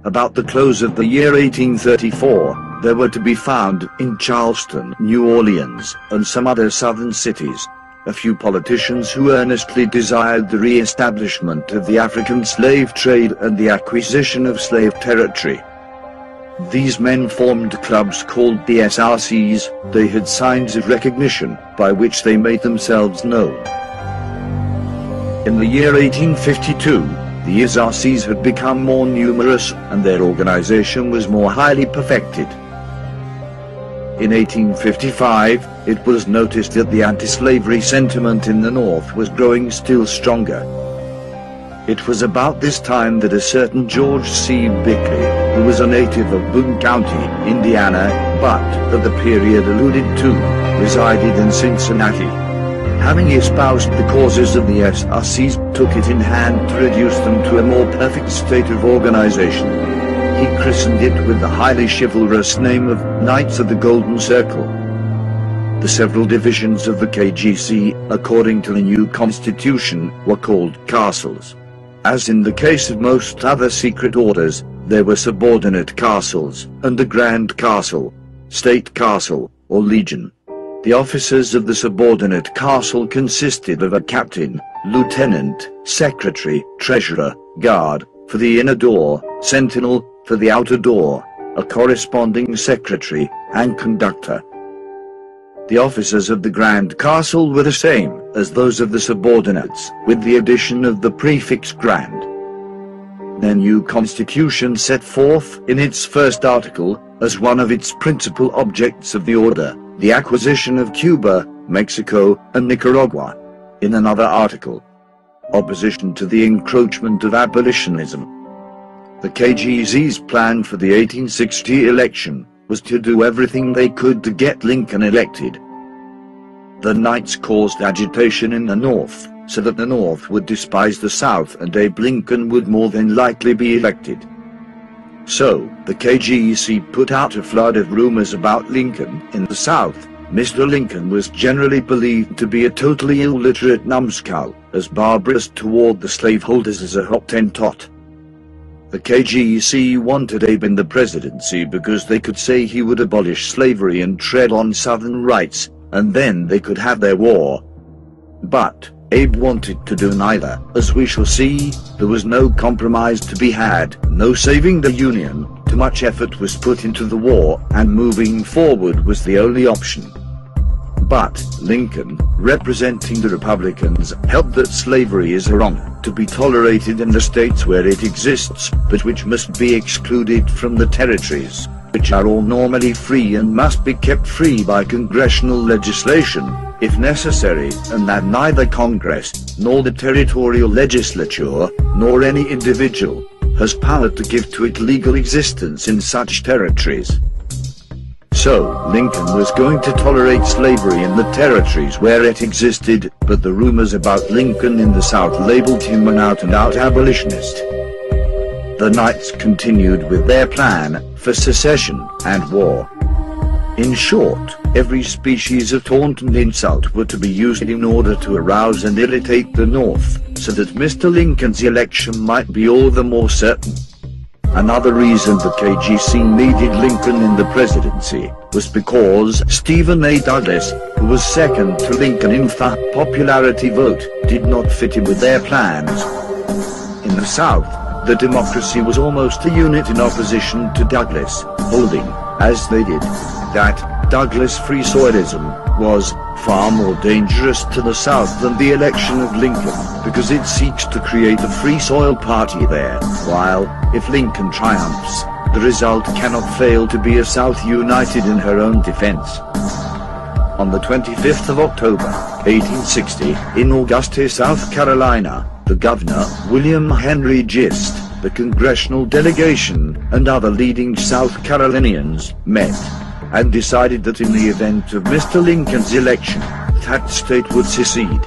About the close of the year 1834, there were to be found in Charleston, New Orleans, and some other southern cities, a few politicians who earnestly desired the re-establishment of the African slave trade and the acquisition of slave territory. These men formed clubs called the SRCs. They had signs of recognition, by which they made themselves known. In the year 1852, the SRCs had become more numerous, and their organization was more highly perfected. In 1855, it was noticed that the anti-slavery sentiment in the North was growing still stronger. It was about this time that a certain George C. Bickley, who was a native of Boone County, Indiana, but, at the period alluded to, resided in Cincinnati, having espoused the causes of the SRCs, took it in hand to reduce them to a more perfect state of organization. He christened it with the highly chivalrous name of Knights of the Golden Circle. The several divisions of the KGC, according to the new constitution, were called castles. As in the case of most other secret orders, there were subordinate castles, and a grand castle, state castle, or legion. The officers of the subordinate castle consisted of a captain, lieutenant, secretary, treasurer, guard, for the inner door, sentinel, for the outer door, a corresponding secretary, and conductor. The officers of the Grand Castle were the same as those of the subordinates, with the addition of the prefix Grand. Their new constitution set forth in its first article, as one of its principal objects of the order, the acquisition of Cuba, Mexico, and Nicaragua. In another article, opposition to the encroachment of abolitionism. The KGC's plan for the 1860 election was to do everything they could to get Lincoln elected. The Knights caused agitation in the North, so that the North would despise the South and Abe Lincoln would more than likely be elected. So, the KGC put out a flood of rumors about Lincoln. In the South, Mr. Lincoln was generally believed to be a totally illiterate numbskull, as barbarous toward the slaveholders as a Hottentot. The KGC wanted Abe in the presidency because they could say he would abolish slavery and tread on Southern rights, and then they could have their war. But Abe wanted to do neither. As we shall see, there was no compromise to be had, no saving the Union. Too much effort was put into the war, and moving forward was the only option. But Lincoln, representing the Republicans, held that slavery is wrong, to be tolerated in the states where it exists, but which must be excluded from the territories, which are all normally free and must be kept free by congressional legislation, if necessary, and that neither Congress, nor the territorial legislature, nor any individual, has power to give to it legal existence in such territories. So, Lincoln was going to tolerate slavery in the territories where it existed, but the rumors about Lincoln in the South labeled him an out-and-out abolitionist. The Knights continued with their plan for secession and war. In short, every species of taunt and insult were to be used in order to arouse and irritate the North, so that Mr. Lincoln's election might be all the more certain. Another reason the KGC needed Lincoln in the presidency was because Stephen A. Douglas, who was second to Lincoln in the popularity vote, did not fit in with their plans. In the South, the Democracy was almost a unit in opposition to Douglas, holding, as they did, that Douglas free soilism was far more dangerous to the South than the election of Lincoln, because it seeks to create a free soil party there, while, if Lincoln triumphs, the result cannot fail to be a South united in her own defense. On the 25th of October, 1860, in Augusta, South Carolina, the governor, William Henry Gist, the congressional delegation, and other leading South Carolinians, met, and decided that in the event of Mr. Lincoln's election, that state would secede.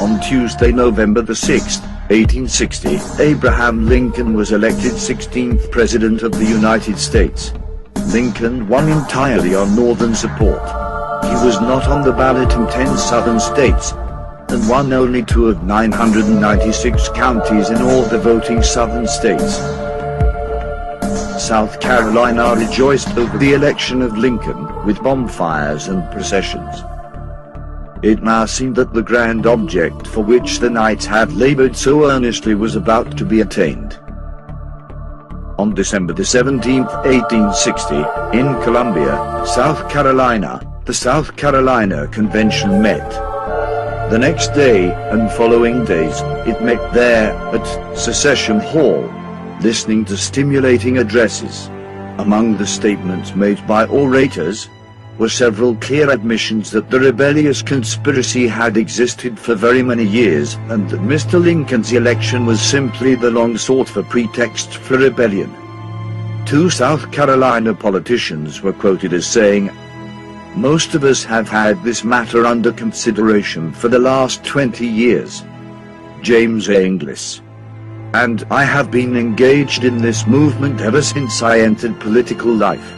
On Tuesday, November the 6th, 1860, Abraham Lincoln was elected 16th President of the United States. Lincoln won entirely on Northern support. He was not on the ballot in 10 Southern states, and won only 2 of 996 counties in all the voting Southern states. South Carolina rejoiced over the election of Lincoln, with bonfires and processions. It now seemed that the grand object for which the Knights had labored so earnestly was about to be attained. On December 17, 1860, in Columbia, South Carolina, the South Carolina Convention met. The next day and following days, it met there at Secession Hall, listening to stimulating addresses. Among the statements made by orators were several clear admissions that the rebellious conspiracy had existed for very many years, and that Mr. Lincoln's election was simply the long-sought-for pretext for rebellion. Two South Carolina politicians were quoted as saying, "Most of us have had this matter under consideration for the last 20 years. James A. Inglis. And I have been engaged in this movement ever since I entered political life.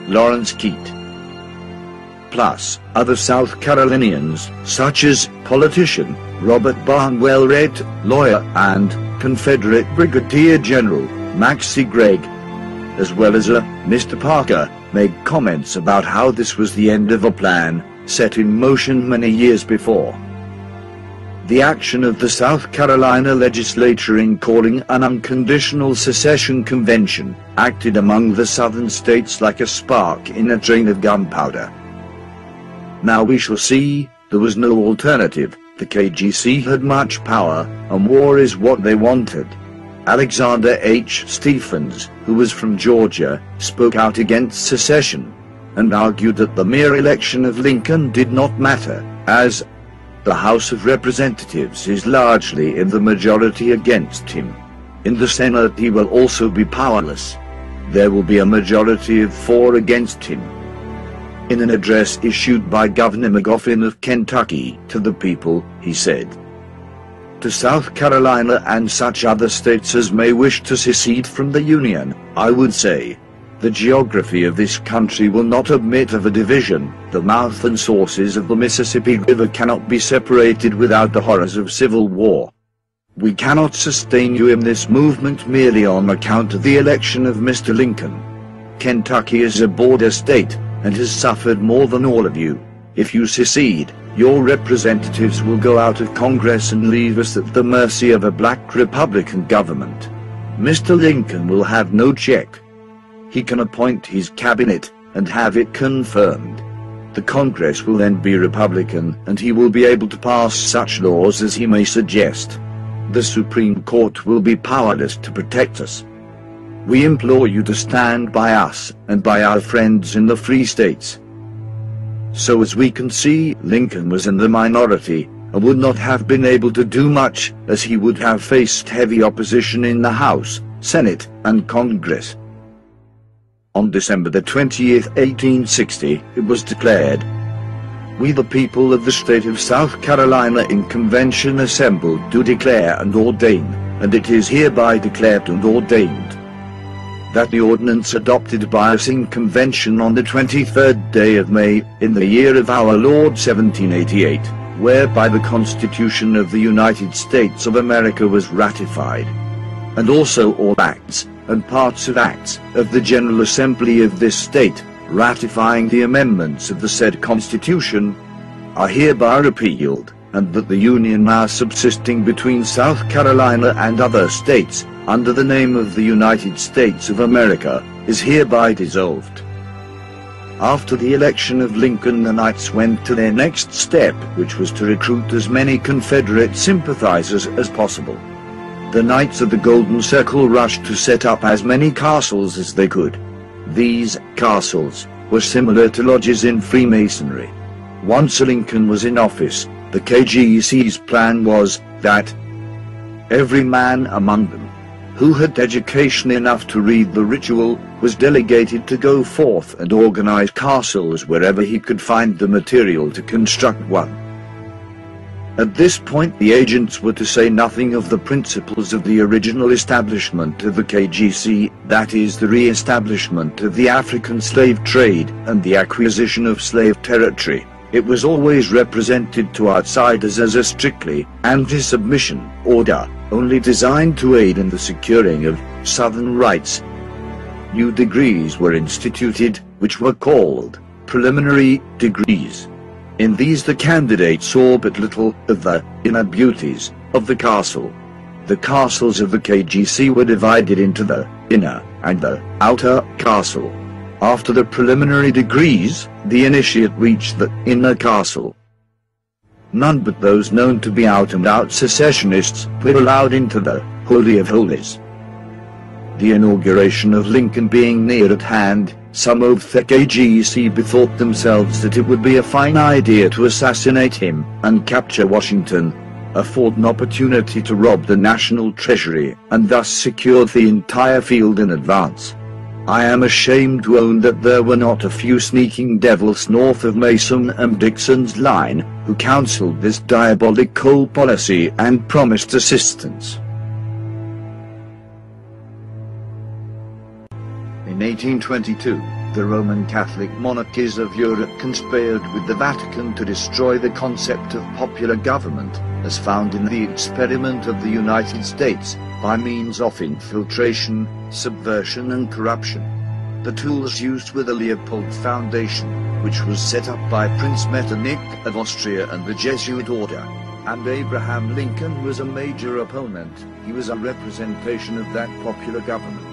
Lawrence Keat." Plus, other South Carolinians, such as politician Robert Barnwell Red, lawyer, and Confederate Brigadier General Maxcy Gregg, as well as Mr. Parker, made comments about how this was the end of a plan set in motion many years before. The action of the South Carolina legislature in calling an unconditional secession convention acted among the southern states like a spark in a train of gunpowder. Now we shall see, there was no alternative. The KGC had much power, and war is what they wanted. Alexander H. Stephens, who was from Georgia, spoke out against secession, and argued that the mere election of Lincoln did not matter, as the House of Representatives is largely in the majority against him. In the Senate he will also be powerless. There will be a majority of 4 against him. In an address issued by Governor McGoffin of Kentucky to the people, he said, "To South Carolina and such other states as may wish to secede from the Union, I would say, the geography of this country will not admit of a division. The mouth and sources of the Mississippi River cannot be separated without the horrors of civil war. We cannot sustain you in this movement merely on account of the election of Mr. Lincoln. Kentucky is a border state, and has suffered more than all of you. If you secede, your representatives will go out of Congress and leave us at the mercy of a black Republican government. Mr. Lincoln will have no check. He can appoint his cabinet and have it confirmed. The Congress will then be Republican, and he will be able to pass such laws as he may suggest. The Supreme Court will be powerless to protect us. We implore you to stand by us and by our friends in the free states." So as we can see, Lincoln was in the minority, and would not have been able to do much, as he would have faced heavy opposition in the House, Senate, and Congress. On December the 20th, 1860, it was declared, "We the people of the state of South Carolina in convention assembled do declare and ordain, and it is hereby declared and ordained, that the ordinance adopted by us in convention on the 23rd day of May, in the year of our Lord 1788, whereby the Constitution of the United States of America was ratified, and also all acts and parts of acts of the General Assembly of this state, ratifying the amendments of the said Constitution, are hereby repealed, and that the Union now subsisting between South Carolina and other states, under the name of the United States of America, is hereby dissolved." After the election of Lincoln, the Knights went to their next step, which was to recruit as many Confederate sympathizers as possible. The Knights of the Golden Circle rushed to set up as many castles as they could. These castles were similar to lodges in Freemasonry. Once Lincoln was in office, the KGC's plan was that every man among them who had education enough to read the ritual was delegated to go forth and organize castles wherever he could find the material to construct one. At this point the agents were to say nothing of the principles of the original establishment of the KGC, that is, the re-establishment of the African slave trade and the acquisition of slave territory. It was always represented to outsiders as a strictly anti-submission order, only designed to aid in the securing of Southern rights. new degrees were instituted, which were called preliminary degrees. In these the candidates saw but little of the inner beauties of the castle. The castles of the KGC were divided into the inner and the outer castle. After the preliminary degrees, the initiate reached the inner castle. None but those known to be out-and-out secessionists were allowed into the Holy of Holies. The inauguration of Lincoln being near at hand, some of the KGC bethought themselves that it would be a fine idea to assassinate him and capture Washington, afford an opportunity to rob the national treasury, and thus secure the entire field in advance. I am ashamed to own that there were not a few sneaking devils north of Mason and Dixon's line who counseled this diabolical policy and promised assistance. In 1822, the Roman Catholic monarchies of Europe conspired with the Vatican to destroy the concept of popular government, as found in the experiment of the United States, by means of infiltration, subversion and corruption. The tools used were the Leopold Foundation, which was set up by Prince Metternich of Austria and the Jesuit order, and Abraham Lincoln was a major opponent. He was a representation of that popular government.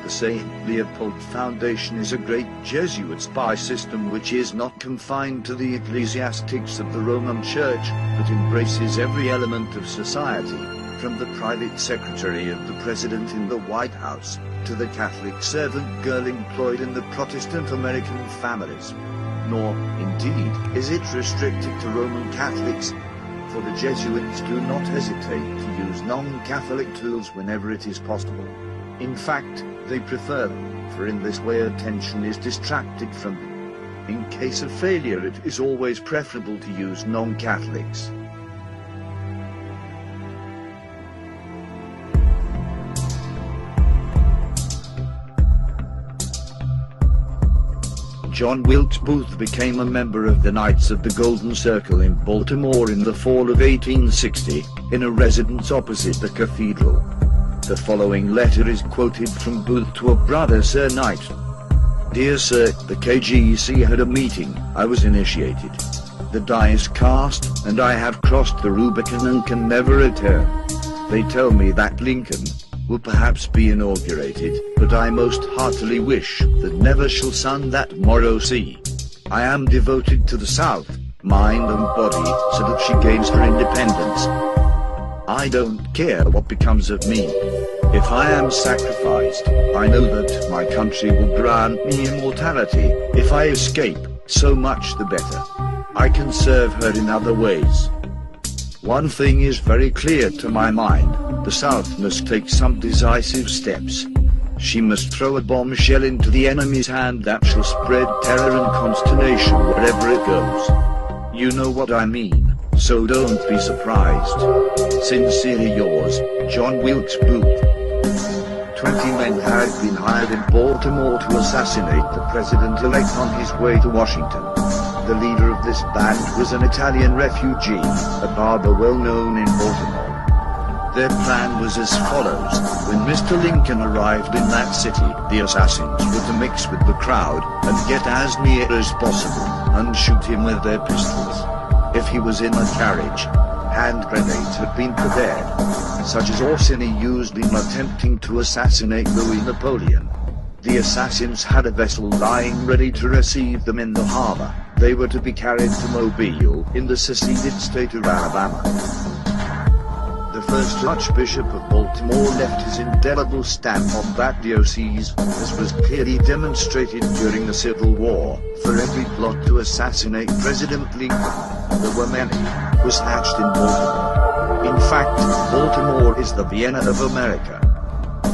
The St. Leopold Foundation is a great Jesuit spy system which is not confined to the ecclesiastics of the Roman Church, but embraces every element of society, from the private secretary of the President in the White House, to the Catholic servant girl employed in the Protestant American families. Nor, indeed, is it restricted to Roman Catholics, for the Jesuits do not hesitate to use non-Catholic tools whenever it is possible. In fact, they prefer them, for in this way attention is distracted from them. In case of failure, it is always preferable to use non-Catholics. John Wilkes Booth became a member of the Knights of the Golden Circle in Baltimore in the fall of 1860, in a residence opposite the cathedral. The following letter is quoted from Booth to a brother Sir Knight. Dear Sir, the KGC had a meeting, I was initiated. The die is cast, and I have crossed the Rubicon and can never return. They tell me that Lincoln will perhaps be inaugurated, but I most heartily wish that never shall sun that morrow see. I am devoted to the South, mind and body, so that she gains her independence. I don't care what becomes of me. If I am sacrificed, I know that my country will grant me immortality. If I escape, so much the better. I can serve her in other ways. One thing is very clear to my mind, the South must take some decisive steps. She must throw a bombshell into the enemy's hand that shall spread terror and consternation wherever it goes. You know what I mean, so don't be surprised. Sincerely yours, John Wilkes Booth. 20 men had been hired in Baltimore to assassinate the president-elect on his way to Washington. The leader of this band was an Italian refugee, a barber well known in Baltimore. Their plan was as follows: when Mr. Lincoln arrived in that city, the assassins were to mix with the crowd and get as near as possible, and shoot him with their pistols. If he was in a carriage, hand grenades had been prepared, such as Orsini used in attempting to assassinate Louis Napoleon. The assassins had a vessel lying ready to receive them in the harbor. They were to be carried to Mobile, in the seceded state of Alabama. The first Archbishop of Baltimore left his indelible stamp on that diocese, as was clearly demonstrated during the Civil War. For every plot to assassinate President Lincoln, there were many, was hatched in Baltimore. In fact, Baltimore is the Vienna of America.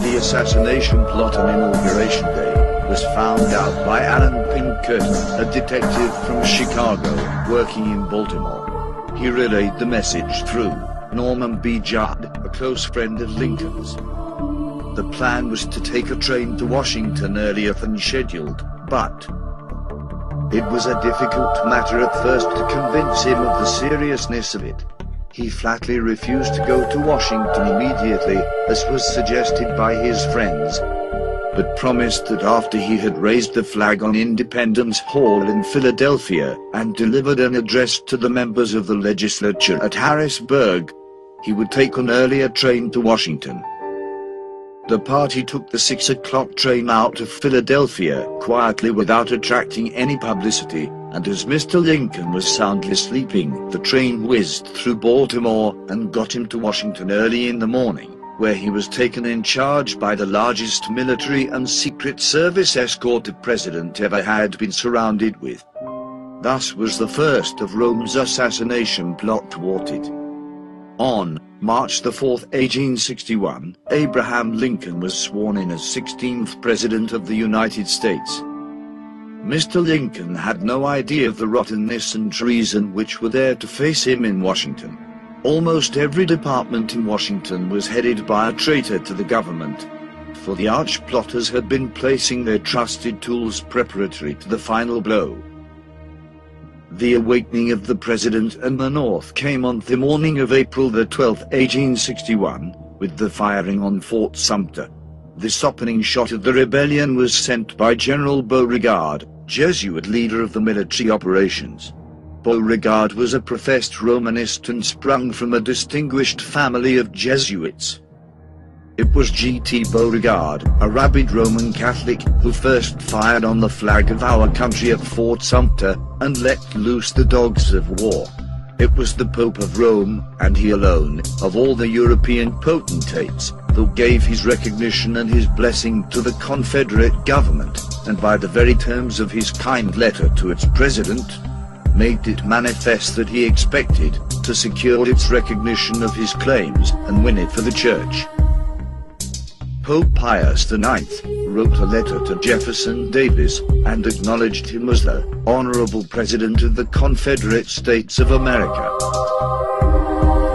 The assassination plot on Inauguration Day was found out by Alan Pinkerton, a detective from Chicago, working in Baltimore. He relayed the message through Norman B. Judd, a close friend of Lincoln's. The plan was to take a train to Washington earlier than scheduled, but it was a difficult matter at first to convince him of the seriousness of it. He flatly refused to go to Washington immediately, as was suggested by his friends. but promised that after he had raised the flag on Independence Hall in Philadelphia and delivered an address to the members of the legislature at Harrisburg, he would take an earlier train to Washington. The party took the 6 o'clock train out of Philadelphia quietly without attracting any publicity, and as Mr. Lincoln was soundly sleeping, the train whizzed through Baltimore and got him to Washington early in the morning, where he was taken in charge by the largest military and Secret Service escort the president ever had been surrounded with. Thus was the first of Rome's assassination plot thwarted. On March 4, 1861, Abraham Lincoln was sworn in as 16th President of the United States. Mr. Lincoln had no idea of the rottenness and treason which were there to face him in Washington. Almost every department in Washington was headed by a traitor to the government, for the arch-plotters had been placing their trusted tools preparatory to the final blow. The awakening of the President and the North came on the morning of April 12, 1861, with the firing on Fort Sumter. This opening shot at the rebellion was sent by General Beauregard, Jesuit leader of the military operations. Beauregard was a professed Romanist and sprung from a distinguished family of Jesuits. It was G.T. Beauregard, a rabid Roman Catholic, who first fired on the flag of our country at Fort Sumter and let loose the dogs of war. It was the Pope of Rome, and he alone, of all the European potentates, who gave his recognition and his blessing to the Confederate government, and by the very terms of his kind letter to its president, made it manifest that he expected to secure its recognition of his claims and win it for the Church. Pope Pius IX wrote a letter to Jefferson Davis and acknowledged him as the Honorable President of the Confederate States of America.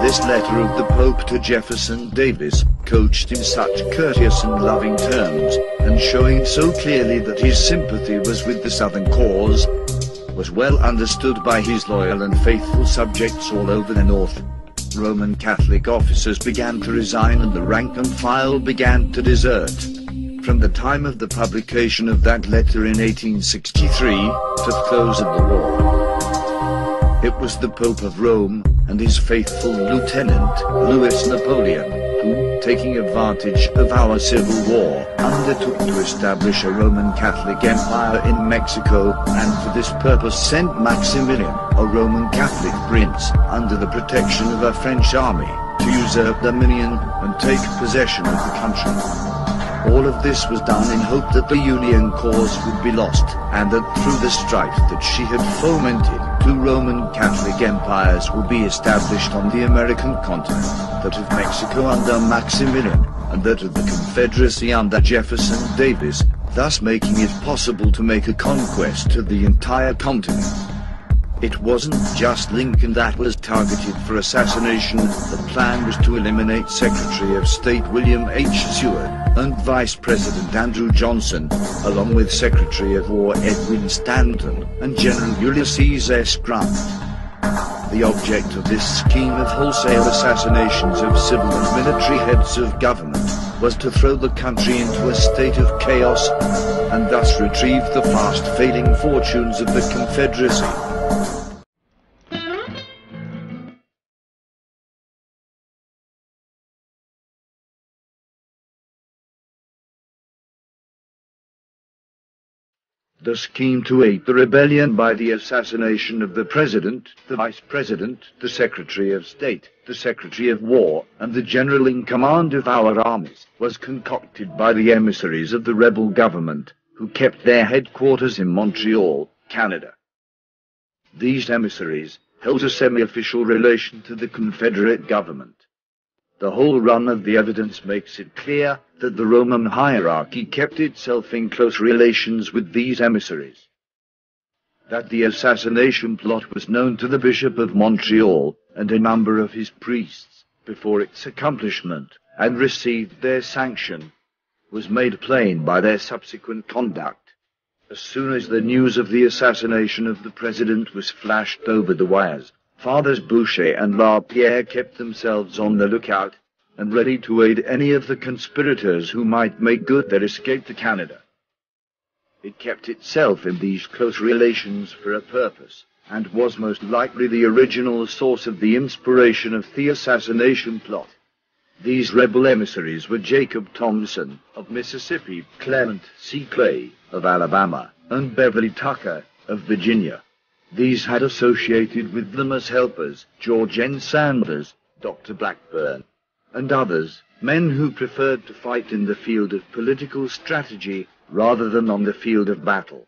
This letter of the Pope to Jefferson Davis, couched in such courteous and loving terms, and showing so clearly that his sympathy was with the Southern cause, was well understood by his loyal and faithful subjects all over the North. Roman Catholic officers began to resign and the rank and file began to desert. From the time of the publication of that letter in 1863 to the close of the war, it was the Pope of Rome and his faithful lieutenant, Louis Napoleon, who, taking advantage of our civil war, undertook to establish a Roman Catholic empire in Mexico, and for this purpose sent Maximilian, a Roman Catholic prince, under the protection of a French army, to usurp dominion and take possession of the country. All of this was done in hope that the Union cause would be lost, and that through the strife that she had fomented, 2 Roman Catholic empires would be established on the American continent, that of Mexico under Maximilian, and that of the Confederacy under Jefferson Davis, thus making it possible to make a conquest of the entire continent. It wasn't just Lincoln that was targeted for assassination. The plan was to eliminate Secretary of State William H. Seward and Vice President Andrew Johnson, along with Secretary of War Edwin Stanton and General Ulysses S. Grant. The object of this scheme of wholesale assassinations of civil and military heads of government was to throw the country into a state of chaos and thus retrieve the fast-failing fortunes of the Confederacy. The scheme to aid the rebellion by the assassination of the President, the Vice President, the Secretary of State, the Secretary of War, and the General in command of our armies was concocted by the emissaries of the rebel government, who kept their headquarters in Montreal, Canada. These emissaries held a semi-official relation to the Confederate government. The whole run of the evidence makes it clear that the Roman hierarchy kept itself in close relations with these emissaries. That the assassination plot was known to the Bishop of Montreal and a number of his priests before its accomplishment, and received their sanction, was made plain by their subsequent conduct. As soon as the news of the assassination of the President was flashed over the wires, Fathers Boucher and LaPierre kept themselves on the lookout, and ready to aid any of the conspirators who might make good their escape to Canada. It kept itself in these close relations for a purpose, and was most likely the original source of the inspiration of the assassination plot. These rebel emissaries were Jacob Thompson of Mississippi, Clement C. Clay of Alabama, and Beverly Tucker of Virginia. These had associated with them as helpers George N. Sanders, Dr. Blackburn, and others, men who preferred to fight in the field of political strategy rather than on the field of battle.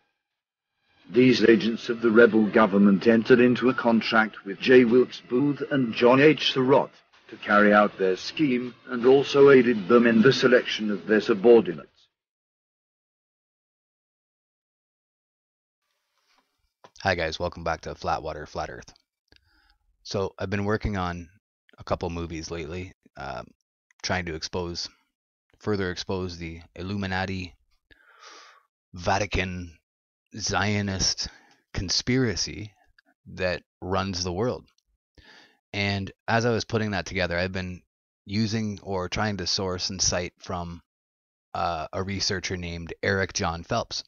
These agents of the rebel government entered into a contract with J. Wilkes Booth and John H. Surratt to carry out their scheme, and also aided them in the selection of their subordinates. Hi guys, welcome back to Flatwater, Flat Earth. So I've been working on a couple movies lately, trying to further expose the Illuminati, Vatican, Zionist conspiracy that runs the world. And as I was putting that together, I've been using or trying to source and cite from a researcher named Eric John Phelps.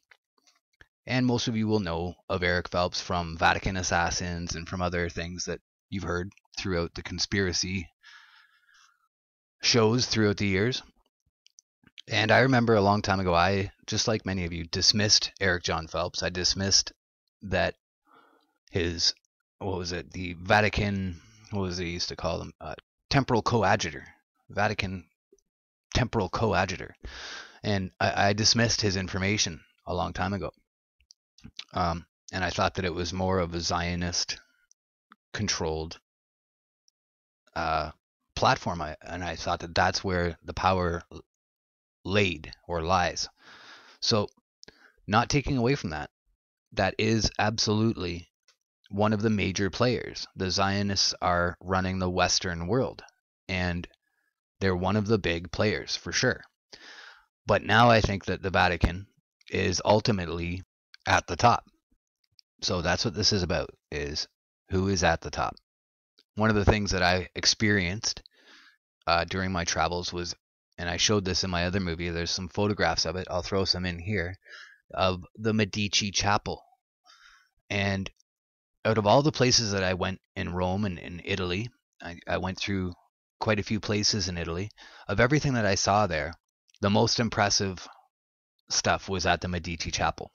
And most of you will know of Eric Phelps from Vatican Assassins and from other things that you've heard throughout the conspiracy shows throughout the years. And I remember a long time ago, I, just like many of you, dismissed Eric John Phelps. I dismissed that his, the Vatican, what was they used to call them? Temporal coadjutor. Vatican temporal coadjutor. And I dismissed his information a long time ago. And I thought that it was more of a Zionist-controlled platform. And I thought that that's where the power laid or lies. So, not taking away from that, that is absolutely one of the major players. The Zionists are running the Western world, and they're one of the big players for sure. But now I think that the Vatican is ultimately at the top. So that's what this is about, is who is at the top. One of the things that I experienced during my travels was, and I showed this in my other movie, there's some photographs of it, I'll throw some in here, of the Medici Chapel. And out of all the places that I went in Rome and in Italy, I went through quite a few places in Italy. Of everything that I saw there, the most impressive stuff was at the Medici Chapel.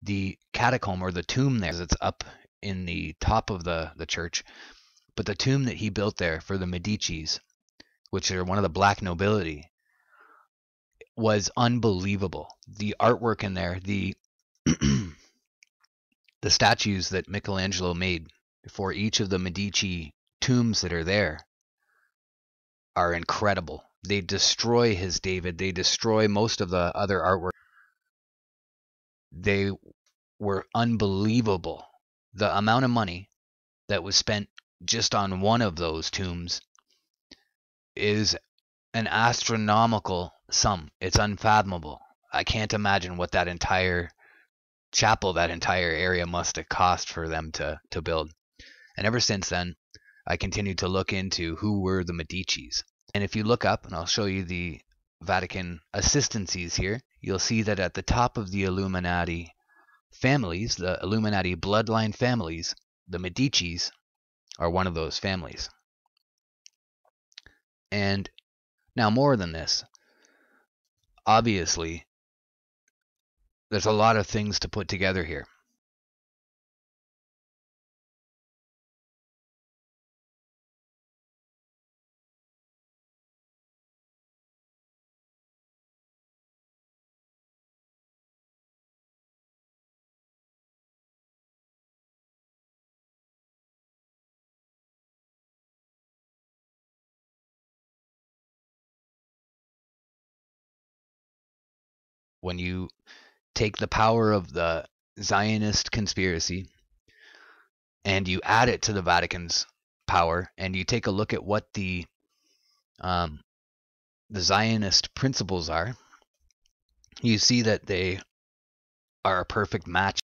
The catacomb, or the tomb there, it's up in the top of the church, but the tomb that he built there for the Medicis, which are one of the black nobility, was unbelievable. The artwork in there, the the statues that Michelangelo made for each of the Medici tombs that are there are incredible. They destroy his David. They destroy most of the other artwork. They were unbelievable. The amount of money that was spent just on one of those tombs is an astronomical sum. It's unfathomable. I can't imagine what that entire chapel, that entire area must have cost for them to build. And ever since then, I continued to look into who were the Medicis. And if you look up, and I'll show you the Vatican assistancies here, you'll see that at the top of the Illuminati families, the Illuminati bloodline families, the Medicis are one of those families. And now, more than this, obviously, there's a lot of things to put together here. When you take the power of the Zionist conspiracy and you add it to the Vatican's power, and you take a look at what the Zionist principles are, you see that they are a perfect match.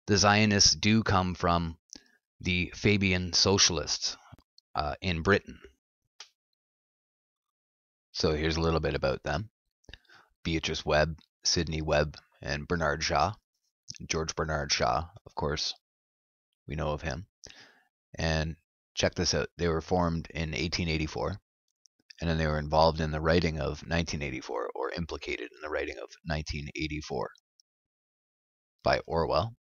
The Zionists do come from the Fabian socialists in Britain. So here's a little bit about them. Beatrice Webb, Sidney Webb, and Bernard Shaw. George Bernard Shaw, of course, we know of him. And check this out. They were formed in 1884, and then they were involved in the writing of 1984, or implicated in the writing of 1984 by Orwell.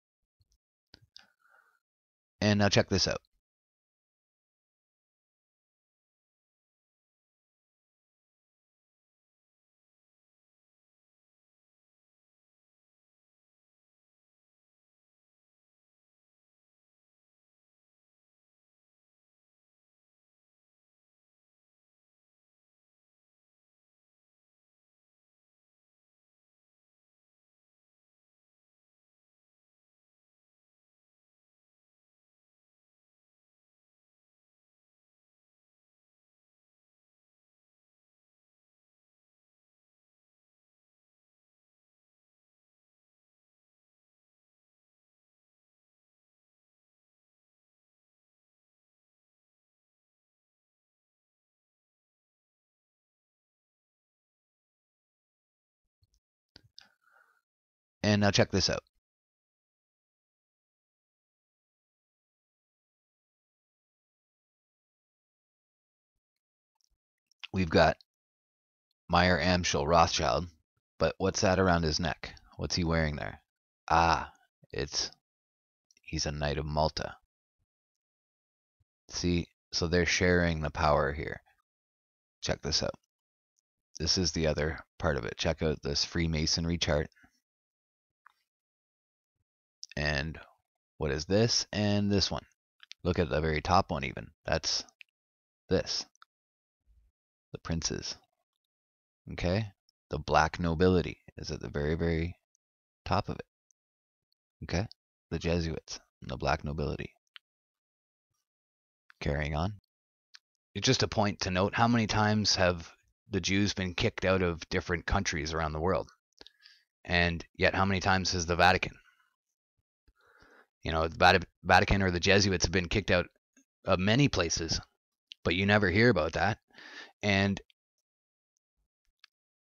And now check this out. And now check this out. We've got Meyer Amschel Rothschild, but what's that around his neck? What's he wearing there? Ah, he's a Knight of Malta. See, so they're sharing the power here. Check this out. This is the other part of it. Check out this Freemasonry chart. And what is this? And this one. Look at the very top one even. That's this. The princes. Okay? The black nobility is at the very, very top of it. Okay? The Jesuits and the black nobility. Carrying on. It's just a point to note, how many times have the Jews been kicked out of different countries around the world? And yet how many times has the Vatican? You know, the Vatican or the Jesuits have been kicked out of many places, but you never hear about that. And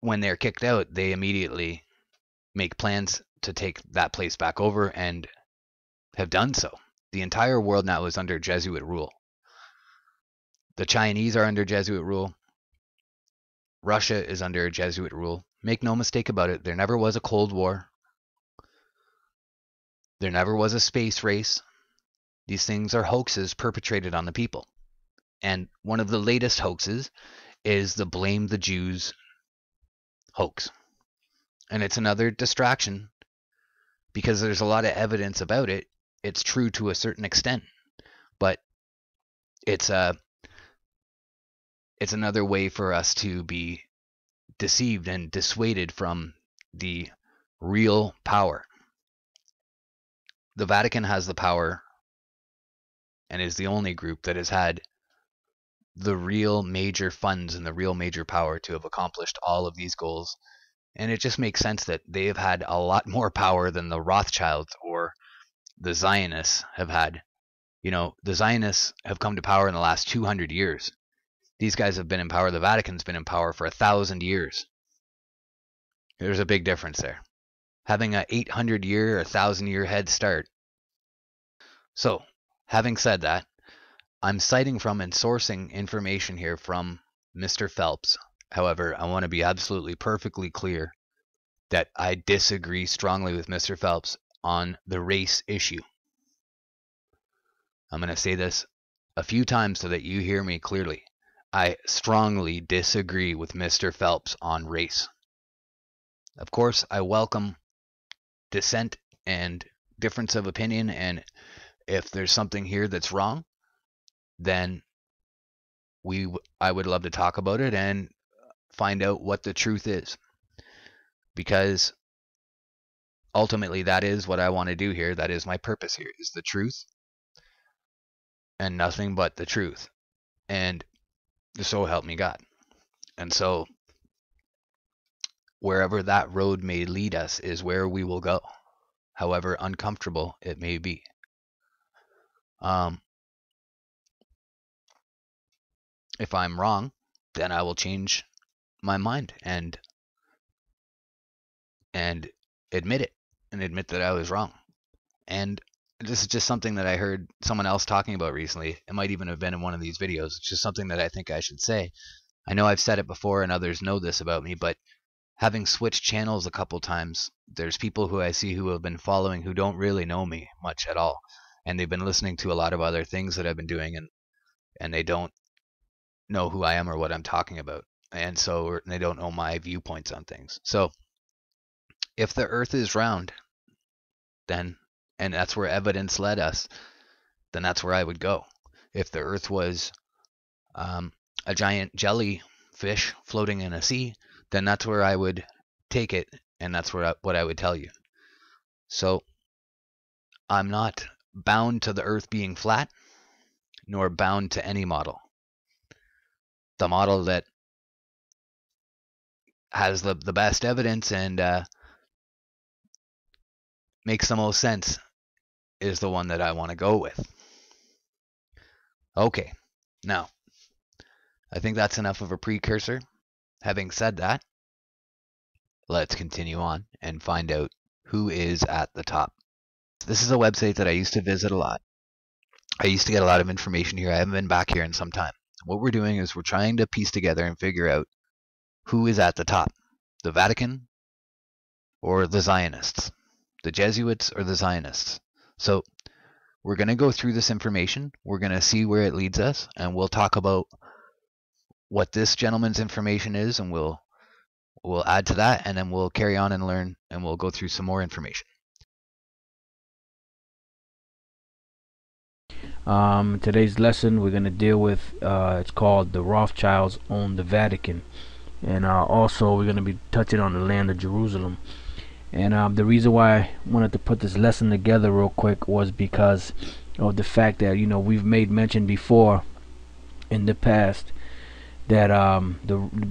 when they're kicked out, they immediately make plans to take that place back over, and have done so. The entire world now is under Jesuit rule. The Chinese are under Jesuit rule. Russia is under Jesuit rule. Make no mistake about it, there never was a Cold War. There never was a space race. These things are hoaxes perpetrated on the people. And one of the latest hoaxes is the blame the Jews hoax. And it's another distraction because there's a lot of evidence about it. It's true to a certain extent, but it's another way for us to be deceived and dissuaded from the real power. The Vatican has the power and is the only group that has had the real major funds and the real major power to have accomplished all of these goals. And it just makes sense that they have had a lot more power than the Rothschilds or the Zionists have had. You know, the Zionists have come to power in the last 200 years. These guys have been in power. The Vatican's been in power for 1,000 years. There's a big difference there. Having an 800-year or 1,000-year head start. So, having said that, I'm citing from and sourcing information here from Mr. Phelps. However, I want to be absolutely perfectly clear that I disagree strongly with Mr. Phelps on the race issue. I'm going to say this a few times so that you hear me clearly. I strongly disagree with Mr. Phelps on race. Of course, I welcome dissent and difference of opinion, and if there's something here that's wrong, then I would love to talk about it and find out what the truth is. Because ultimately that is what I want to do here. That is my purpose here, is the truth and nothing but the truth. And so help me God. And so wherever that road may lead us is where we will go. however uncomfortable it may be. If I'm wrong, then I will change my mind and admit it, and admit that I was wrong. And this is just something that I heard someone else talking about recently. It might even have been in one of these videos. It's just something that I think I should say. I know I've said it before and others know this about me, but having switched channels a couple times, there's people who I see who have been following who don't really know me much at all. And they've been listening to a lot of other things that I've been doing, and they don't know who I am or what I'm talking about. And so they don't know my viewpoints on things. So if the earth is round, then, and that's where evidence led us, then that's where I would go. If the earth was a giant jellyfish floating in a sea, then that's where I would take it, and that's what I would tell you. So I'm not bound to the earth being flat, nor bound to any model. The model that has the best evidence and makes the most sense is the one that I want to go with. Okay, now, I think that's enough of a precursor. Having said that, let's continue on and find out who is at the top. This is a website that I used to visit a lot. I used to get a lot of information here. I haven't been back here in some time. What we're doing is we're trying to piece together and figure out who is at the top. The Vatican or the Zionists? The Jesuits or the Zionists? So we're going to go through this information. We're going to see where it leads us, and we'll talk about what this gentleman's information is, and we'll add to that, and then we'll carry on and learn, and we'll go through some more information. Today's lesson we're going to deal with, it's called The Rothschilds Own the Vatican. And also we're going to be touching on the land of Jerusalem. And the reason why I wanted to put this lesson together real quick was because of the fact that, you know, we've made mention before in the past that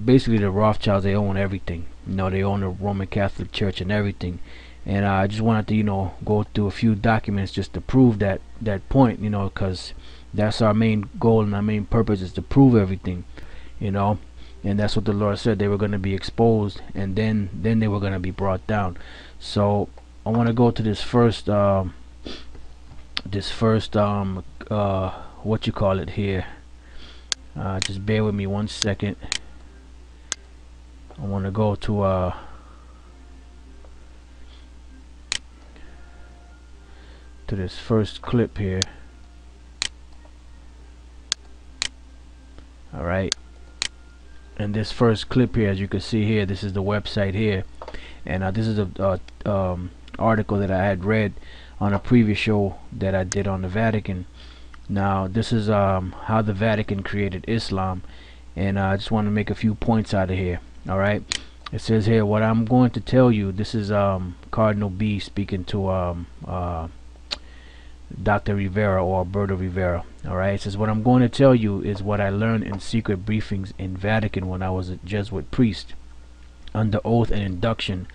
basically the Rothschilds, they own everything. You know, they own the Roman Catholic Church and everything. And I just wanted to, you know, go through a few documents just to prove that point, you know, because that's our main goal and our main purpose is to prove everything, you know. And that's what the Lord said. They were going to be exposed, and then they were going to be brought down. So I want to go to this first what you call it here. Just bear with me 1 second. I want to go to this first clip here. All right. And this first clip here, as you can see here, this is the website here, and this is a article that I had read on a previous show that I did on the Vatican. Now this is how the Vatican created Islam, and I just want to make a few points out of here. All right, it says here, what I'm going to tell you, this is Cardinal B speaking to Dr. Rivera or Alberto Rivera. Alright, it says, what I'm going to tell you is what I learned in secret briefings in Vatican when I was a Jesuit priest. Under oath and induction,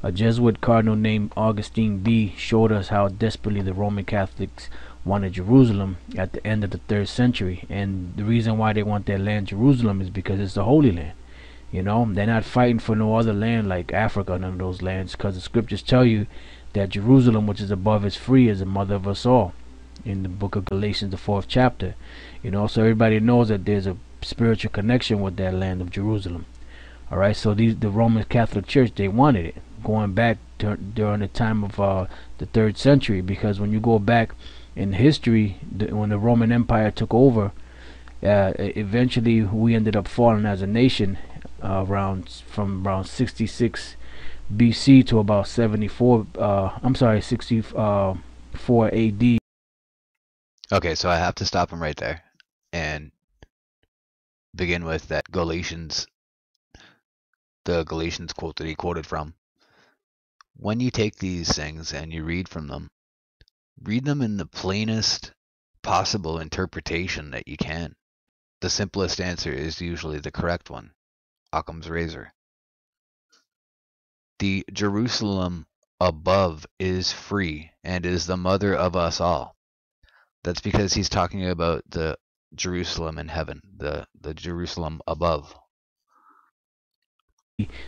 a Jesuit cardinal named Augustine B showed us how desperately the Roman Catholics wanted Jerusalem at the end of the 3rd century. And the reason why they want their land Jerusalem is because it's the Holy Land. You know, they're not fighting for no other land like Africa, none of those lands, because the scriptures tell you that Jerusalem, which is above is free, is the mother of us all, in the book of Galatians, the 4th chapter. You know, so everybody knows that there's a spiritual connection with that land of Jerusalem. All right, so the Roman Catholic Church, they wanted it going back during the time of the 3rd century, because when you go back in history, when the Roman Empire took over, eventually we ended up falling as a nation from around 66 BC to about 64 AD. Okay, so I have to stop him right there and begin with that Galatians, the Galatians quote that he quoted from. When you take these things and you read from them, read them in the plainest possible interpretation that you can. The simplest answer is usually the correct one. Occam's razor. The Jerusalem above is free and is the mother of us all. That's because he's talking about the Jerusalem in heaven, the Jerusalem above.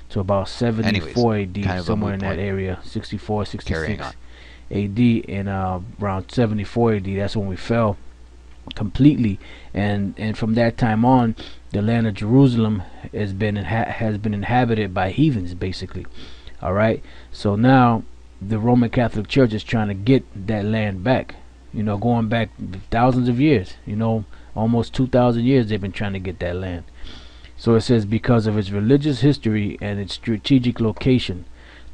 To about 74 Anyways, AD, kind of a somewhere moot in that point. area, 64, Carrying 66 on. AD, and around 74 AD, that's when we fell completely, and from that time on, the land of Jerusalem has been inhabited by heathens, basically. All right, so now the Roman Catholic Church is trying to get that land back. You know, going back thousands of years. You know, almost 2,000 years they've been trying to get that land. So it says, because of its religious history and its strategic location,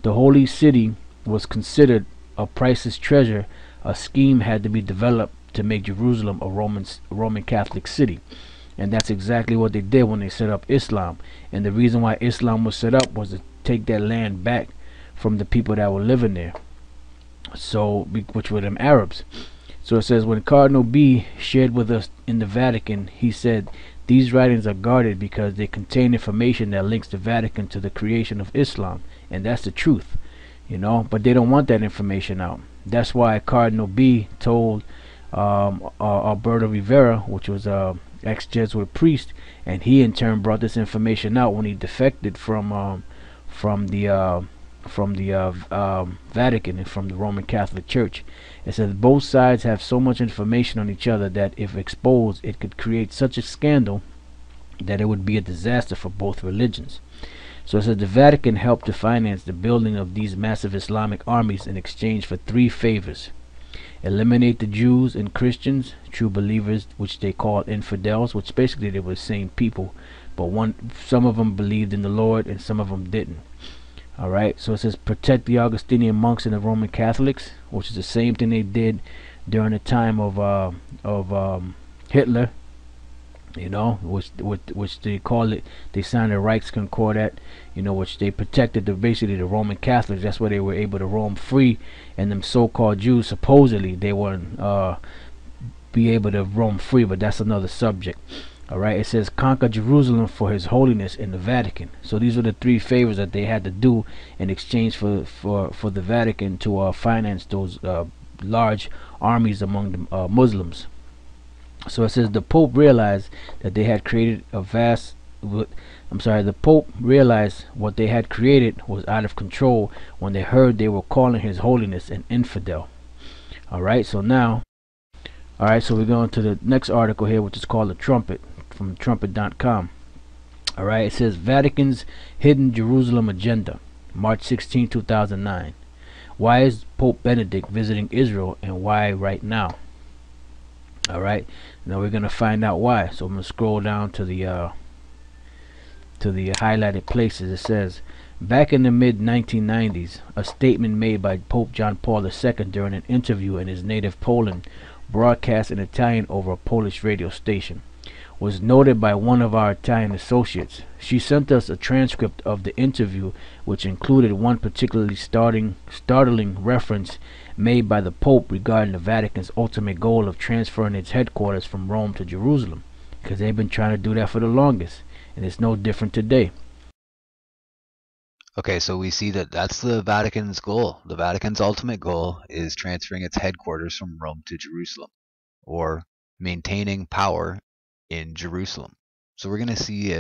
the holy city was considered a priceless treasure. A scheme had to be developed to make Jerusalem a Roman Catholic city. And that's exactly what they did when they set up Islam. And the reason why Islam was set up was to take that land back from the people that were living there. So, which were them Arabs. So it says, when Cardinal B shared with us in the Vatican, he said, these writings are guarded because they contain information that links the Vatican to the creation of Islam. And that's the truth, you know, but they don't want that information out. That's why Cardinal B told Alberto Rivera, which was a ex-Jesuit priest, and he in turn brought this information out when he defected from the Vatican and from the Roman Catholic Church. It says both sides have so much information on each other that if exposed, it could create such a scandal that it would be a disaster for both religions. So it says the Vatican helped to finance the building of these massive Islamic armies in exchange for 3 favors: eliminate the Jews and Christians, true believers, which they called infidels, which basically they were the same people, but some of them believed in the Lord and some of them didn't. Alright, so it says protect the Augustinian monks and the Roman Catholics, which is the same thing they did during the time of Hitler, you know, which they call it, they signed the Reichskonkordat, you know, which they protected basically the Roman Catholics. That's why they were able to roam free, and them so-called Jews, supposedly they weren't be able to roam free, but that's another subject. Alright, it says conquer Jerusalem for His Holiness in the Vatican. So these are the 3 favors that they had to do in exchange for the Vatican to finance those large armies among the Muslims. So it says the Pope realized that they had created the Pope realized what they had created was out of control when they heard they were calling His Holiness an infidel. Alright, so now, alright, so we're going to the next article here, which is called The Trumpet, from trumpet.com. Alright, it says Vatican's hidden Jerusalem agenda, March 16, 2009. Why is Pope Benedict visiting Israel, and why right now? Alright, now we're going to find out why. So I'm going to scroll down to the highlighted places. It says, back in the mid-1990s, a statement made by Pope John Paul II during an interview in his native Poland, broadcast in Italian over a Polish radio station, was noted by one of our Italian associates. She sent us a transcript of the interview, which included one particularly startling reference made by the Pope regarding the Vatican's ultimate goal of transferring its headquarters from Rome to Jerusalem, because they've been trying to do that for the longest, and it's no different today. Okay, so we see that that's the Vatican's goal. The Vatican's ultimate goal is transferring its headquarters from Rome to Jerusalem, or maintaining power in Jerusalem. So we're going to see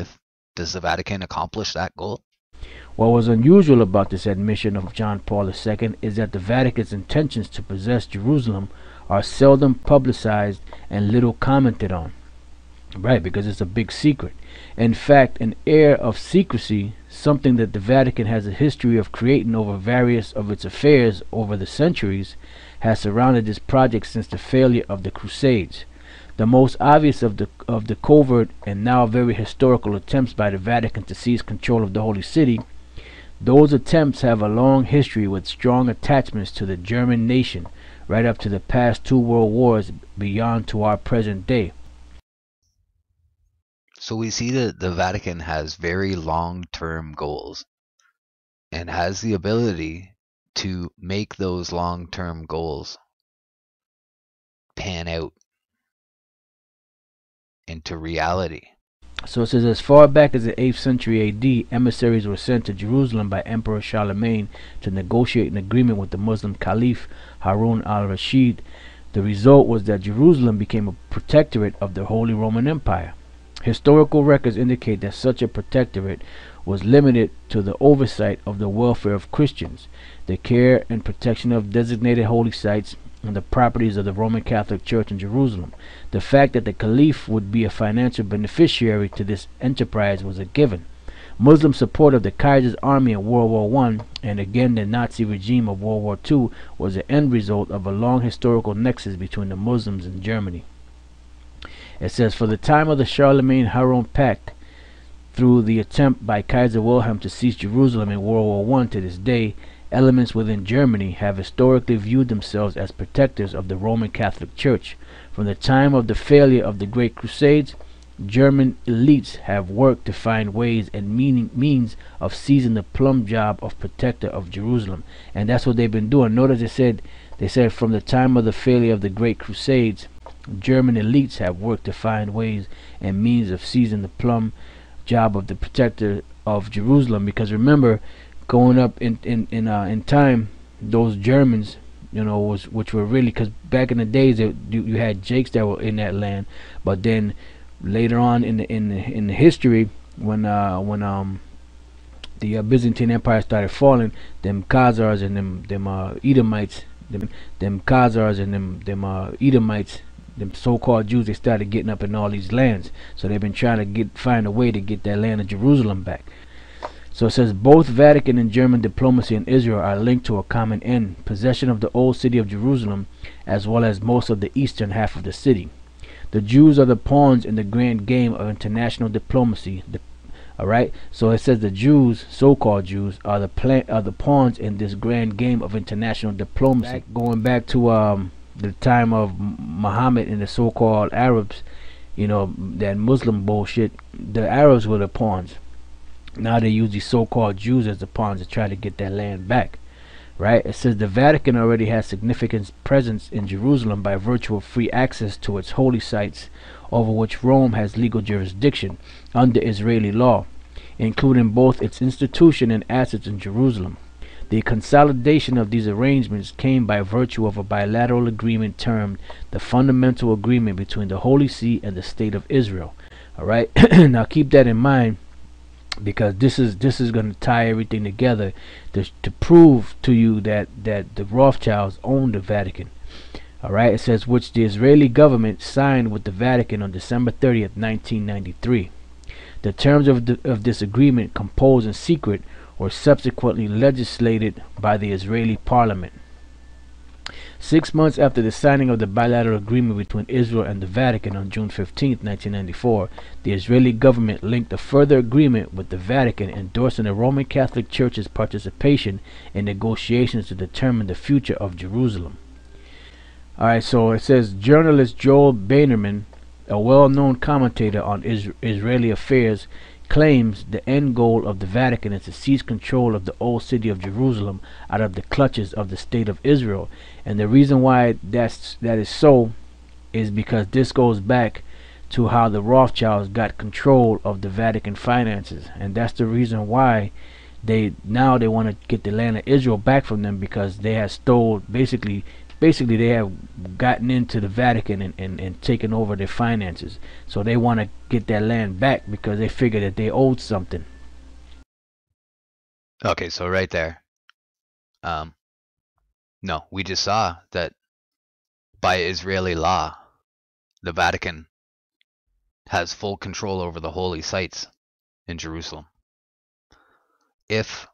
does the Vatican accomplish that goal? What was unusual about this admission of John Paul II is that the Vatican's intentions to possess Jerusalem are seldom publicized and little commented on. Right, because it's a big secret. In fact, an air of secrecy, something that the Vatican has a history of creating over various of its affairs over the centuries, has surrounded this project since the failure of the Crusades. The most obvious of the covert and now very historical attempts by the Vatican to seize control of the Holy City, those attempts have a long history with strong attachments to the German nation, right up to the past 2 world wars beyond to our present day. So we see that the Vatican has very long-term goals and has the ability to make those long-term goals pan out into reality. So it says, as far back as the 8th century AD, emissaries were sent to Jerusalem by Emperor Charlemagne to negotiate an agreement with the Muslim Caliph Harun al-Rashid. The result was that Jerusalem became a protectorate of the Holy Roman Empire. Historical records indicate that such a protectorate was limited to the oversight of the welfare of Christians, the care and protection of designated holy sites, and the properties of the Roman Catholic Church in Jerusalem. The fact that the Caliph would be a financial beneficiary to this enterprise was a given. Muslim support of the Kaiser's army in World War I and again the Nazi regime of World War II was the end result of a long historical nexus between the Muslims and Germany. It says, for the time of the Charlemagne-Harun Pact, through the attempt by Kaiser Wilhelm to seize Jerusalem in World War I to this day, elements within Germany have historically viewed themselves as protectors of the Roman Catholic Church. From the time of the failure of the Great Crusades, German elites have worked to find ways and means of seizing the plum job of protector of Jerusalem. And that's what they've been doing. Notice they said from the time of the failure of the Great Crusades, German elites have worked to find ways and means of seizing the plum job of the protector of Jerusalem. Because remember, going up in time, those Germans, which were really, because back in the days you had Jakes that were in that land, but then later on in the history, when the Byzantine Empire started falling, them Khazars and them Edomites, them Khazars and them Edomites, them so-called Jews, they started getting up in all these lands. So they've been trying to find a way to get that land of Jerusalem back. So it says, both Vatican and German diplomacy in Israel are linked to a common end: possession of the old city of Jerusalem, as well as most of the eastern half of the city. The Jews are the pawns in the grand game of international diplomacy. Alright, so it says the Jews, so-called Jews, are the pawns in this grand game of international diplomacy. Going back to the time of Muhammad and the so-called Arabs, that Muslim bullshit, the Arabs were the pawns. Now they use these so-called Jews as the pawns to try to get that land back. Right? It says the Vatican already has significant presence in Jerusalem by virtue of free access to its holy sites, over which Rome has legal jurisdiction under Israeli law, including both its institution and assets in Jerusalem. The consolidation of these arrangements came by virtue of a bilateral agreement termed the Fundamental Agreement between the Holy See and the State of Israel. Alright, now keep that in mind, because this is going to tie everything together to prove to you that the Rothschilds own the Vatican. Alright, it says, which the Israeli government signed with the Vatican on December 30th, 1993. The terms of this agreement, composed in secret, were subsequently legislated by the Israeli parliament. 6 months after the signing of the bilateral agreement between Israel and the Vatican on June 15, 1994, the Israeli government linked a further agreement with the Vatican, endorsing the Roman Catholic Church's participation in negotiations to determine the future of Jerusalem. Alright, so it says journalist Joel Beinerman, a well-known commentator on Israeli affairs, claims the end goal of the Vatican is to seize control of the old city of Jerusalem out of the clutches of the state of Israel. And the reason why that is so is because this goes back to how the Rothschilds got control of the Vatican finances, and that's the reason why they want to get the land of Israel back from them, because they have stole basically they have gotten into the Vatican and taken over their finances. So they want to get that land back because they figure that they owed something. Okay, so right there. No, we just saw that by Israeli law, the Vatican has full control over the holy sites in Jerusalem. If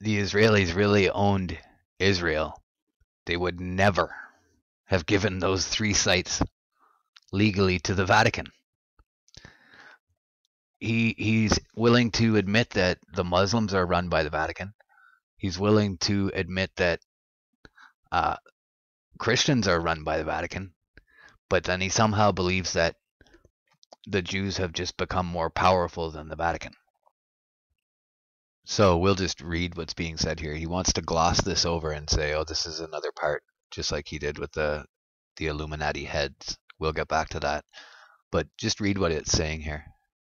the Israelis really owned Israel, they would never have given those 3 sites legally to the Vatican. He's willing to admit that the Muslims are run by the Vatican. He's willing to admit that Christians are run by the Vatican. But then he somehow believes that the Jews have just become more powerful than the Vatican. So we'll just read what's being said here. He wants to gloss this over and say, oh, this is another part, just like he did with the Illuminati heads. We'll get back to that. But just read what it's saying here.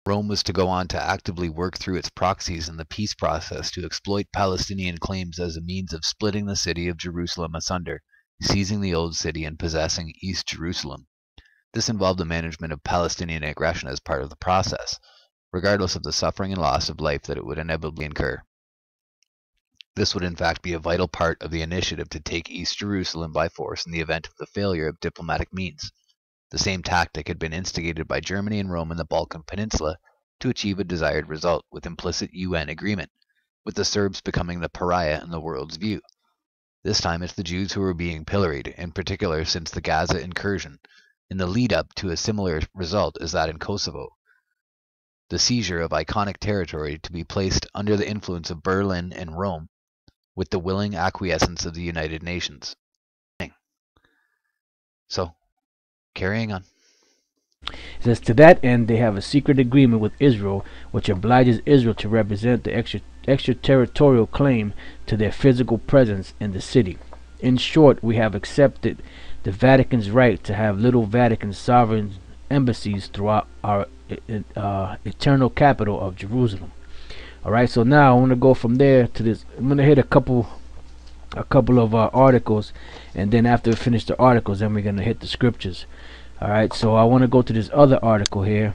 Rome was to go on to actively work through its proxies in the peace process to exploit Palestinian claims as a means of splitting the city of Jerusalem asunder, seizing the old city and possessing East Jerusalem. This involved the management of Palestinian aggression as part of the process, regardless of the suffering and loss of life that it would inevitably incur. This would in fact be a vital part of the initiative to take East Jerusalem by force in the event of the failure of diplomatic means. The same tactic had been instigated by Germany and Rome in the Balkan Peninsula to achieve a desired result with implicit UN agreement, with the Serbs becoming the pariah in the world's view. This time it's the Jews who are being pilloried, in particular since the Gaza incursion, in the lead-up to a similar result as that in Kosovo, the seizure of iconic territory to be placed under the influence of Berlin and Rome, with the willing acquiescence of the United Nations. So, carrying on. It says, to that end, they have a secret agreement with Israel, which obliges Israel to represent the extraterritorial claim to their physical presence in the city. In short, we have accepted the Vatican's right to have little Vatican sovereign embassies throughout our eternal capital of Jerusalem. Alright, so now I want to go from there to this. I'm going to hit a couple of articles, and then after we finish the articles, then we're going to hit the scriptures. Alright, so I want to go to this other article here,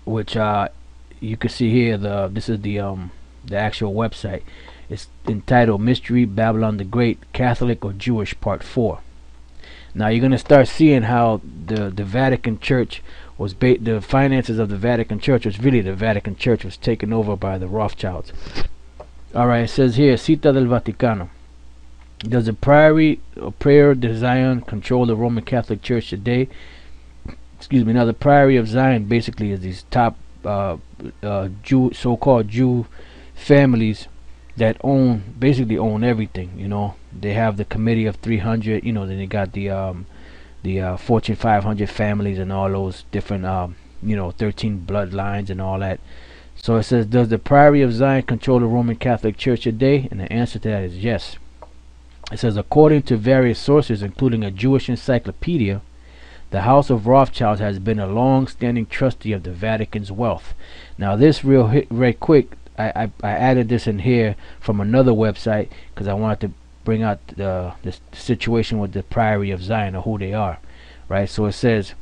which you can see here. This is the actual website. It's entitled Mystery Babylon the Great, Catholic or Jewish, Part 4. Now you're going to start seeing how the Vatican Church was the finances of the Vatican Church was really the Vatican Church was taken over by the Rothschilds. Alright, it says here, Cita del Vaticano. Does the Priory of Prayer de Zion control the Roman Catholic Church today? Excuse me. Now the Priory of Zion basically is these top so-called Jew families that basically own everything. You know, they have the Committee of 300. You know, then they got the Fortune 500 families and all those different 13 bloodlines and all that. So it says, does the Priory of Zion control the Roman Catholic Church today? And the answer to that is yes. It says, according to various sources, including a Jewish encyclopedia, the House of Rothschild has been a long-standing trustee of the Vatican's wealth. Now this very quick, I added this in here from another website because I wanted to bring out the situation with the Priory of Zion, or who they are, right? So it says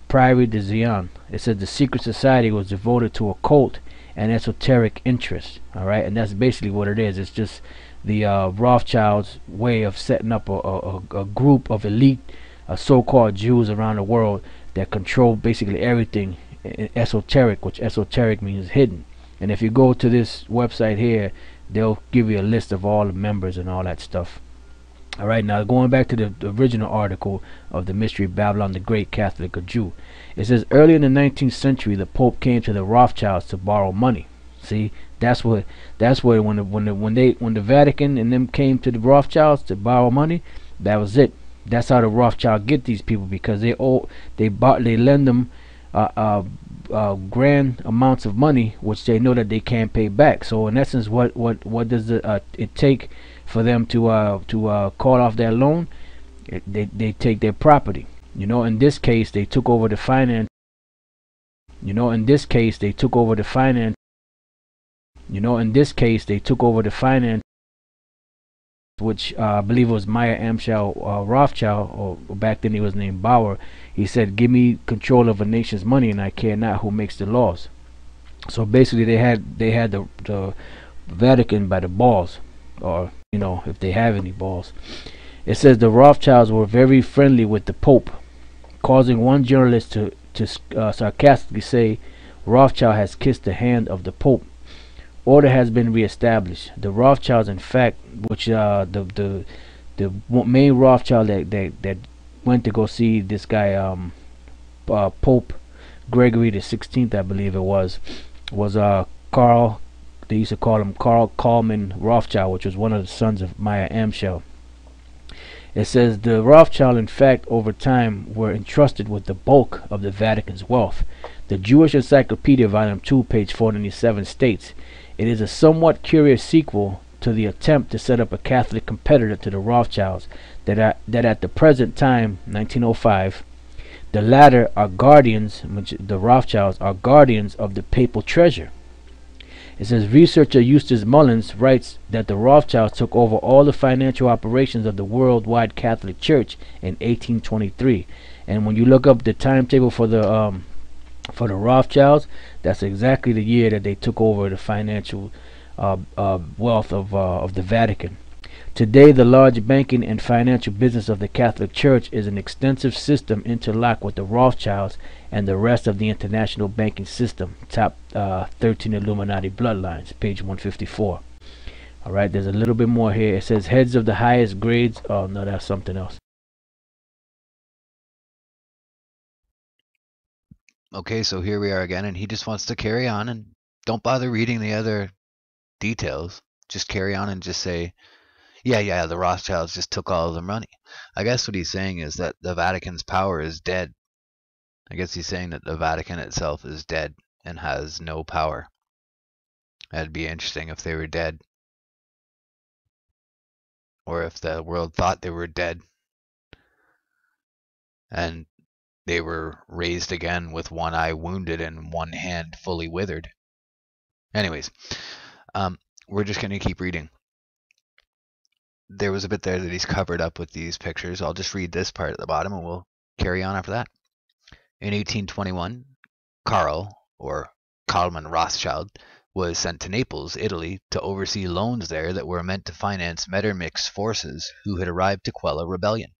Priory de Zion. It says the secret society was devoted to occult and esoteric interests. All right, and that's basically what it is. It's just the Rothschilds' way of setting up a group of elite so-called Jews around the world that control basically everything esoteric, which esoteric means hidden. And if you go to this website here, they'll give you a list of all the members and all that stuff. Alright, now going back to the original article of the Mystery Babylon the Great, Catholic or Jew. It says, early in the 19th century, the Pope came to the Rothschilds to borrow money. See, that's where when the Vatican and them came to the Rothschilds to borrow money, that was it. That's how the Rothschild get these people, because they lend them grand amounts of money, which they know that they can't pay back. So in essence, what does it take for them to call off their loan? They take their property. You know, in this case, they took over the finance. You know, in this case, they took over the finance. You know, in this case, they took over the finance, which I believe it was Meyer Amschel Rothschild, or back then he was named Bauer. He said, give me control of a nation's money and I care not who makes the laws. So basically they had the Vatican by the balls, or you know, if they have any balls. It says the Rothschilds were very friendly with the Pope, causing one journalist to sarcastically say, Rothschild has kissed the hand of the Pope. Order has been reestablished. The Rothschilds, in fact, which the main Rothschild that went to go see this guy, Pope Gregory the 16th, I believe it was Carl. They used to call him Carl Kalman Rothschild, which was one of the sons of Meyer Amschel. It says the Rothschild, in fact, over time were entrusted with the bulk of the Vatican's wealth. The Jewish Encyclopedia, Volume 2, page 497 states, it is a somewhat curious sequel to the attempt to set up a Catholic competitor to the Rothschilds that at the present time, 1905, The latter are guardians, which the Rothschilds are guardians of the papal treasure. It says researcher Eustace Mullins writes that the Rothschilds took over all the financial operations of the worldwide Catholic Church in 1823. And when you look up the timetable for the Rothschilds, that's exactly the year that they took over the financial wealth of the Vatican. Today, the large banking and financial business of the Catholic Church is an extensive system interlocked with the Rothschilds and the rest of the international banking system. Top 13 Illuminati bloodlines, page 154. All right, there's a little bit more here. It says heads of the highest grades. Oh, no, that's something else. Okay, so here we are again, and he just wants to carry on, and don't bother reading the other details. Just carry on and just say, yeah, the Rothschilds just took all of the money. I guess what he's saying is that the Vatican's power is dead. I guess he's saying that the Vatican itself is dead and has no power. That'd be interesting if they were dead. Or if the world thought they were dead and they were raised again with one eye wounded and one hand fully withered. Anyways, we're just going to keep reading. There was a bit there that he's covered up with these pictures. I'll just read this part at the bottom and we'll carry on after that. In 1821, Karl, or Karlmann Rothschild, was sent to Naples, Italy, to oversee loans there that were meant to finance Metternich's forces who had arrived to quell a rebellion.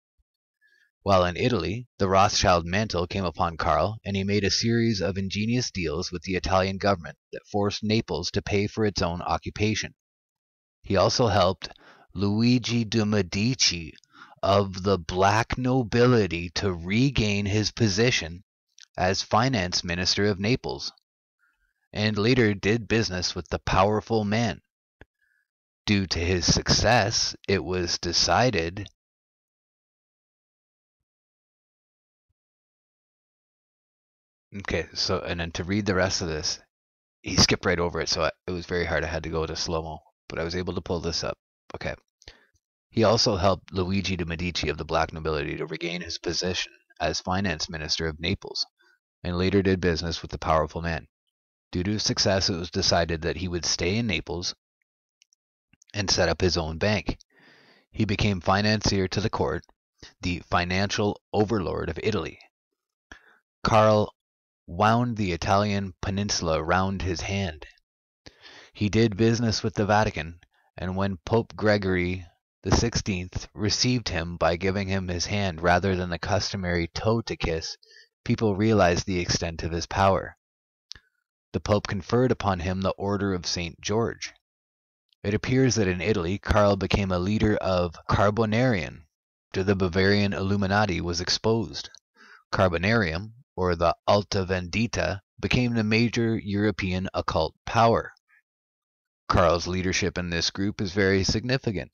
While in Italy, the Rothschild mantle came upon Karl, and he made a series of ingenious deals with the Italian government that forced Naples to pay for its own occupation. He also helped Luigi de' Medici of the black nobility to regain his position as finance minister of Naples, and later did business with the powerful man. Due to his success, it was decided and then to read the rest of this, he skipped right over it, so it was very hard. I had to go to slow-mo, but I was able to pull this up. Okay. He also helped Luigi de' Medici of the black nobility to regain his position as finance minister of Naples, and later did business with the powerful man. Due to his success, it was decided that he would stay in Naples and set up his own bank. He became financier to the court, the financial overlord of Italy. Karl wound the Italian peninsula round his hand. He did business with the Vatican, and when Pope Gregory XVI received him by giving him his hand rather than the customary toe to kiss, people realized the extent of his power. The Pope conferred upon him the Order of St. George. It appears that in Italy, Karl became a leader of Carbonarian. The Bavarian Illuminati was exposed. Carbonarium, or the Alta Vendita, became the major European occult power. Karl's leadership in this group is very significant.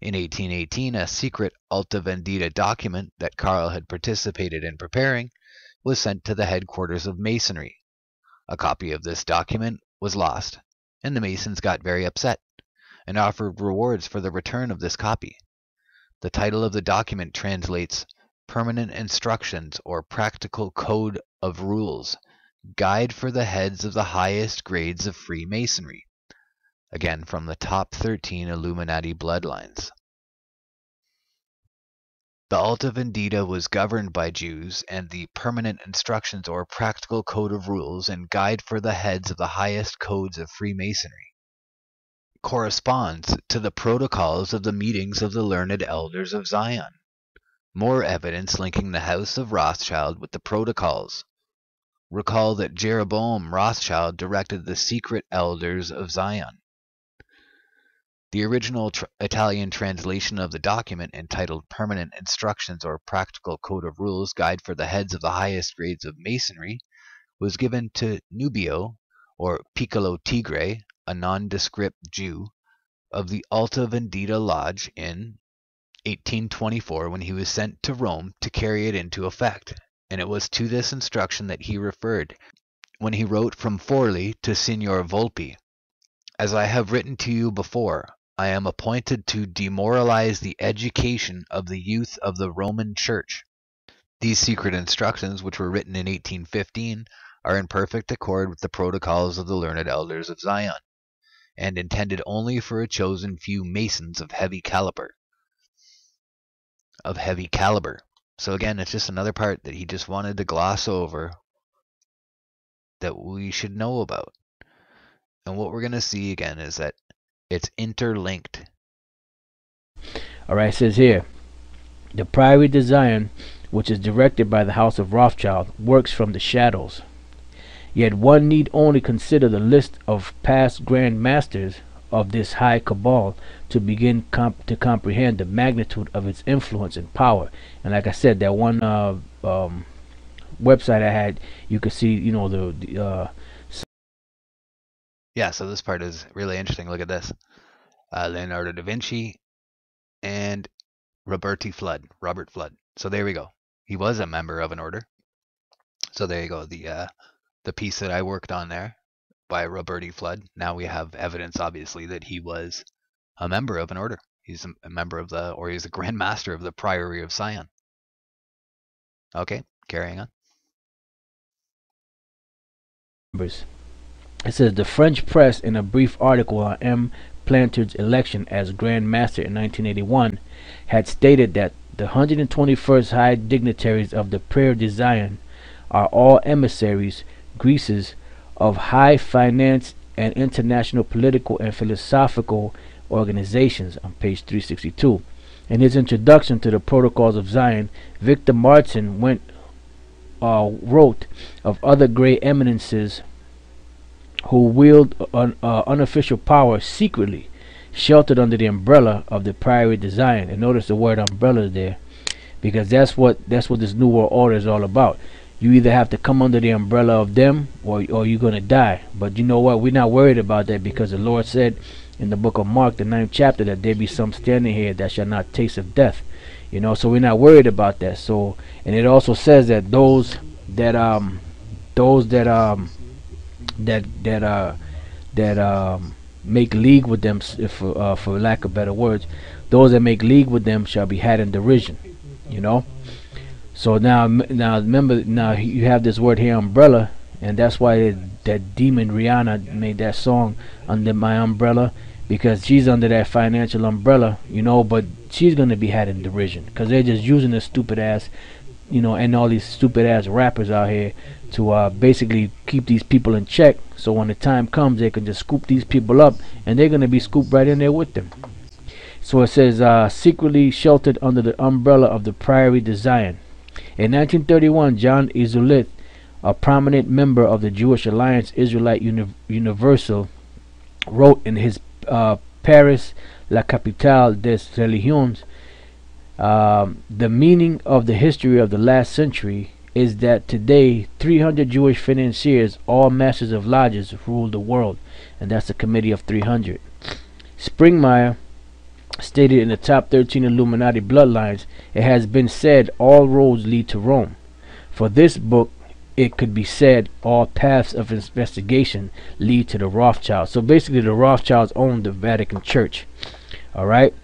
In 1818, a secret Alta Vendita document that Karl had participated in preparing was sent to the headquarters of Masonry. A copy of this document was lost, and the Masons got very upset and offered rewards for the return of this copy. The title of the document translates Permanent Instructions or Practical Code of Rules, Guide for the Heads of the Highest Grades of Freemasonry. Again, from the top 13 Illuminati bloodlines. The Alta Vendita was governed by Jews, and the Permanent Instructions or Practical Code of Rules and Guide for the Heads of the Highest Codes of Freemasonry corresponds to the protocols of the meetings of the learned elders of Zion. More evidence linking the House of Rothschild with the protocols. Recall that Jeroboam Rothschild directed the secret elders of Zion. The original Italian translation of the document, entitled Permanent Instructions or Practical Code of Rules, Guide for the Heads of the Highest Grades of Masonry, was given to Nubio, or Piccolo Tigre, a nondescript Jew, of the Alta Vendita Lodge in 1824 when he was sent to Rome to carry it into effect, and it was to this instruction that he referred when he wrote from Forli to Signor Volpi. As I have written to you before, I am appointed to demoralize the education of the youth of the Roman Church. These secret instructions, which were written in 1815, are in perfect accord with the protocols of the learned elders of Zion, and intended only for a chosen few Masons of heavy caliber. So again, it's just another part that he just wanted to gloss over that we should know about. And what we're going to see again is that it's interlinked. Alright, it says here, the Priory de Zion, which is directed by the House of Rothschild, works from the shadows. Yet one need only consider the list of past Grand Masters of this high cabal to begin to comprehend the magnitude of its influence and power. And like I said, that one website I had, you could see, you know, yeah, so this part is really interesting. Look at this. Leonardo da Vinci and Robert Flood. So there we go. He was a member of an order. So there you go. The piece that I worked on there by Robert Flood. Now we have evidence, obviously, that he was a member of an order. He's a member of he's a Grand Master of the Priory of Zion. Okay, carrying on. It says the French press, in a brief article on M. Plantard's election as Grand Master in 1981, had stated that the 121st high dignitaries of the Prairie de Zion are all emissaries, Greases, of high finance and international political and philosophical organizations, on page 362. In his introduction to the Protocols of Zion, Victor Martin wrote of other great eminences who wield unofficial power secretly, sheltered under the umbrella of the Priory de Zion. And notice the word umbrella there, because that's what this New World Order is all about. You either have to come under the umbrella of them, or you're going to die. But you know what? We're not worried about that, because the Lord said in the book of Mark, the 9th chapter, that there be some standing here that shall not taste of death. You know, so we're not worried about that. So, and it also says that those that make league with them, for lack of better words, those that make league with them shall be had in derision. You know. So now remember, now you have this word here, umbrella, and that's why that demon Rihanna made that song, Under My Umbrella, because she's under that financial umbrella, you know, but she's going to be had in derision, because they're just using this stupid ass, you know, and all these stupid ass rappers out here to basically keep these people in check, so when the time comes, they can just scoop these people up, and they're going to be scooped right in there with them. So it says, secretly sheltered under the umbrella of the Priory de Zion. In 1931, John Izulit, a prominent member of the Jewish Alliance Israelite Universal, wrote in his Paris, La Capitale des Religions, the meaning of the history of the last century is that today 300 Jewish financiers, all masters of lodges, rule the world, and that's the Committee of 300. Springmeyer stated in the top 13 Illuminati bloodlines, it has been said all roads lead to Rome. For this book, it could be said all paths of investigation lead to the Rothschilds. So basically, the Rothschilds own the Vatican Church. All right.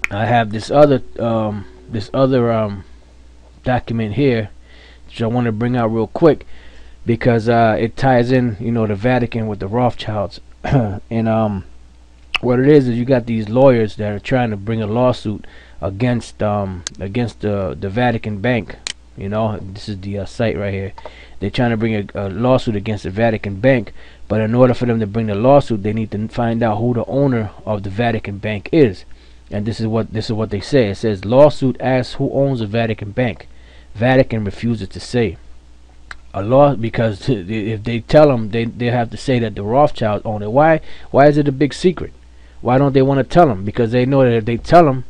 I have this other document here, which I want to bring out real quick, because it ties in, you know, the Vatican with the Rothschilds. And what it is you got these lawyers that are trying to bring a lawsuit against the Vatican Bank. You know, this is the site right here. They're trying to bring a lawsuit against the Vatican Bank, but in order for them to bring the lawsuit, they need to find out who the owner of the Vatican Bank is. And this is what they say. It says, lawsuit asks who owns the Vatican Bank. Vatican refuses to say. Because if they tell them, they have to say that the Rothschilds own it. Why is it a big secret? Why don't they want to tell them? Because they know that if they tell them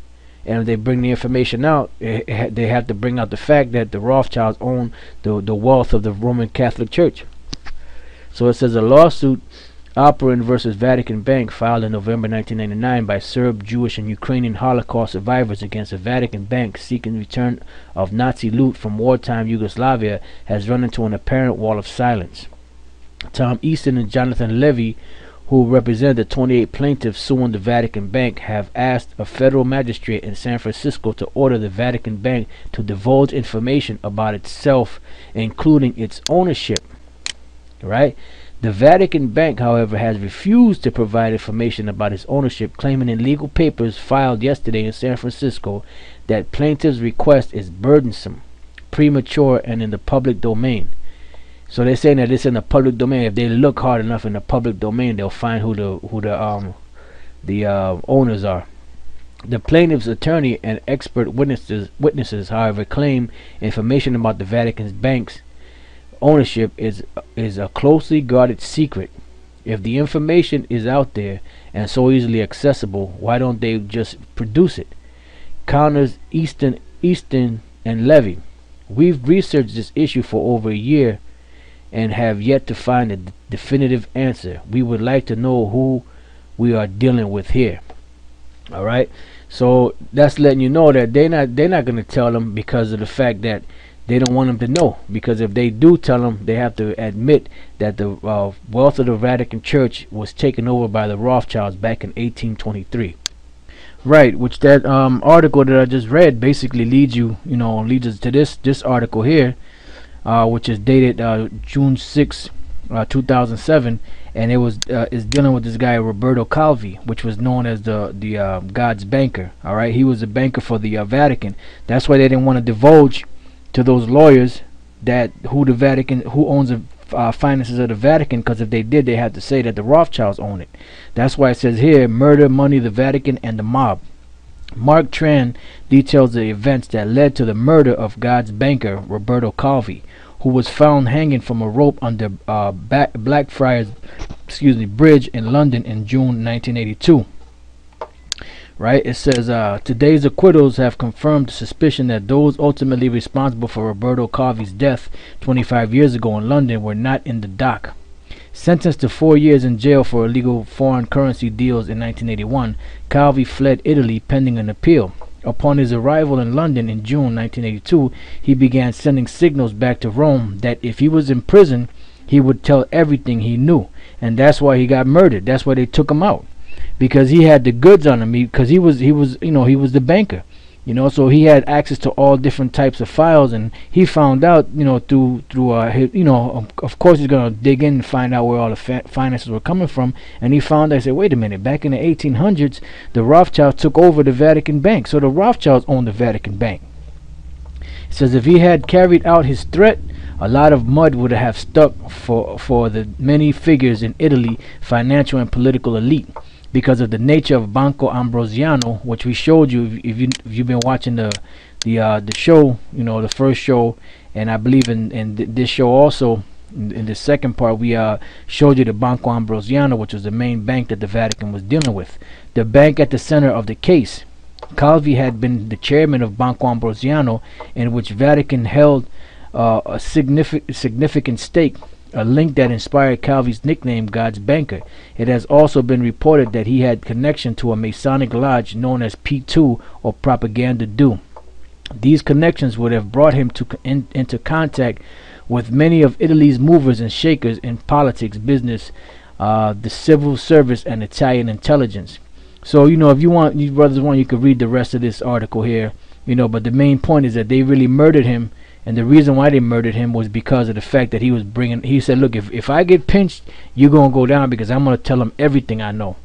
and if they bring the information out, they have to bring out the fact that the Rothschilds own the wealth of the Roman Catholic Church. So it says a lawsuit, Operin versus Vatican Bank, filed in November 1999 by Serb, Jewish, and Ukrainian Holocaust survivors against the Vatican Bank seeking return of Nazi loot from wartime Yugoslavia, has run into an apparent wall of silence. Tom Easton and Jonathan Levy, who represent the 28 plaintiffs suing the Vatican Bank, have asked a federal magistrate in San Francisco to order the Vatican Bank to divulge information about itself, including its ownership. Right? The Vatican Bank, however, has refused to provide information about its ownership, claiming in legal papers filed yesterday in San Francisco that plaintiffs' request is burdensome, premature, and in the public domain. So they're saying that it's in the public domain. If they look hard enough in the public domain, they'll find who the owners are. The plaintiff's attorney and expert witnesses, however, claim information about the Vatican Bank's ownership is a closely guarded secret. If the information is out there and so easily accessible, why don't they just produce it? Counters Easton and Levy. We've researched this issue for over a year and have yet to find a definitive answer. We would like to know who we are dealing with here. All right, so that's letting you know that they're not going to tell them, because of the fact that they don't want them to know. Because if they do tell them, they have to admit that the wealth of the Vatican Church was taken over by the Rothschilds back in 1823. Right, which that article that I just read basically leads us to this article here, which is dated June 6, 2007, and it was is dealing with this guy Roberto Calvi, which was known as the God's banker. All right, he was a banker for the Vatican. That's why they didn't want to divulge to those lawyers that who owns the finances of the Vatican, because if they did, they had to say that the Rothschilds own it. That's why it says here: murder, money, the Vatican, and the mob. Mark Tran details the events that led to the murder of God's banker Roberto Calvi, who was found hanging from a rope under Blackfriars Bridge in London in June 1982. Right? It says today's acquittals have confirmed the suspicion that those ultimately responsible for Roberto Calvi's death 25 years ago in London were not in the dock. Sentenced to 4 years in jail for illegal foreign currency deals in 1981, Calvi fled Italy pending an appeal. Upon his arrival in London in June 1982, he began sending signals back to Rome that if he was in prison, he would tell everything he knew, and that's why he got murdered. That's why they took him out, because he had the goods on him. Because he was the banker, so he had access to all different types of files, and he found out, through of course he's gonna dig in and find out where all the finances were coming from, and he found out. I said, wait a minute, back in the 1800s, the Rothschilds took over the Vatican Bank, so the Rothschilds owned the Vatican Bank. It says if he had carried out his threat, a lot of mud would have stuck for the many figures in Italy, financial and political elite, because of the nature of Banco Ambrosiano, which we showed you if you've been watching the show, the first show, and I believe in this show also. In the second part, we showed you the Banco Ambrosiano, which was the main bank that the Vatican was dealing with, the bank at the center of the case. Calvi had been the chairman of Banco Ambrosiano, in which Vatican held a significant stake, a link that inspired Calvi's nickname, God's banker. It has also been reported that he had connection to a Masonic lodge known as P2, or Propaganda Do. These connections would have brought him into contact with many of Italy's movers and shakers in politics, business, the civil service, and Italian intelligence. So, if you brothers want, you could read the rest of this article here, but the main point is that they really murdered him. And the reason why they murdered him was because of the fact that he said, look, if I get pinched, you're going to go down, because I'm going to tell them everything I know.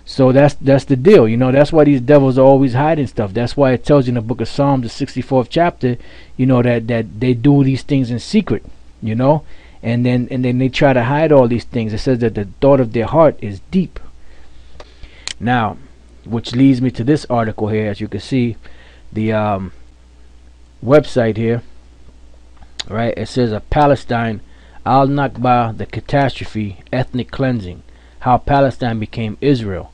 So that's the deal. That's why these devils are always hiding stuff. That's why it tells you in the book of Psalms, the 64th chapter, that they do these things in secret, and then they try to hide all these things. It says that the thought of their heart is deep. Now, which leads me to this article here. As you can see, the website here, right? It says Palestine, Al-Nakba, the catastrophe, ethnic cleansing, how Palestine became Israel,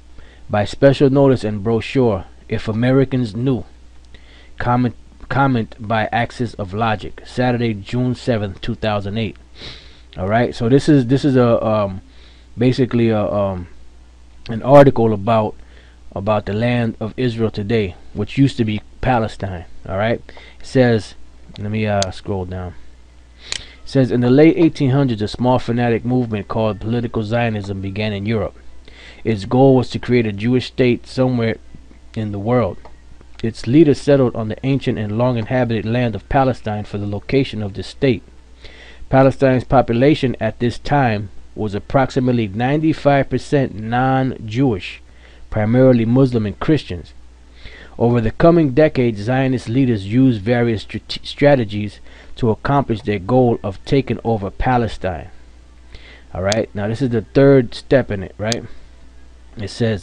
by special notice and brochure, if Americans knew. Comment by Axis of Logic, Saturday, June 7th, 2008. All right, so this is a basically an article about the land of Israel today, which used to be Palestine. All right, it says, let me scroll down. It says in the late 1800s, a small fanatic movement called political Zionism began in Europe. Its goal was to create a Jewish state somewhere in the world. Its leaders settled on the ancient and long inhabited land of Palestine for the location of this state. Palestine's population at this time was approximately 95% non-Jewish, primarily Muslim and Christians. Over the coming decades, Zionist leaders used various strategies to accomplish their goal of taking over Palestine. Alright, now this is the third step in it, right? It says,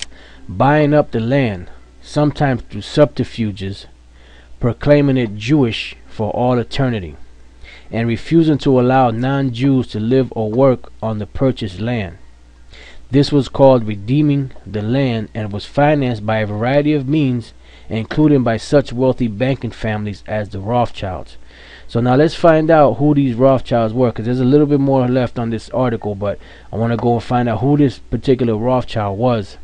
buying up the land, sometimes through subterfuges, proclaiming it Jewish for all eternity, and refusing to allow non-Jews to live or work on the purchased land. This was called redeeming the land and was financed by a variety of means, including by such wealthy banking families as the Rothschilds. So now let's find out who these Rothschilds were, because there's a little bit more left on this article, but I want to go and find out who this particular Rothschild was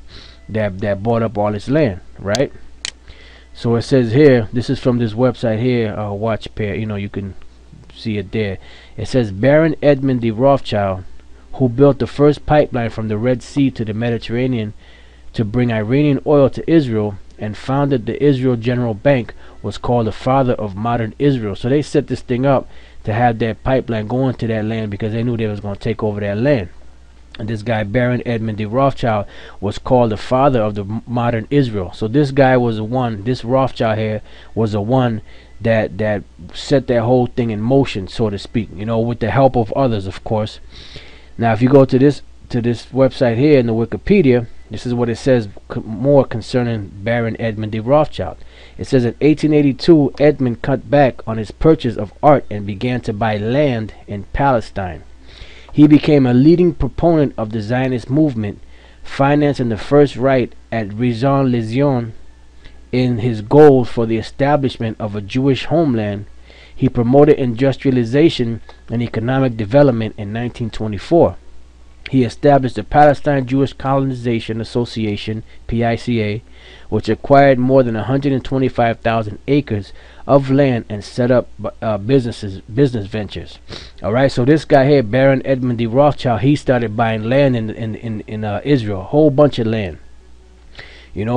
that bought up all this land, right? So it says here, this is from this website here, watch pair, you can see it there. It says Baron Edmund de Rothschild, who built the first pipeline from the Red Sea to the Mediterranean to bring Iranian oil to Israel, and founded the Israel General Bank, was called the father of modern Israel. So they set this thing up to have that pipeline going to that land because they knew they was going to take over that land. And this guy Baron Edmund de Rothschild was called the father of the modern Israel. So this guy was the one, this Rothschild here was the one that set that whole thing in motion, so to speak, with the help of others, of course. Now if you go to this website here in the Wikipedia, this is what it says more concerning Baron Edmund de Rothschild. It says in 1882, Edmund cut back on his purchase of art and began to buy land in Palestine. He became a leading proponent of the Zionist movement, financing the first right at Rishon LeZion. In his goal for the establishment of a Jewish homeland, he promoted industrialization and economic development in 1924. He established the Palestine Jewish Colonization Association, PICA, which acquired more than 125,000 acres of land and set up business ventures. Alright, so this guy here, Baron Edmund de Rothschild, he started buying land in Israel, a whole bunch of land,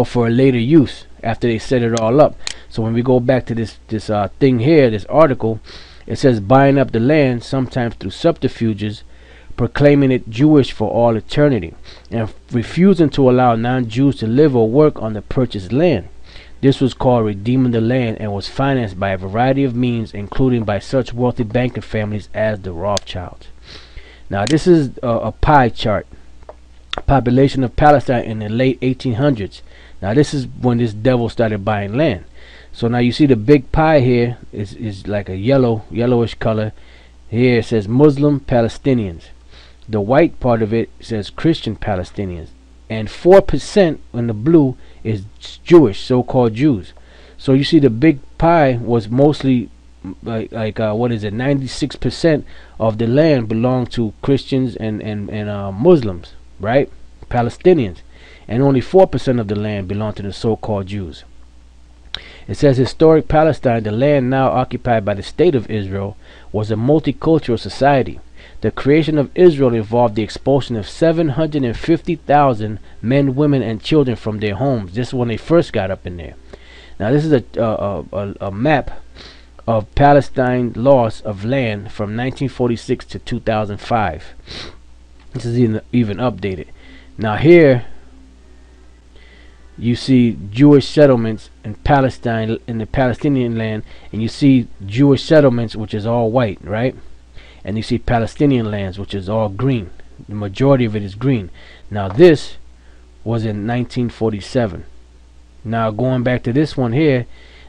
for a later use after they set it all up. So when we go back to this thing here, this article, it says buying up the land, sometimes through subterfuges, proclaiming it Jewish for all eternity, and refusing to allow non-Jews to live or work on the purchased land. This was called redeeming the land and was financed by a variety of means, including by such wealthy banking families as the Rothschilds. Now this is a pie chart. Population of Palestine in the late 1800s. Now this is when this devil started buying land. So now you see the big pie here is like a yellowish color. Here it says Muslim Palestinians. The white part of it says Christian Palestinians, and 4% in the blue is Jewish, so-called Jews. So you see the big pie was mostly what is it, 96% of the land belonged to Christians and Muslims, right? Palestinians, and only 4% of the land belonged to the so-called Jews. It says historic Palestine, the land now occupied by the state of Israel, was a multicultural society. The creation of Israel involved the expulsion of 750,000 men, women, and children from their homes. This is when they first got up in there. Now this is a map of Palestine loss of land from 1946 to 2005. This is even updated. Now here you see Jewish settlements in Palestine, in the Palestinian land, and you see Jewish settlements, which is all white, right? And you see Palestinian lands, which is all green. The majority of it is green. Now this was in 1947. Now going back to this one here,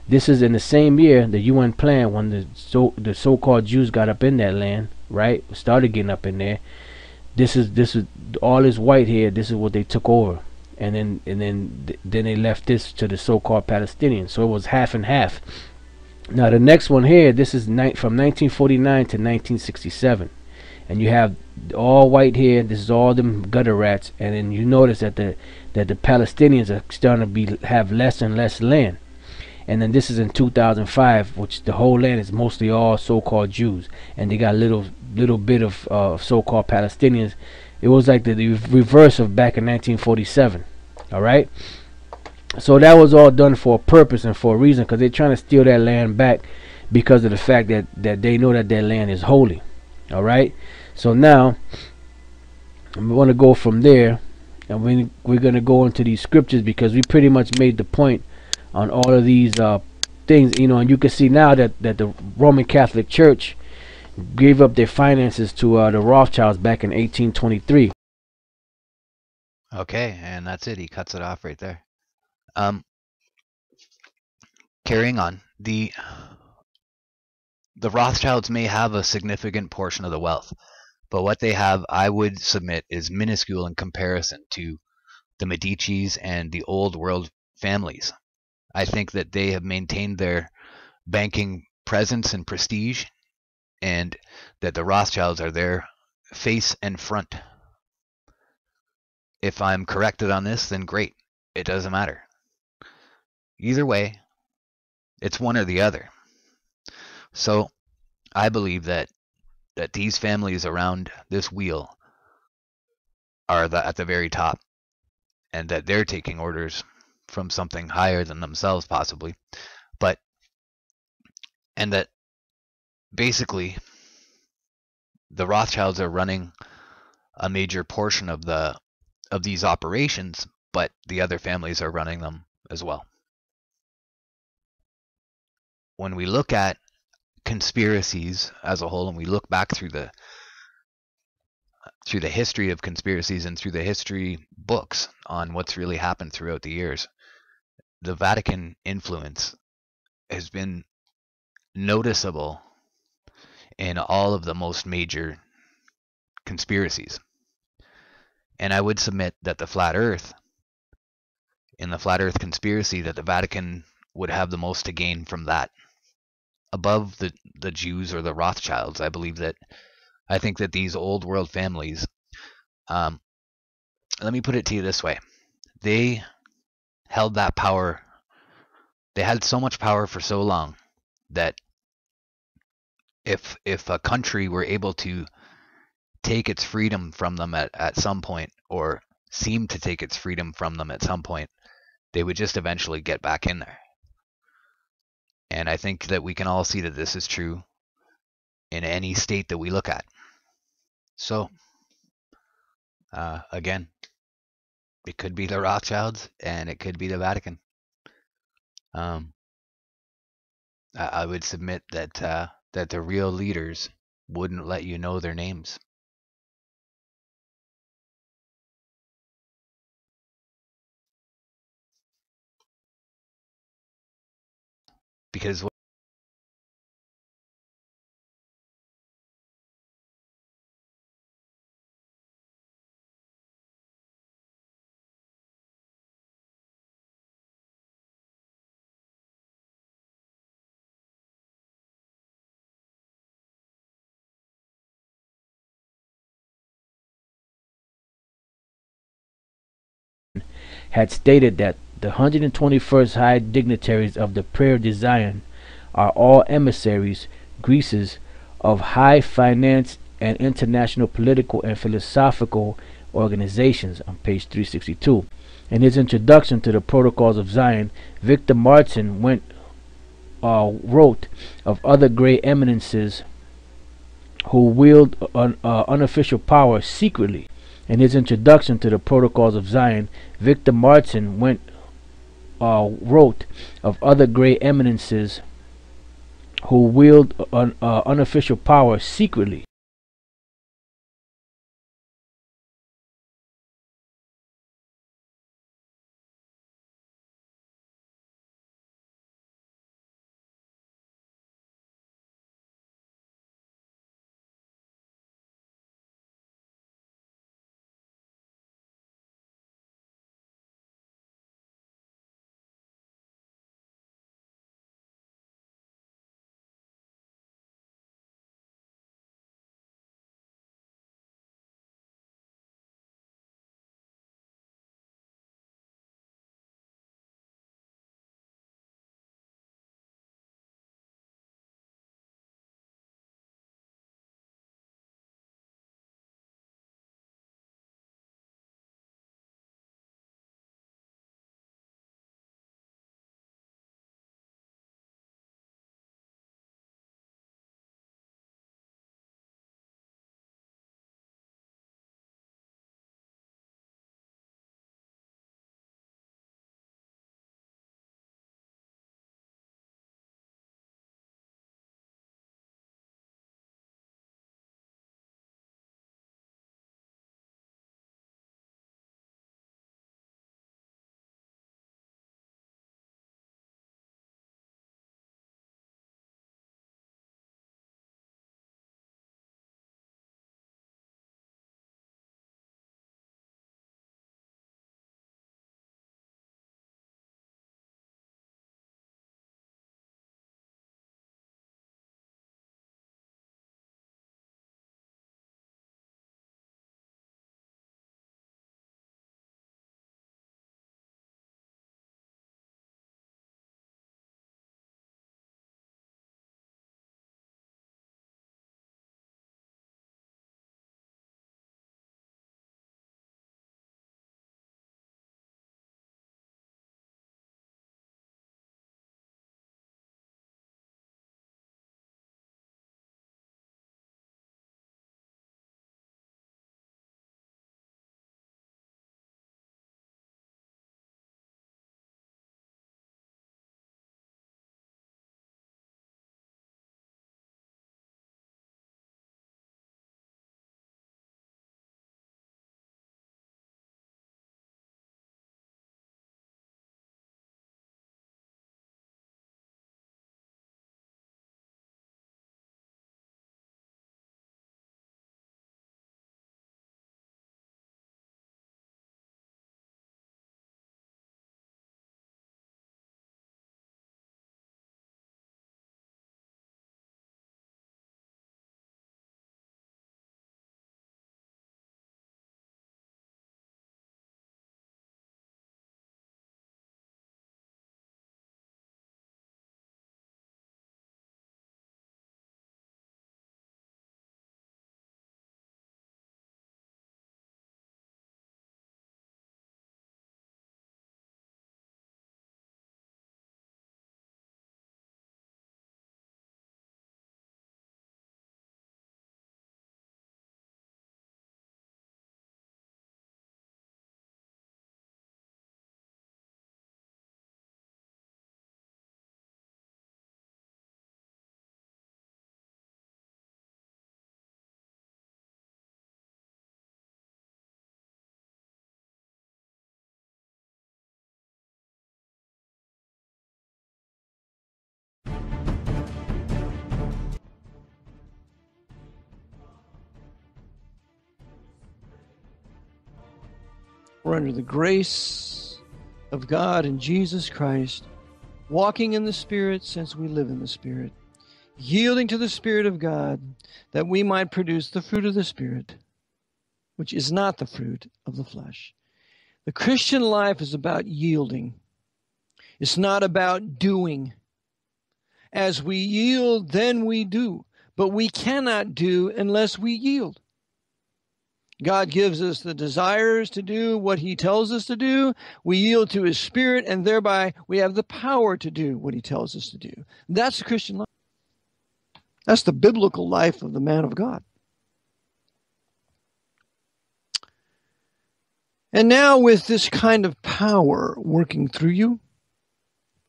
this is in the same year the UN plan, when the so-called Jews got up in that land, right? Started getting up in there. This is all this white here. This is what they took over, and then they left this to the so-called Palestinians. So it was half and half. Now the next one here, this is from 1949 to 1967, and you have all white here. This is all them gutter rats, and then you notice that the Palestinians are starting to have less and less land. And then this is in 2005, which the whole land is mostly all so-called Jews, and they got little bit of so-called Palestinians. It was like the reverse of back in 1947. All right. So that was all done for a purpose and for a reason, because they're trying to steal that land back because of the fact that they know that land is holy. All right. So now we want to go from there, and we're going to go into these scriptures, because we pretty much made the point on all of these things, you know. And you can see now that the Roman Catholic Church gave up their finances to the Rothschilds back in 1823. Okay, and that's it. He cuts it off right there. Carrying on, the Rothschilds may have a significant portion of the wealth, but what they have, I would submit, is minuscule in comparison to the Medicis and the old world families. I think that they have maintained their banking presence and prestige, and that the Rothschilds are their face and front. If I'm corrected on this, then great. It doesn't matter. Either way, it's one or the other. So I believe that these families around this wheel are at the very top, and that they're taking orders from something higher than themselves, possibly. And that basically the Rothschilds are running a major portion of these operations, but the other families are running them as well. When we look at conspiracies as a whole, and we look back through the history of conspiracies and through the history books on what's really happened throughout the years, the Vatican influence has been noticeable in all of the most major conspiracies. And I would submit that in the flat earth conspiracy, that the Vatican would have the most to gain from that, above the Jews or the Rothschilds. I think that these old world families, let me put it to you this way: they held that power. They had so much power for so long that if a country were able to take its freedom from them at some point, or seem to take its freedom from them at some point, they would just eventually get back in there. And I think that we can all see that this is true in any state that we look at. So, again, it could be the Rothschilds and it could be the Vatican. I would submit that the real leaders wouldn't let you know their names. Because had stated that the 121st high dignitaries of the Prayer de Zion are all emissaries, greases of high finance and international political and philosophical organizations, on page 362. In his introduction to the Protocols of Zion, Victor Martin wrote of other great eminences who wield unofficial power secretly. In his introduction to the Protocols of Zion, Victor Martin wrote of other great eminences who wield unofficial power secretly. We're under the grace of God in Jesus Christ, walking in the Spirit since we live in the Spirit, yielding to the Spirit of God that we might produce the fruit of the Spirit, which is not the fruit of the flesh. The Christian life is about yielding. It's not about doing. As we yield, then we do. But we cannot do unless we yield. God gives us the desires to do what He tells us to do. We yield to His Spirit, and thereby we have the power to do what He tells us to do. That's the Christian life. That's the biblical life of the man of God. And now with this kind of power working through you,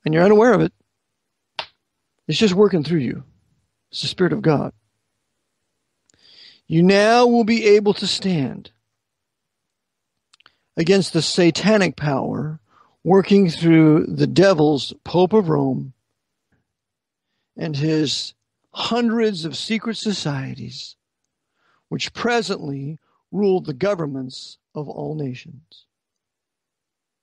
and you're unaware of it, it's just working through you. It's the Spirit of God. You now will be able to stand against the satanic power working through the devil's Pope of Rome and his hundreds of secret societies, which presently rule the governments of all nations.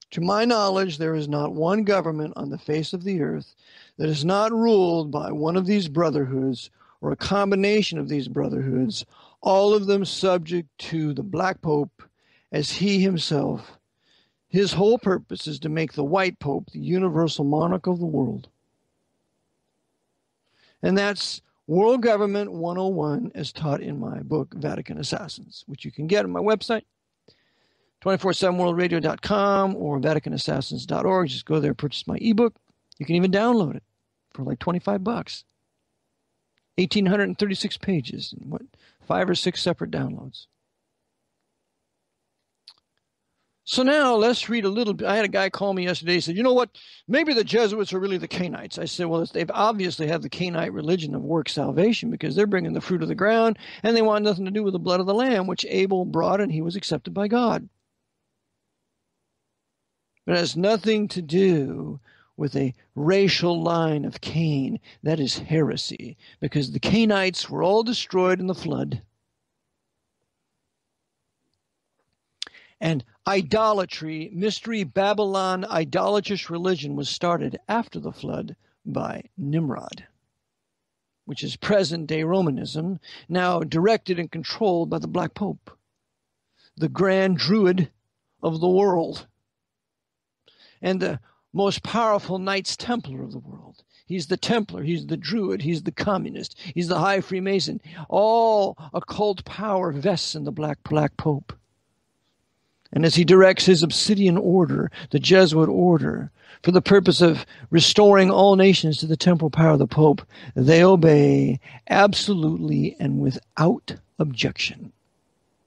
To my knowledge, there is not one government on the face of the earth that is not ruled by one of these brotherhoods or a combination of these brotherhoods, all of them subject to the Black Pope as he himself. His whole purpose is to make the White Pope the universal monarch of the world. And that's World Government 101 as taught in my book, Vatican Assassins, which you can get on my website, 247worldradio.com or vaticanassassins.org. Just go there, purchase my ebook. You can even download it for like $25. 1,836 pages and 5 or 6 separate downloads. So now let's read a little bit. I had a guy call me yesterday. He said, you know what? Maybe the Jesuits are really the Cainites. I said, well, they've obviously have the Cainite religion of work salvation because they're bringing the fruit of the ground and they want nothing to do with the blood of the Lamb, which Abel brought and he was accepted by God. But it has nothing to do with a racial line of Cain. That is heresy because the Cainites were all destroyed in the flood. And idolatry, mystery Babylon, idolatrous religion was started after the flood by Nimrod, which is present-day Romanism, now directed and controlled by the Black Pope, the Grand Druid of the world, and the most powerful Knights Templar of the world. He's the Templar, he's the Druid, he's the Communist, he's the High Freemason. All occult power vests in the Black Pope. And as he directs his obsidian order, the Jesuit order, for the purpose of restoring all nations to the temporal power of the Pope, they obey absolutely and without objection,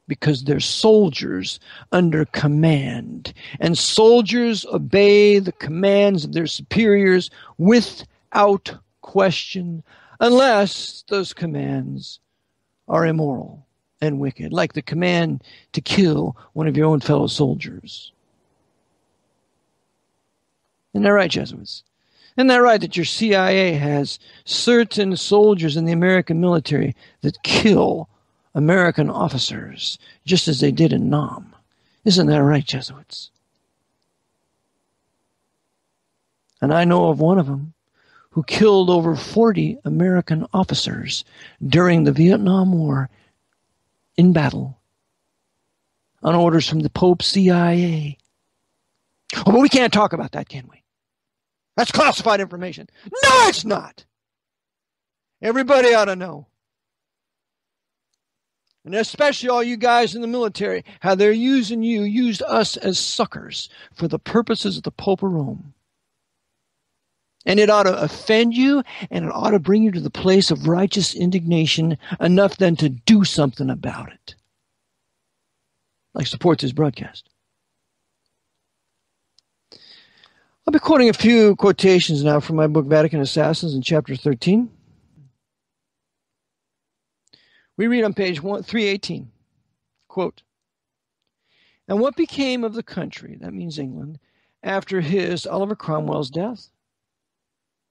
because they're soldiers under command, and soldiers obey the commands of their superiors without question, unless those commands are immoral and wicked, like the command to kill one of your own fellow soldiers. Isn't that right, Jesuits? Isn't that right that your CIA has certain soldiers in the American military that kill American officers, just as they did in Nam? Isn't that right, Jesuits? And I know of one of them who killed over 40 American officers during the Vietnam War in battle on orders from the Pope's CIA. Oh, but we can't talk about that, can we? That's classified information. No, it's not. Everybody ought to know. And especially all you guys in the military, how they're used us as suckers for the purposes of the Pope of Rome. And it ought to offend you, and it ought to bring you to the place of righteous indignation, enough then to do something about it. Like support this broadcast. I'll be quoting a few quotations now from my book, Vatican Assassins, in chapter 13. We read on page 318, quote, "And what became of the country," that means England, "after his, Oliver Cromwell's, death?"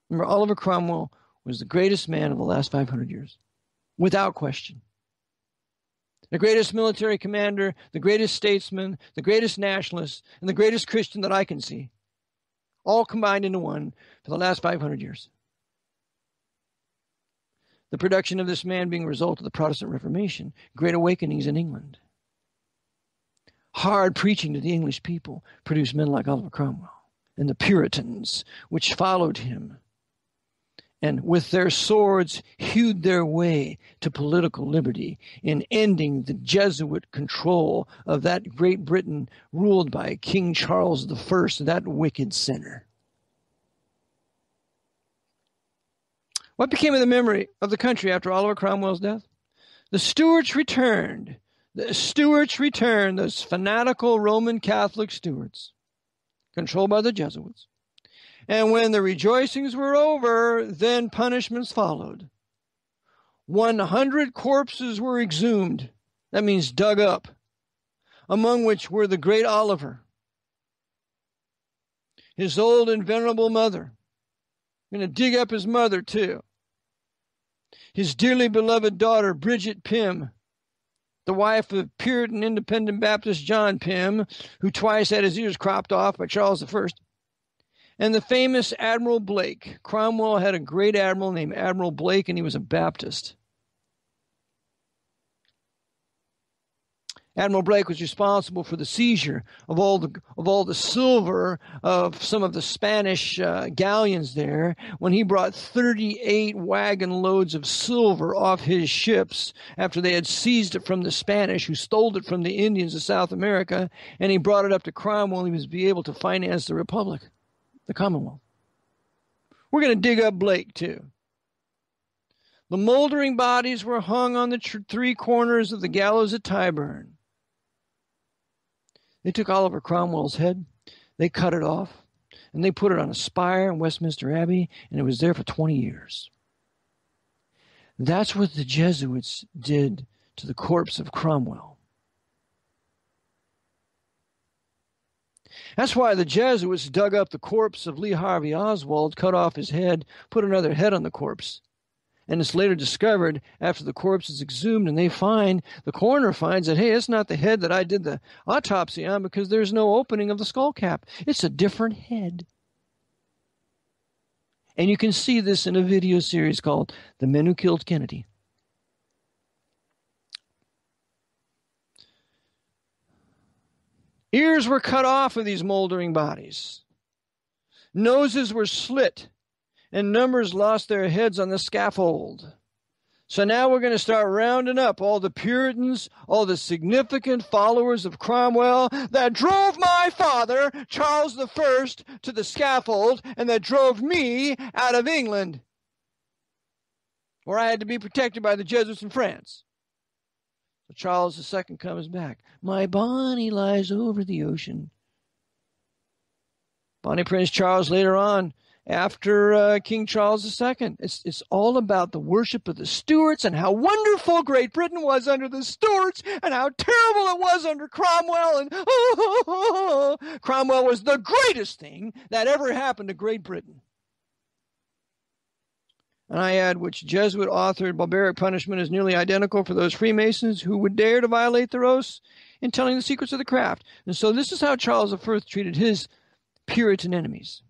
Remember, Oliver Cromwell was the greatest man of the last 500 years, without question. The greatest military commander, the greatest statesman, the greatest nationalist, and the greatest Christian that I can see. All combined into one for the last 500 years. The production of this man being a result of the Protestant Reformation, Great Awakenings in England. Hard preaching to the English people produced men like Oliver Cromwell and the Puritans, which followed him, and with their swords hewed their way to political liberty in ending the Jesuit control of that Great Britain ruled by King Charles I, that wicked sinner. What became of the memory of the country after Oliver Cromwell's death? The Stuarts returned. The Stuarts returned, those fanatical Roman Catholic Stuarts, controlled by the Jesuits. And when the rejoicings were over, then punishments followed. 100 corpses were exhumed. That means dug up, among which were the great Oliver, his old and venerable mother. Going to dig up his mother, too. His dearly beloved daughter, Bridget Pym, the wife of Puritan Independent Baptist John Pym, who twice had his ears cropped off by Charles I. And the famous Admiral Blake. Cromwell had a great admiral named Admiral Blake, and he was a Baptist. Admiral Blake was responsible for the seizure of all the silver of some of the Spanish galleons there when he brought 38 wagon loads of silver off his ships after they had seized it from the Spanish who stole it from the Indians of South America, and he brought it up to Cromwell and he was able to finance the Republic, the Commonwealth. We're going to dig up Blake too. The moldering bodies were hung on the three corners of the gallows at Tyburn. They took Oliver Cromwell's head, they cut it off, and they put it on a spire in Westminster Abbey, and it was there for 20 years. That's what the Jesuits did to the corpse of Cromwell. That's why the Jesuits dug up the corpse of Lee Harvey Oswald, cut off his head, put another head on the corpse. And it's later discovered after the corpse is exhumed and the coroner finds that, hey, it's not the head that I did the autopsy on because there's no opening of the skull cap. It's a different head. And you can see this in a video series called The Men Who Killed Kennedy. Ears were cut off of these moldering bodies. Noses were slit. And numbers lost their heads on the scaffold. So now we're going to start rounding up all the Puritans, all the significant followers of Cromwell that drove my father, Charles I, to the scaffold and that drove me out of England, where I had to be protected by the Jesuits in France. So Charles II comes back. My Bonnie lies over the ocean. Bonnie Prince Charles later on, after King Charles II. It's all about the worship of the Stuarts and how wonderful Great Britain was under the Stuarts and how terrible it was under Cromwell. And Cromwell was the greatest thing that ever happened to Great Britain. And I add, which Jesuit authored barbaric punishment is nearly identical for those Freemasons who would dare to violate their oaths in telling the secrets of the craft. And so this is how Charles I treated his Puritan enemies.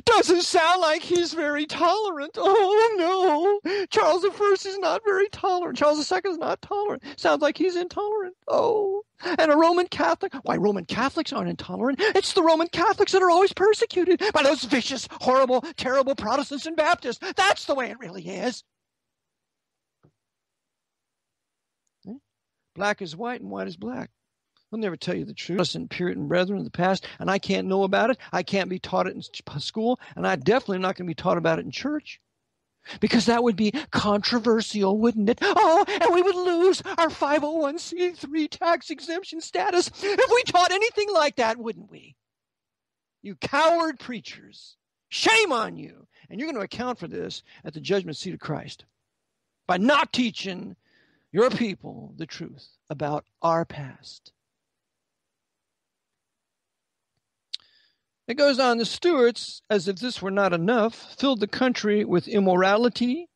Doesn't sound like he's very tolerant. Oh, no. Charles I is not very tolerant. Charles II is not tolerant. Sounds like he's intolerant. Oh. And a Roman Catholic. Why, Roman Catholics aren't intolerant. It's the Roman Catholics that are always persecuted by those vicious, horrible, terrible Protestants and Baptists. That's the way it really is. Black is white and white is black. I'll never tell you the truth. Protestant Puritan brethren of the past, and I can't know about it. I can't be taught it in school, and I definitely am not going to be taught about it in church. Because that would be controversial, wouldn't it? Oh, and we would lose our 501c3 tax exemption status if we taught anything like that, wouldn't we? You coward preachers. Shame on you. And you're going to account for this at the judgment seat of Christ by not teaching your people the truth about our past. It goes on, the Stuarts, as if this were not enough, filled the country with immorality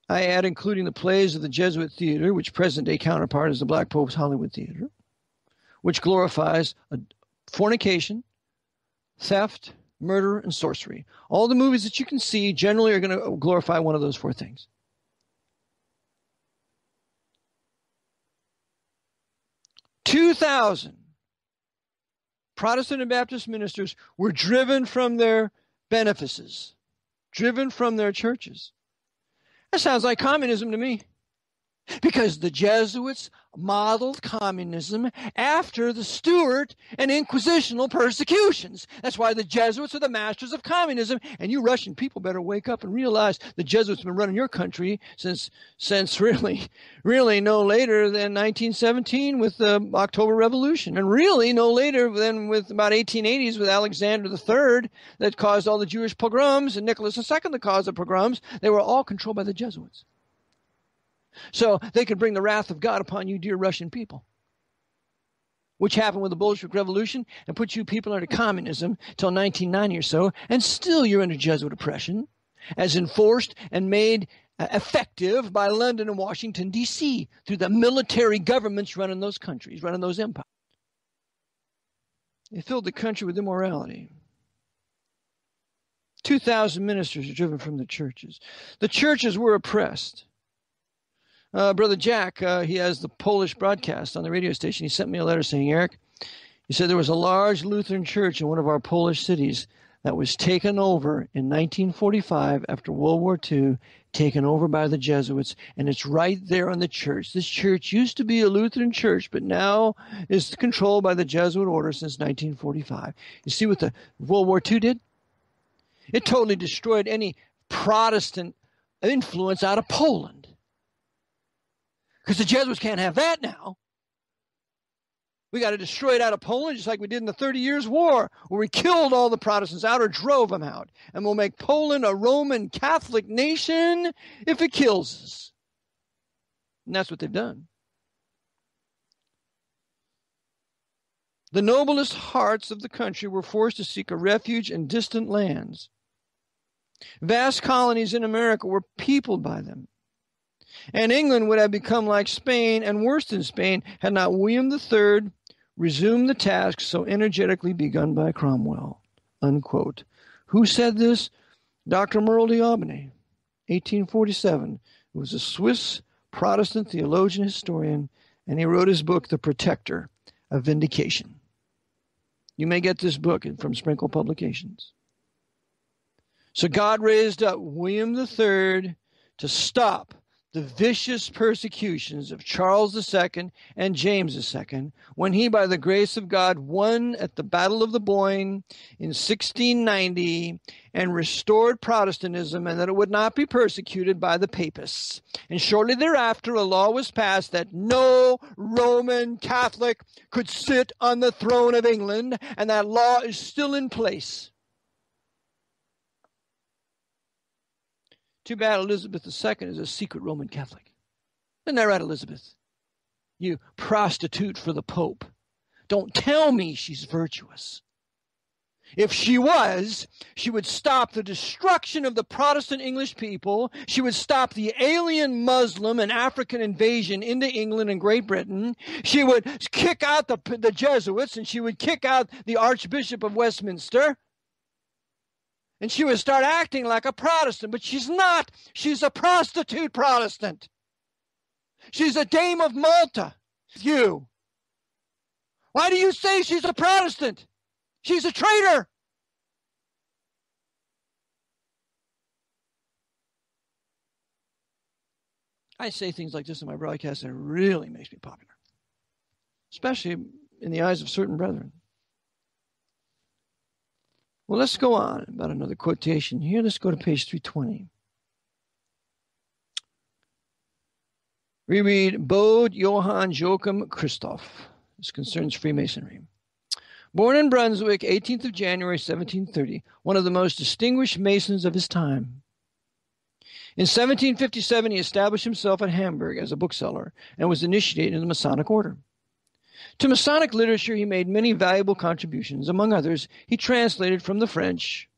I add including the plays of the Jesuit theater, which present-day counterpart is the Black Pope's Hollywood Theater, which glorifies fornication, theft, murder, and sorcery. All the movies that you can see generally are going to glorify one of those four things. $2,000 Protestant and Baptist ministers were driven from their benefices, driven from their churches. That sounds like communism to me, because the Jesuits modeled communism after the Stuart and Inquisitional persecutions. That's why the Jesuits are the masters of communism. And you Russian people better wake up and realize the Jesuits have been running your country since really no later than 1917 with the October Revolution, and really no later than with about 1880s with Alexander III that caused all the Jewish pogroms, and Nicholas II that caused the pogroms. They were all controlled by the Jesuits. So they could bring the wrath of God upon you, dear Russian people, which happened with the Bolshevik Revolution and put you people under communism till 1990 or so, and still you're under Jesuit oppression, as enforced and made effective by London and Washington, D.C., through the military governments running those countries, running those empires. They filled the country with immorality. 2,000 ministers are driven from the churches. The churches were oppressed. Brother Jack, he has the Polish broadcast on the radio station. He sent me a letter saying, Eric, he said there was a large Lutheran church in one of our Polish cities that was taken over in 1945 after World War II, taken over by the Jesuits, and it's right there on the church. This church used to be a Lutheran church, but now is controlled by the Jesuit order since 1945. You see what the World War II did? It totally destroyed any Protestant influence out of Poland. Because the Jesuits can't have that now. We got to destroy it out of Poland, just like we did in the 30 Years' War, where we killed all the Protestants out or drove them out. And we'll make Poland a Roman Catholic nation if it kills us. And that's what they've done. The noblest hearts of the country were forced to seek a refuge in distant lands. Vast colonies in America were peopled by them. And England would have become like Spain, and worse than Spain, had not William III resumed the task so energetically begun by Cromwell. Unquote. Who said this? Dr. Merle d'Aubigny, 1847. He was a Swiss Protestant theologian historian, and he wrote his book, The Protector of Vindication. You may get this book from Sprinkle Publications. So God raised up William III to stop the vicious persecutions of Charles II and James II, when he, by the grace of God, won at the Battle of the Boyne in 1690 and restored Protestantism, and that it would not be persecuted by the papists. And shortly thereafter, a law was passed that no Roman Catholic could sit on the throne of England, and that law is still in place. Too bad Elizabeth II is a secret Roman Catholic. Isn't that right, Elizabeth? You prostitute for the Pope. Don't tell me she's virtuous. If she was, she would stop the destruction of the Protestant English people. She would stop the alien Muslim and African invasion into England and Great Britain. She would kick out the Jesuits, and she would kick out the Archbishop of Westminster. And she would start acting like a Protestant, but she's not. She's a prostitute Protestant. She's a Dame of Malta. You. Why do you say she's a Protestant? She's a traitor. I say things like this in my broadcast, and it really makes me popular, especially in the eyes of certain brethren. Well, let's go on about another quotation here. Let's go to page 320. We read Bode Johann Joachim Christoph. This concerns Freemasonry. Born in Brunswick, 18th of January, 1730, one of the most distinguished Masons of his time. In 1757, he established himself at Hamburg as a bookseller and was initiated in the Masonic order. To Masonic literature, he made many valuable contributions. Among others, he translated from the French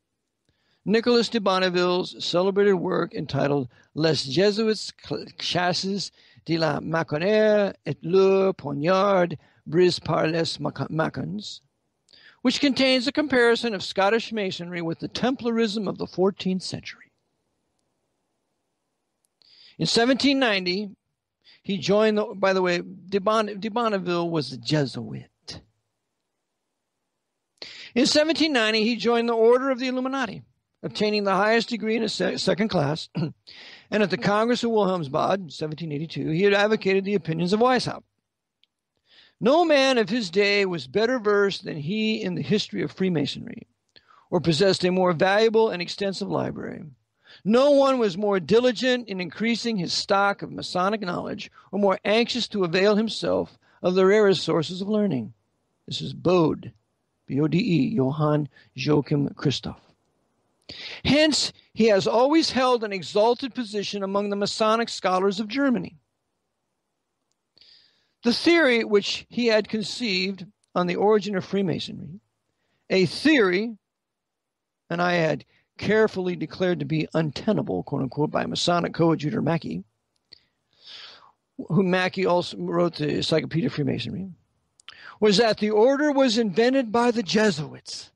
Nicolas de Bonneville's celebrated work entitled Les Jésuites chasses de la Maconnaire et leur poignard brisé par les Macons, which contains a comparison of Scottish Masonry with the Templarism of the 14th century. In 1790, he joined, by the way, de Bonneville was a Jesuit. In 1790, he joined the Order of the Illuminati, obtaining the highest degree in a second class. And at the Congress of Wilhelmsbad, 1782, he had advocated the opinions of Weishaupt. No man of his day was better versed than he in the history of Freemasonry, or possessed a more valuable and extensive library. No one was more diligent in increasing his stock of Masonic knowledge, or more anxious to avail himself of the rarest sources of learning. This is Bode, B-O-D-E, Johann Joachim Christoph. Hence, he has always held an exalted position among the Masonic scholars of Germany. The theory which he had conceived on the origin of Freemasonry, a theory, and I had carefully declared to be untenable, quote unquote, by Masonic coadjutor Mackey, who Mackey also wrote the Encyclopedia of Freemasonry, was that the order was invented by the Jesuits.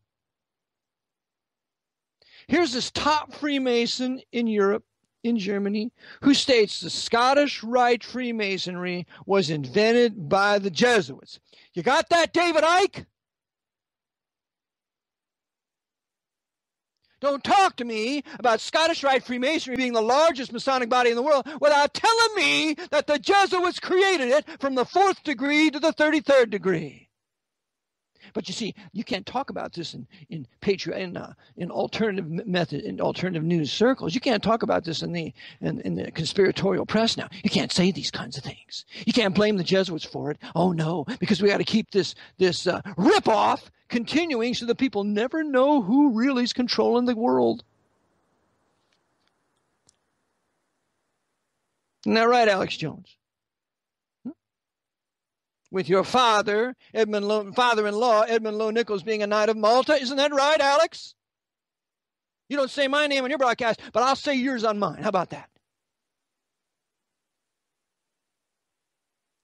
Here's this top Freemason in Europe, in Germany, who states the Scottish Rite Freemasonry was invented by the Jesuits. You got that, David Icke? Don't talk to me about Scottish Rite Freemasonry being the largest Masonic body in the world without telling me that the Jesuits created it from the 4th degree to the 33rd degree. But you see, you can't talk about this in alternative method, in alternative news circles. You can't talk about this in the conspiratorial press now. You can't say these kinds of things. You can't blame the Jesuits for it. Oh no, because we got to keep this rip-off continuing so that people never know who really is controlling the world. Isn't that right, Alex Jones? With your father-in-law, Edmund Lowe Nichols, being a Knight of Malta. Isn't that right, Alex? You don't say my name on your broadcast, but I'll say yours on mine. How about that?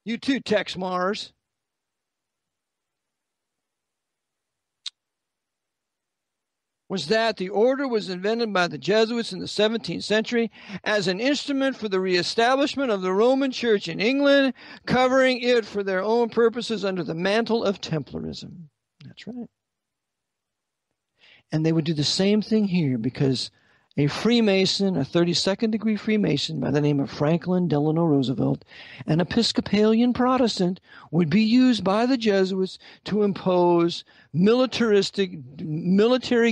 You too, Tex Mars. Was that the order was invented by the Jesuits in the 17th century as an instrument for the reestablishment of the Roman Church in England, covering it for their own purposes under the mantle of Templarism. That's right. And they would do the same thing here because a Freemason, a 32nd degree Freemason by the name of Franklin Delano Roosevelt, an Episcopalian Protestant, would be used by the Jesuits to impose military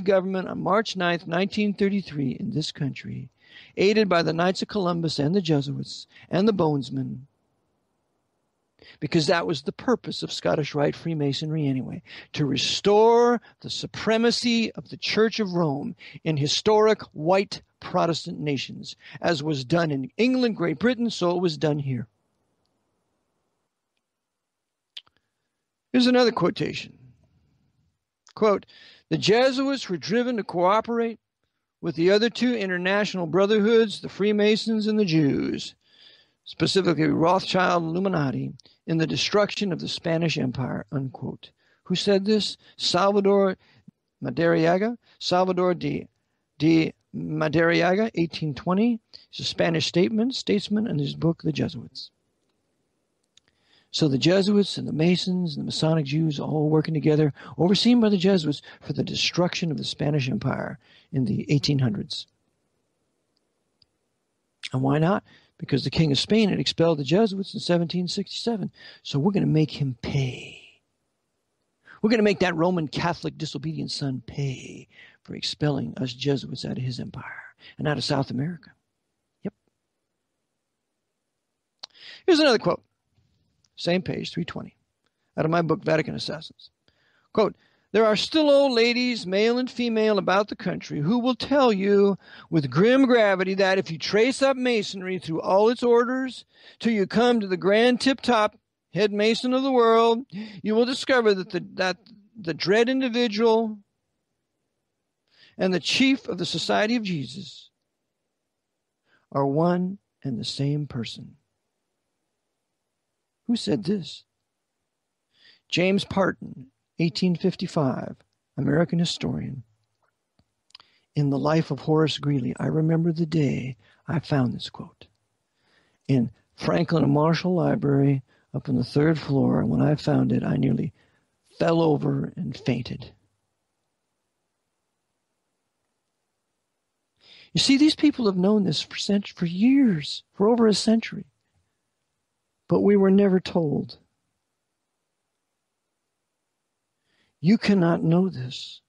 government on March 9th, 1933 in this country, aided by the Knights of Columbus and the Jesuits and the Bonesmen, because that was the purpose of Scottish Rite Freemasonry anyway, to restore the supremacy of the Church of Rome in historic white Protestant nations, as was done in England, Great Britain, so it was done here. Here's another quotation. Quote, the Jesuits were driven to cooperate with the other two international brotherhoods, the Freemasons and the Jews, specifically Rothschild and Illuminati, in the destruction of the Spanish Empire, unquote. Who said this? Salvador Madariaga. Salvador de Madariaga, 1820. He's a Spanish statesman in his book, The Jesuits. So the Jesuits and the Masons and the Masonic Jews all working together, overseen by the Jesuits, for the destruction of the Spanish Empire in the 1800s. And why not? Because the King of Spain had expelled the Jesuits in 1767. So we're going to make him pay. We're going to make that Roman Catholic disobedient son pay for expelling us Jesuits out of his empire and out of South America. Yep. Here's another quote. Same page, 320, out of my book, Vatican Assassins. Quote, there are still old ladies, male and female, about the country who will tell you with grim gravity that if you trace up Masonry through all its orders till you come to the grand tip-top head Mason of the world, you will discover that the dread individual and the chief of the Society of Jesus are one and the same person. Who said this? James Parton, 1855, American historian. In the life of Horace Greeley, I remember the day I found this quote. In Franklin and Marshall Library, up on the 3rd floor, when I found it, I nearly fell over and fainted. You see, these people have known this for years, for over a century. But we were never told. You cannot know this.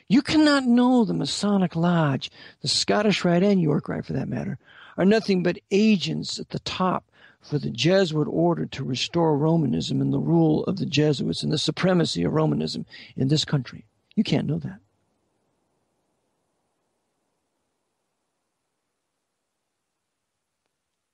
You cannot know the Masonic Lodge, the Scottish Rite and York Rite for that matter, are nothing but agents at the top for the Jesuit order to restore Romanism and the rule of the Jesuits and the supremacy of Romanism in this country. You can't know that.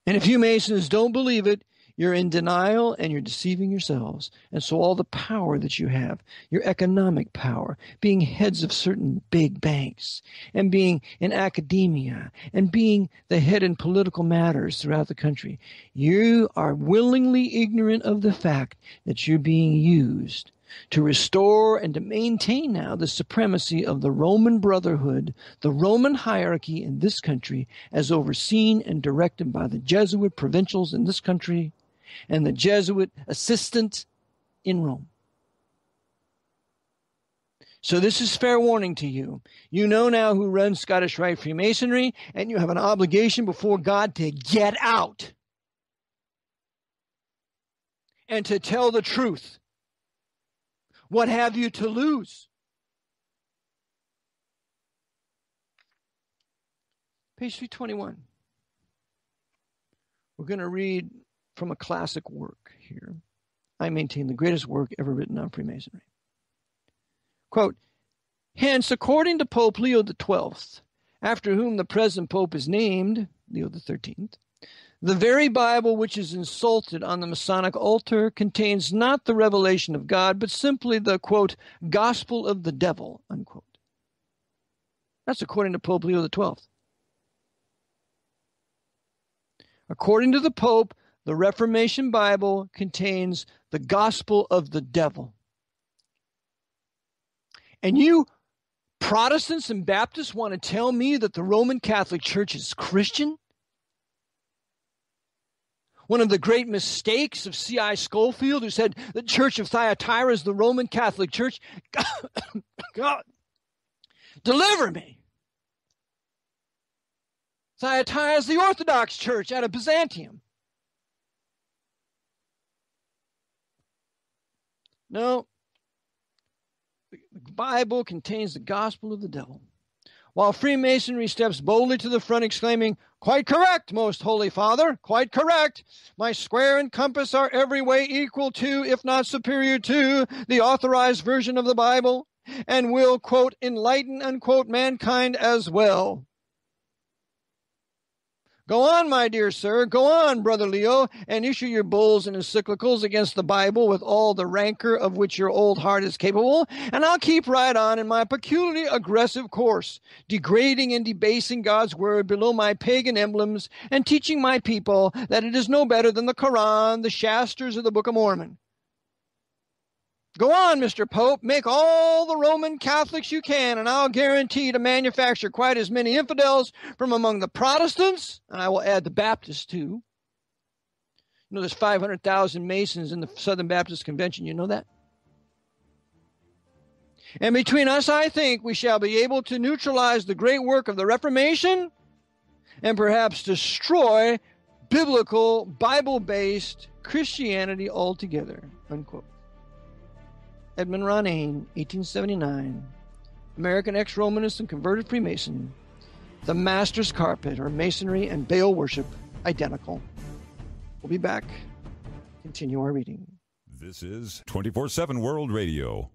And if you Masons don't believe it, you're in denial and you're deceiving yourselves. And so all the power that you have, your economic power, being heads of certain big banks, and being in academia, and being the head in political matters throughout the country, you are willingly ignorant of the fact that you're being used to restore and to maintain now the supremacy of the Roman Brotherhood, the Roman hierarchy in this country, as overseen and directed by the Jesuit provincials in this country and the Jesuit assistant in Rome. So this is fair warning to you. You know now who runs Scottish Rite Freemasonry, and you have an obligation before God to get out and to tell the truth. What have you to lose? Page 321. We're going to read from a classic work here. I maintain the greatest work ever written on Freemasonry. Quote, hence, according to Pope Leo XII, after whom the present Pope is named, Leo XIII, the very Bible which is insulted on the Masonic altar contains not the revelation of God, but simply the, quote, gospel of the devil, unquote. That's according to Pope Leo XII. According to the Pope, the Reformation Bible contains the gospel of the devil. And you Protestants and Baptists want to tell me that the Roman Catholic Church is Christian? One of the great mistakes of C.I. Scofield, who said the Church of Thyatira is the Roman Catholic Church. God, deliver me. Thyatira is the Orthodox Church out of Byzantium. No, the Bible contains the gospel of the devil. While Freemasonry steps boldly to the front exclaiming, quite correct, most holy Father, quite correct. My square and compass are every way equal to, if not superior to, the authorized version of the Bible, and will, quote, enlighten, unquote, mankind as well. Go on, my dear sir, go on, Brother Leo, and issue your bulls and encyclicals against the Bible with all the rancor of which your old heart is capable, and I'll keep right on in my peculiarly aggressive course, degrading and debasing God's word below my pagan emblems, and teaching my people that it is no better than the Quran, the Shastras, or the Book of Mormon. Go on, Mr. Pope, make all the Roman Catholics you can, and I'll guarantee to manufacture quite as many infidels from among the Protestants, and I will add the Baptists too. You know, there's 500,000 Masons in the Southern Baptist Convention. You know that? And between us, I think we shall be able to neutralize the great work of the Reformation and perhaps destroy biblical, Bible-based Christianity altogether, unquote. Edmund Ronayne, 1879, American ex-Romanist and converted Freemason. The master's carpet, or Masonry and Baal worship, identical. We'll be back. Continue our reading. This is 24/7 World Radio.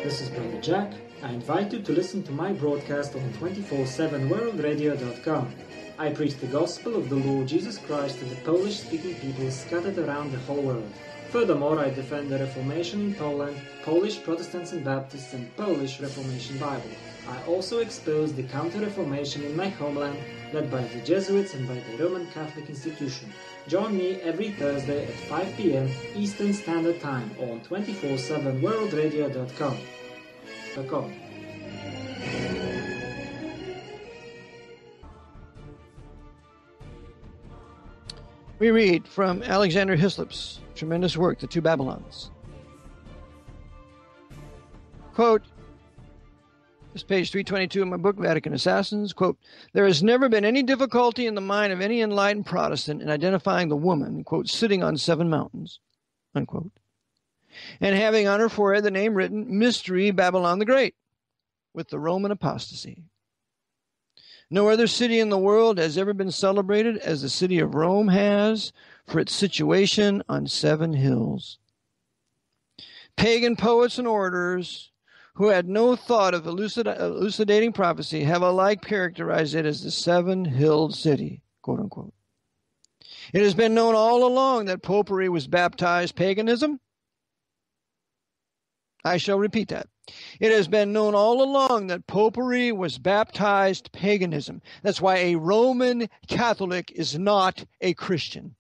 This is Brother Jack. I invite you to listen to my broadcast on 247worldradio.com. I preach the gospel of the Lord Jesus Christ to the Polish-speaking people scattered around the whole world. Furthermore, I defend the Reformation in Poland, Polish Protestants and Baptists, and Polish Reformation Bible. I also expose the Counter-Reformation in my homeland, led by the Jesuits and by the Roman Catholic institution. Join me every Thursday at 5 p.m. Eastern Standard Time on 247worldradio.com. We read from Alexander Hislop's tremendous work, The Two Babylons. Quote, this is page 322 in my book, Vatican Assassins. Quote, there has never been any difficulty in the mind of any enlightened Protestant in identifying the woman, quote, sitting on 7 mountains, unquote, and having on her forehead the name written, Mystery Babylon the Great, with the Roman apostasy. No other city in the world has ever been celebrated as the city of Rome has for its situation on 7 hills. Pagan poets and orators who had no thought of elucidating prophecy have alike characterized it as the 7-hilled city, quote unquote. It has been known all along that popery was baptized paganism. I shall repeat that. It has been known all along that popery was baptized paganism. That's why a Roman Catholic is not a Christian.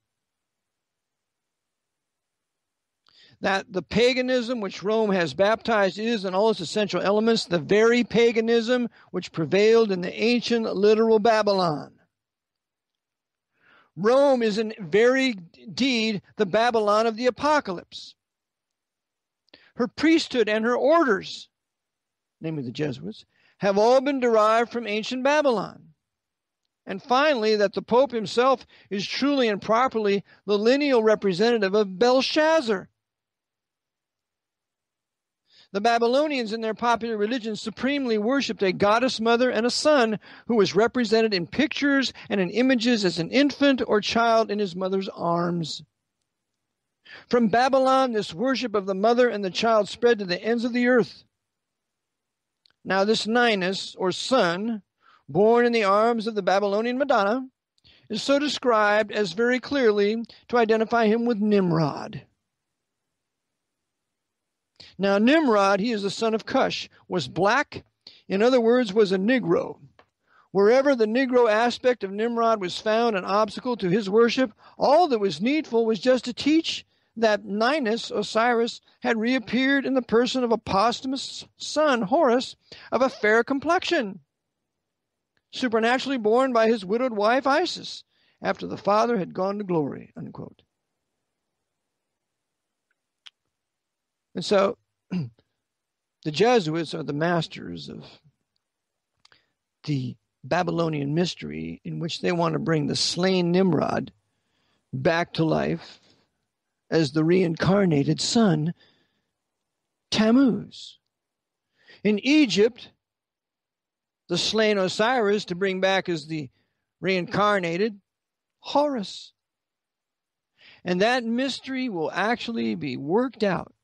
That the paganism which Rome has baptized is, in all its essential elements, the very paganism which prevailed in the ancient literal Babylon. Rome is in very deed the Babylon of the Apocalypse. Her priesthood and her orders, namely the Jesuits, have all been derived from ancient Babylon. And finally, that the Pope himself is truly and properly the lineal representative of Belshazzar. The Babylonians in their popular religion supremely worshipped a goddess mother and a son who was represented in pictures and in images as an infant or child in his mother's arms. From Babylon, this worship of the mother and the child spread to the ends of the earth. Now this Ninus, or son, born in the arms of the Babylonian Madonna, is so described as very clearly to identify him with Nimrod. Now Nimrod, he is the son of Cush, was black, in other words, was a Negro. Wherever the Negro aspect of Nimrod was found an obstacle to his worship, all that was needful was just to teach that Ninus, Osiris, had reappeared in the person of a posthumous son, Horus, of a fair complexion, supernaturally born by his widowed wife, Isis, after the father had gone to glory, unquote. And so, the Jesuits are the masters of the Babylonian mystery in which they want to bring the slain Nimrod back to life as the reincarnated son, Tammuz. In Egypt, the slain Osiris to bring back as the reincarnated Horus. And that mystery will actually be worked out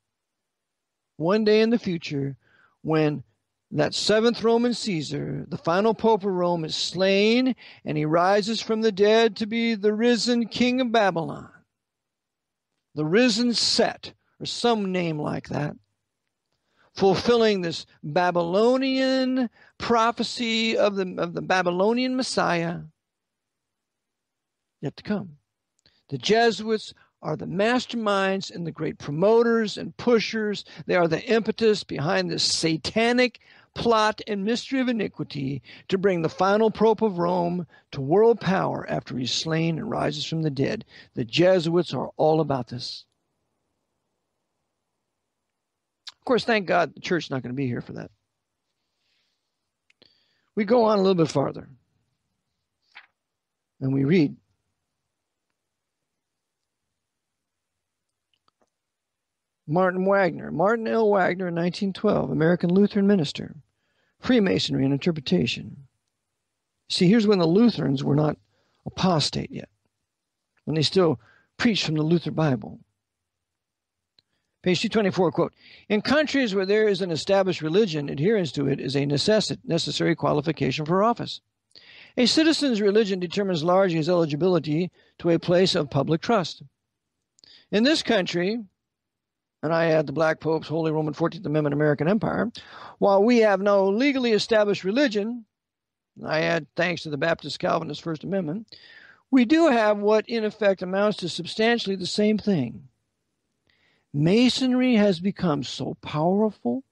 one day in the future when that 7th Roman Caesar, the final Pope of Rome, is slain and he rises from the dead to be the risen king of Babylon. The risen Set, or some name like that, fulfilling this Babylonian prophecy of the Babylonian Messiah yet to come. The Jesuits are the masterminds and the great promoters and pushers. They are the impetus behind this satanic plot and mystery of iniquity to bring the final Pope of Rome to world power after he's slain and rises from the dead. The Jesuits are all about this. Of course, thank God the church is not going to be here for that. We go on a little bit farther, and we read, Martin L. Wagner, 1912, American Lutheran minister, Freemasonry and interpretation. See, here's when the Lutherans were not apostate yet, when they still preached from the Luther Bible. Page 224, quote, in countries where there is an established religion, adherence to it is a necessary qualification for office. A citizen's religion determines largely his eligibility to a place of public trust. In this country, and I add the Black Pope's Holy Roman 14th Amendment American Empire, while we have no legally established religion, I add thanks to the Baptist Calvinist First Amendment, we do have what in effect amounts to substantially the same thing. Masonry has become so powerful,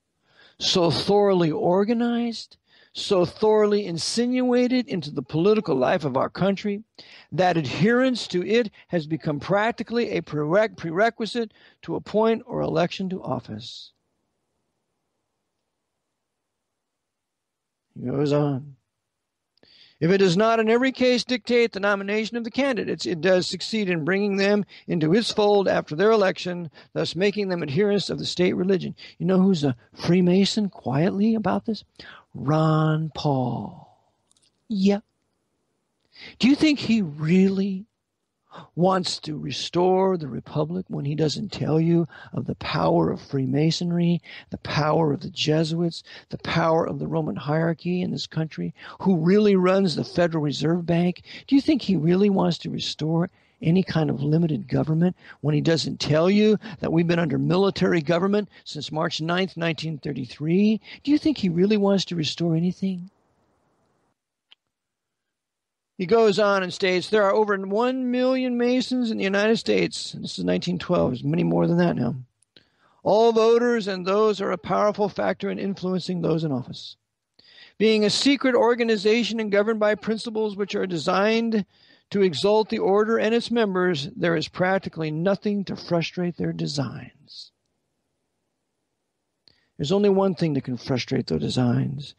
so thoroughly organized, so thoroughly insinuated into the political life of our country that adherence to it has become practically a prerequisite to appoint or election to office. He goes on. If it does not in every case dictate the nomination of the candidates, it does succeed in bringing them into its fold after their election, thus making them adherents of the state religion. You know who's a Freemason quietly about this? Ron Paul. Yeah. Do you think he really wants to restore the Republic when he doesn't tell you of the power of Freemasonry, the power of the Jesuits, the power of the Roman hierarchy in this country, who really runs the Federal Reserve Bank? Do you think he really wants to restore any kind of limited government when he doesn't tell you that we've been under military government since March 9th, 1933? Do you think he really wants to restore anything? He goes on and states, there are over 1 million Masons in the United States. This is 1912. There's many more than that now. All voters, and those are a powerful factor in influencing those in office. Being a secret organization and governed by principles which are designed to exalt the order and its members, there is practically nothing to frustrate their designs. There's only one thing that can frustrate those designs,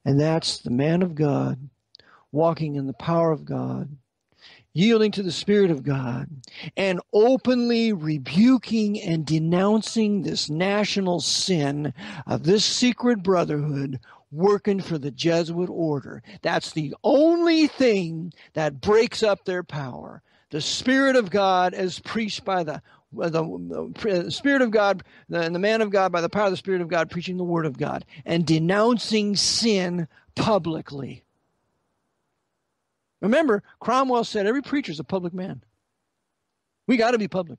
and that's the man of God walking in the power of God, yielding to the Spirit of God, and openly rebuking and denouncing this national sin of this secret brotherhood working for the Jesuit order. That's the only thing that breaks up their power. The Spirit of God as preached by the Spirit of God and the man of God by the power of the Spirit of God preaching the Word of God and denouncing sin publicly. Remember, Cromwell said every preacher is a public man. We got to be public.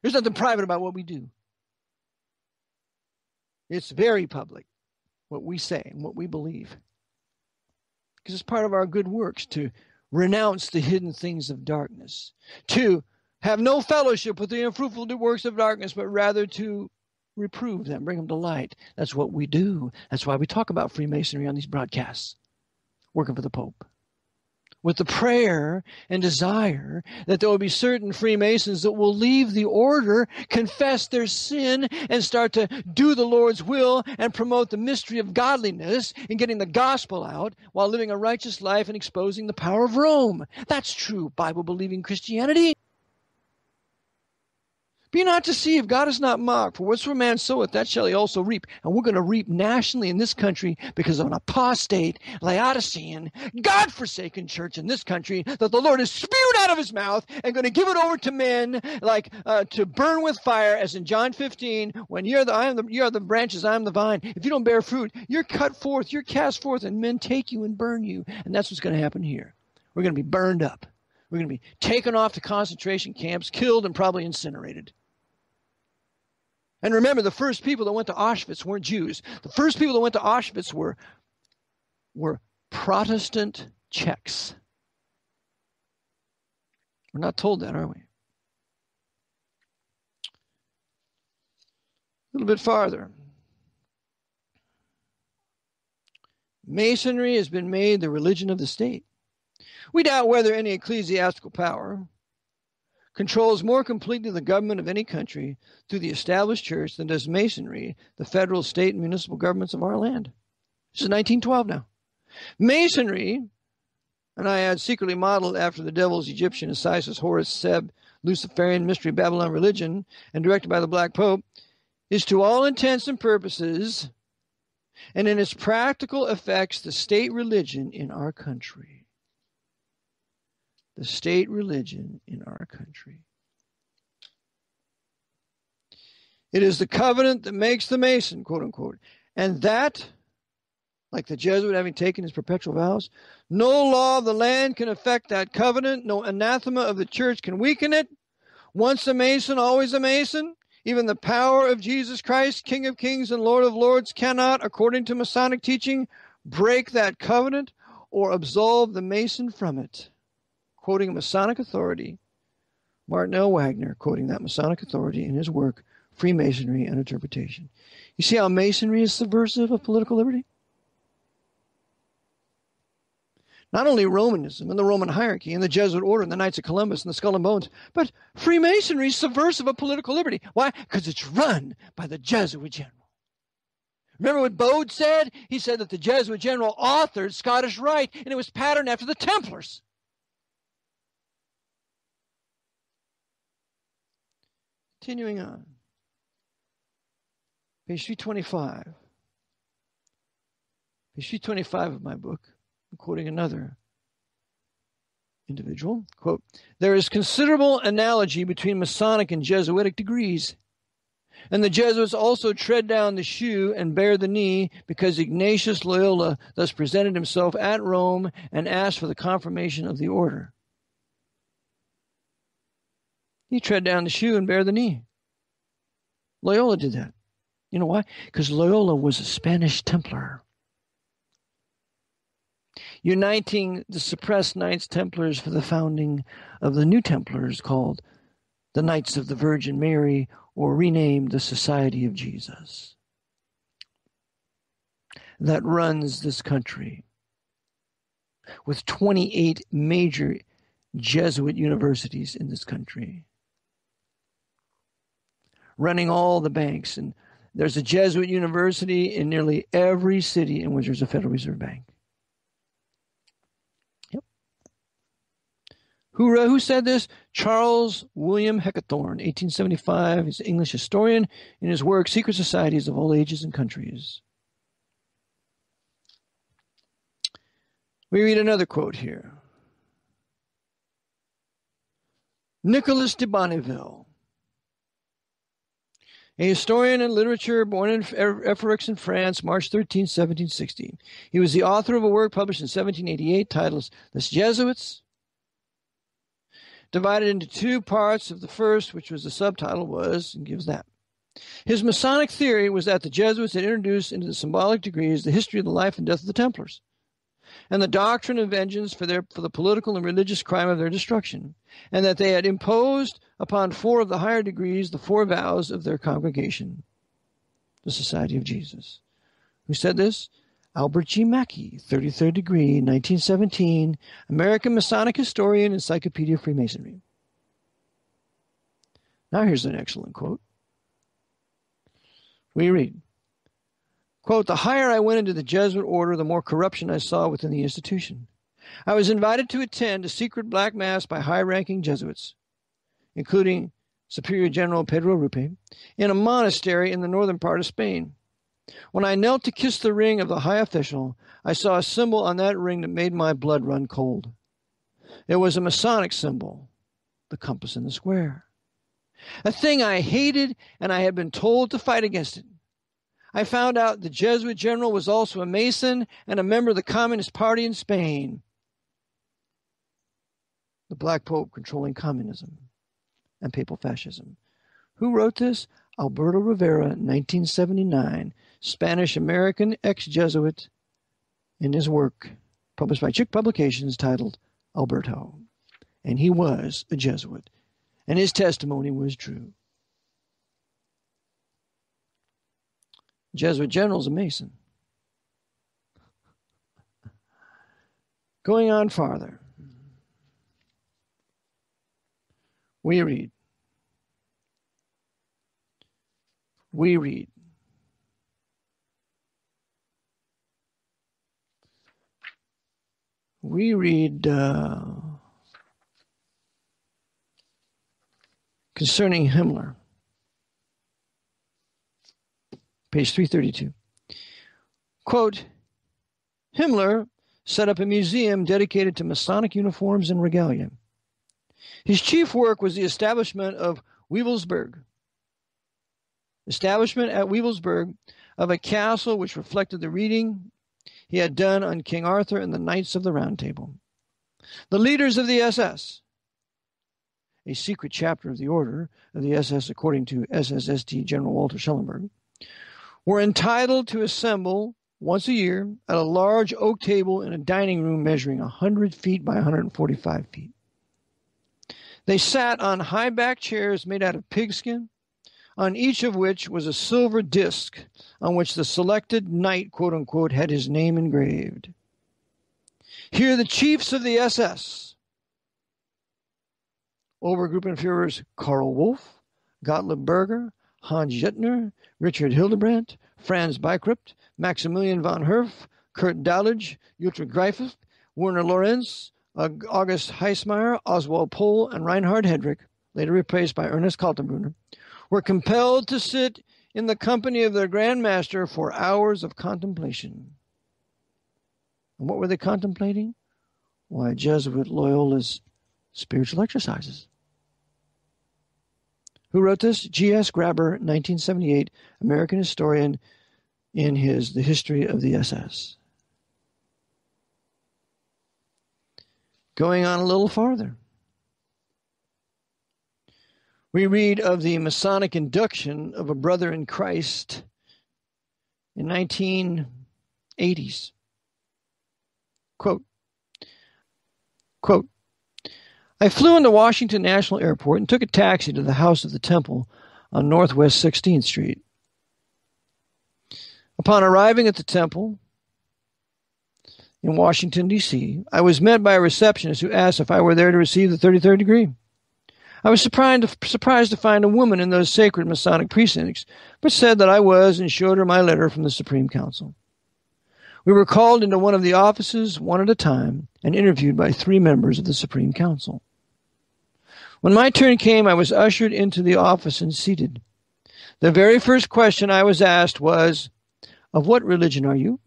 There's nothing private about what we do. It's very public, what we say and what we believe. Because it's part of our good works to renounce the hidden things of darkness, to have no fellowship with the unfruitful works of darkness, but rather to reprove them, bring them to light. That's what we do. That's why we talk about Freemasonry on these broadcasts, working for the Pope, with the prayer and desire that there will be certain Freemasons that will leave the order, confess their sin, and start to do the Lord's will and promote the mystery of godliness and getting the gospel out while living a righteous life and exposing the power of Rome. That's true Bible-believing Christianity. Be not deceived, God is not mocked. For whatsoever man soweth, that shall he also reap. And we're going to reap nationally in this country because of an apostate, Laodicean, God-forsaken church in this country that the Lord has spewed out of his mouth and going to give it over to men like to burn with fire, as in John 15, when you are the branches, I am the vine. If you don't bear fruit, you're cut forth, you're cast forth, and men take you and burn you. And that's what's going to happen here. We're going to be burned up. We're going to be taken off to concentration camps, killed, and probably incinerated. And remember, the first people that went to Auschwitz weren't Jews. The first people that went to Auschwitz were Protestant Czechs. We're not told that, are we? A little bit farther. Masonry has been made the religion of the state. We doubt whether any ecclesiastical power controls more completely the government of any country through the established church than does Masonry, the federal, state, and municipal governments of our land. This is 1912 now. Masonry, and I add secretly modeled after the devil's Egyptian, Isis, Horus, Seb, Luciferian, mystery Babylon religion, and directed by the Black Pope, is to all intents and purposes, and in its practical effects, the state religion in our country. The state religion in our country. It is the covenant that makes the Mason, quote unquote. And that, like the Jesuit having taken his perpetual vows, no law of the land can affect that covenant. No anathema of the church can weaken it. Once a Mason, always a Mason. Even the power of Jesus Christ, King of Kings and Lord of Lords, cannot, according to Masonic teaching, break that covenant or absolve the Mason from it. Quoting a Masonic authority, Martin L. Wagner, quoting that Masonic authority in his work, Freemasonry and Interpretation. You see how Masonry is subversive of political liberty? Not only Romanism and the Roman hierarchy and the Jesuit order and the Knights of Columbus and the Skull and Bones, but Freemasonry is subversive of political liberty. Why? Because it's run by the Jesuit general. Remember what Bode said? He said that the Jesuit general authored Scottish Rite, and it was patterned after the Templars. Continuing on. Page 325. Page 325 of my book. I'm quoting another individual. Quote, there is considerable analogy between Masonic and Jesuitic degrees. And the Jesuits also tread down the shoe and bear the knee because Ignatius Loyola thus presented himself at Rome and asked for the confirmation of the order. He tread down the shoe and bear the knee. Loyola did that. You know why? Because Loyola was a Spanish Templar. Uniting the suppressed Knights Templars for the founding of the New Templars called the Knights of the Virgin Mary, or renamed the Society of Jesus, that runs this country with 28 major Jesuit universities in this country, running all the banks. And there's a Jesuit university in nearly every city in which there's a Federal Reserve Bank. Who said this? Charles William Heckethorn, 1875. He's an English historian in his work, Secret Societies of All Ages and Countries. We read another quote here. Nicolas de Bonneville, a historian and literature born in Efferix in France, March 13, 1760. He was the author of a work published in 1788 titled The Jesuits, divided into two parts. Of the first, which was the subtitle, was, and gives that. His Masonic theory was that the Jesuits had introduced into the symbolic degrees the history of the life and death of the Templars, and the doctrine of vengeance for the political and religious crime of their destruction, and that they had imposed upon four of the higher degrees the four vows of their congregation, the Society of Jesus. Who said this? Albert G. Mackey, 33rd degree, 1917, American Masonic historian, Encyclopedia of Freemasonry. Now here's an excellent quote. We read, quote, the higher I went into the Jesuit order, the more corruption I saw within the institution. I was invited to attend a secret black mass by high-ranking Jesuits, including Superior General Pedro Rupe, in a monastery in the northern part of Spain. When I knelt to kiss the ring of the high official, I saw a symbol on that ring that made my blood run cold. It was a Masonic symbol, the compass in the square. A thing I hated, and I had been told to fight against it. I found out the Jesuit general was also a Mason and a member of the Communist Party in Spain. The Black Pope controlling communism and papal fascism. Who wrote this? Alberto Rivera, 1979, Spanish-American ex-Jesuit, in his work, published by Chick Publications, titled Alberto. And he was a Jesuit, and his testimony was true. Jesuit general's a Mason. Going on farther, we read, concerning Himmler, page 332. Quote, Himmler set up a museum dedicated to Masonic uniforms and regalia. His chief work was the establishment at Wewelsburg of a castle which reflected the reading he had done on King Arthur and the Knights of the Round Table. The leaders of the SS a secret chapter of the Order of the SS according to SSST General Walter Schellenberg, were entitled to assemble once a year at a large oak table in a dining room measuring 100 feet by 145 feet. They sat on high-backed chairs made out of pigskin, on each of which was a silver disc on which the selected knight, quote-unquote, had his name engraved. Here the chiefs of the SS, Obergruppenführers Karl Wolff, Gottlieb Berger, Hans Jettner, Richard Hildebrandt, Franz Beikrupt, Maximilian von Herf, Kurt Dahlige, Jutta Greifel, Werner Lorenz, August Heismeyer, Oswald Pohl, and Reinhard Hedrick, later replaced by Ernest Kaltenbrunner, were compelled to sit in the company of their Grand Master for hours of contemplation. And what were they contemplating? Why, Jesuit Loyola's spiritual exercises. Who wrote this? G.S. Graber, 1978, American historian, in his The History of the SS. Going on a little farther, we read of the Masonic induction of a brother in Christ in 1980s. Quote, I flew into Washington National Airport and took a taxi to the House of the Temple on Northwest 16th Street. Upon arriving at the temple in Washington, D.C., I was met by a receptionist who asked if I were there to receive the 33rd degree. I was surprised to find a woman in those sacred Masonic precincts, but said that I was and showed her my letter from the Supreme Council. We were called into one of the offices, one at a time, and interviewed by 3 members of the Supreme Council. When my turn came, I was ushered into the office and seated. The very first question I was asked was, "Of what religion are you?"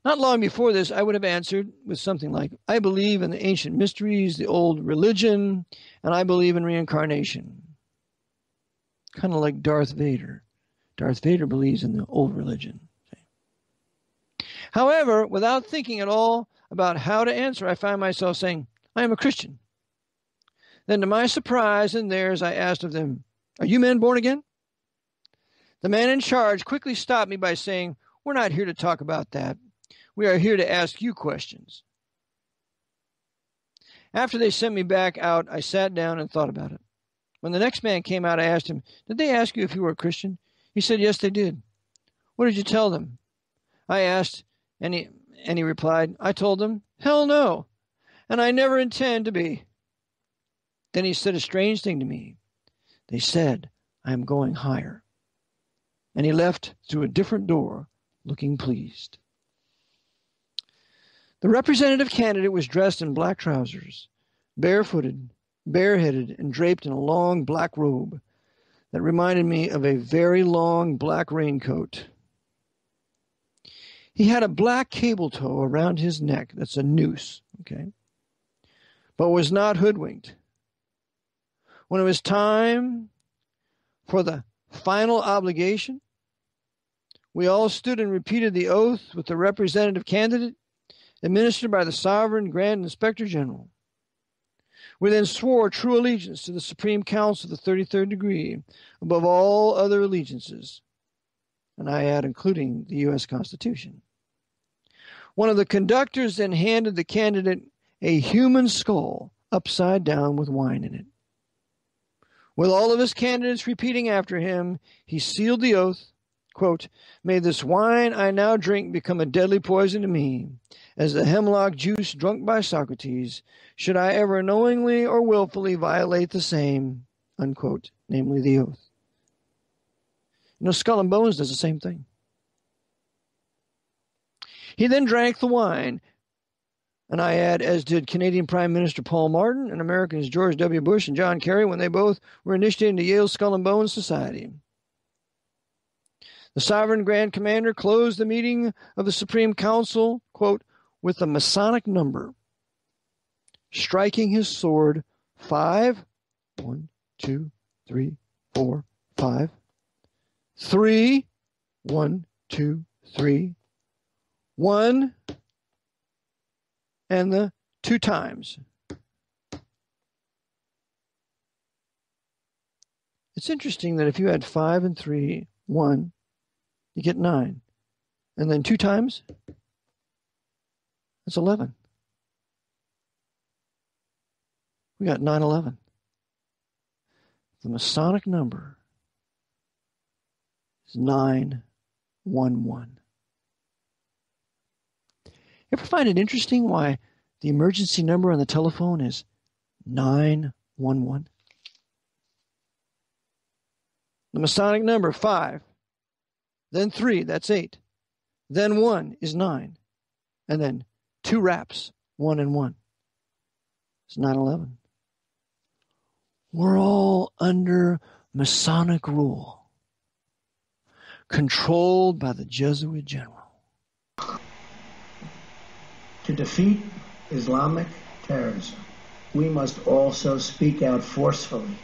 Not long before this, I would have answered with something like, "I believe in the ancient mysteries, the old religion, and I believe in reincarnation." Kind of like Darth Vader. Darth Vader believes in the old religion. However, without thinking at all about how to answer, I found myself saying, "I am a Christian." Then, to my surprise and theirs, I asked of them, "Are you men born again?" The man in charge quickly stopped me by saying, "We're not here to talk about that. We are here to ask you questions." After they sent me back out, I sat down and thought about it. When the next man came out, I asked him, "Did they ask you if you were a Christian?" He said, "Yes, they did." "What did you tell them?" I asked, and he replied, "I told them, hell no, and I never intend to be." Then he said a strange thing to me. "They said, I am going higher." And he left through a different door, looking pleased. The representative candidate was dressed in black trousers, barefooted, bareheaded, and draped in a long black robe that reminded me of a very long black raincoat. He had a black cable tow around his neck, that's a noose, okay, but was not hoodwinked. When it was time for the final obligation, we all stood and repeated the oath with the representative candidate administered by the Sovereign Grand Inspector General. We then swore true allegiance to the Supreme Council of the 33rd degree above all other allegiances, and I add, including the U.S. Constitution. One of the conductors then handed the candidate a human skull upside down with wine in it. With all of his candidates repeating after him, he sealed the oath, quote, "May this wine I now drink become a deadly poison to me, as the hemlock juice drunk by Socrates, should I ever knowingly or willfully violate the same," unquote, namely the oath. You know, Skull and Bones does the same thing. He then drank the wine, and I add, as did Canadian Prime Minister Paul Martin and Americans George W. Bush and John Kerry when they both were initiated into Yale's Skull and Bones Society. The Sovereign Grand Commander closed the meeting of the Supreme Council, quote, with a Masonic number, striking his sword 5, 1, 2, 3, 4, 5, 3, 1, 2, 3, 1, and the 2 times. It's interesting that if you add 5 and 3, 1, you get 9. And then 2 times, that's 11. We got 911. The Masonic number is 911. You ever find it interesting why the emergency number on the telephone is 911? The Masonic number, 5. Then 3, that's 8. Then 1 is 9. And then 2 wraps, 1 and 1. It's 911. We're all under Masonic rule, controlled by the Jesuit general. To defeat Islamic terrorism, we must also speak out forcefully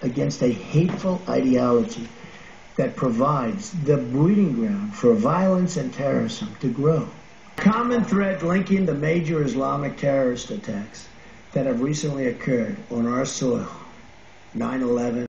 against a hateful ideology that provides the breeding ground for violence and terrorism to grow. Common thread linking the major Islamic terrorist attacks that have recently occurred on our soil, 9/11,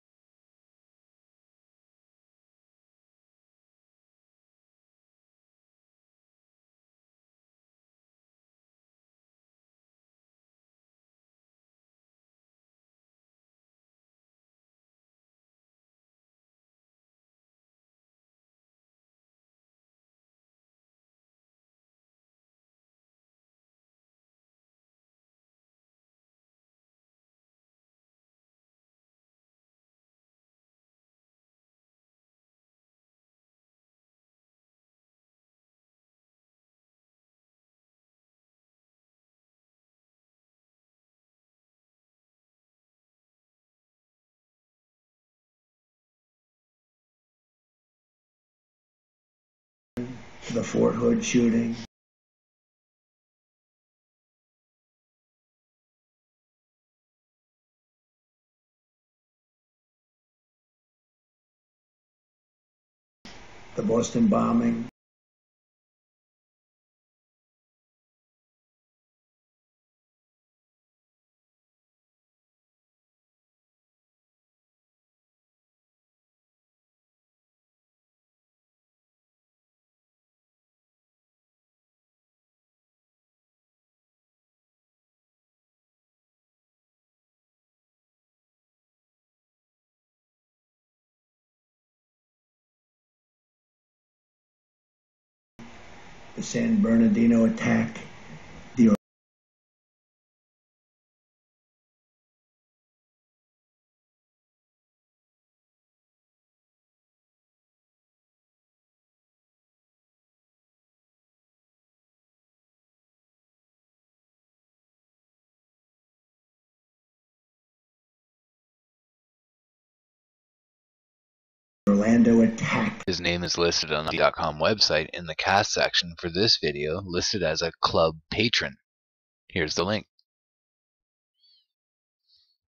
the Fort Hood shooting, the Boston bombing, the San Bernardino attack, the Orlando attack. His name is listed on the .com website in the cast section for this video, listed as a club patron. Here's the link.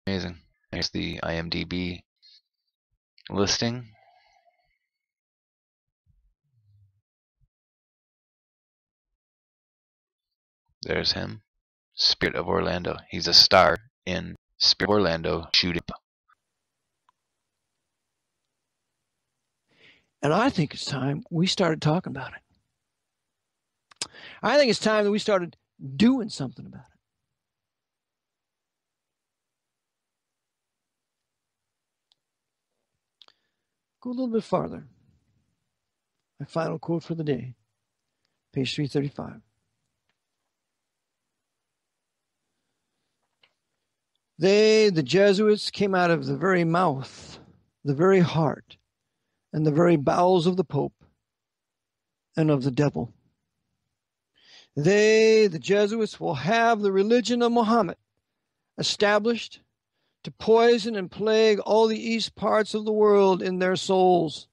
Amazing. Here's the IMDb listing. There's him. Spirit of Orlando. He's a star in Spirit of Orlando shooting. And I think it's time we started talking about it. I think it's time that we started doing something about it. Go a little bit farther. My final quote for the day, page 335. They, the Jesuits, came out of the very mouth, the very heart, and the very bowels of the Pope and of the devil. They, the Jesuits, will have the religion of Muhammad established to poison and plague all the east parts of the world in their souls.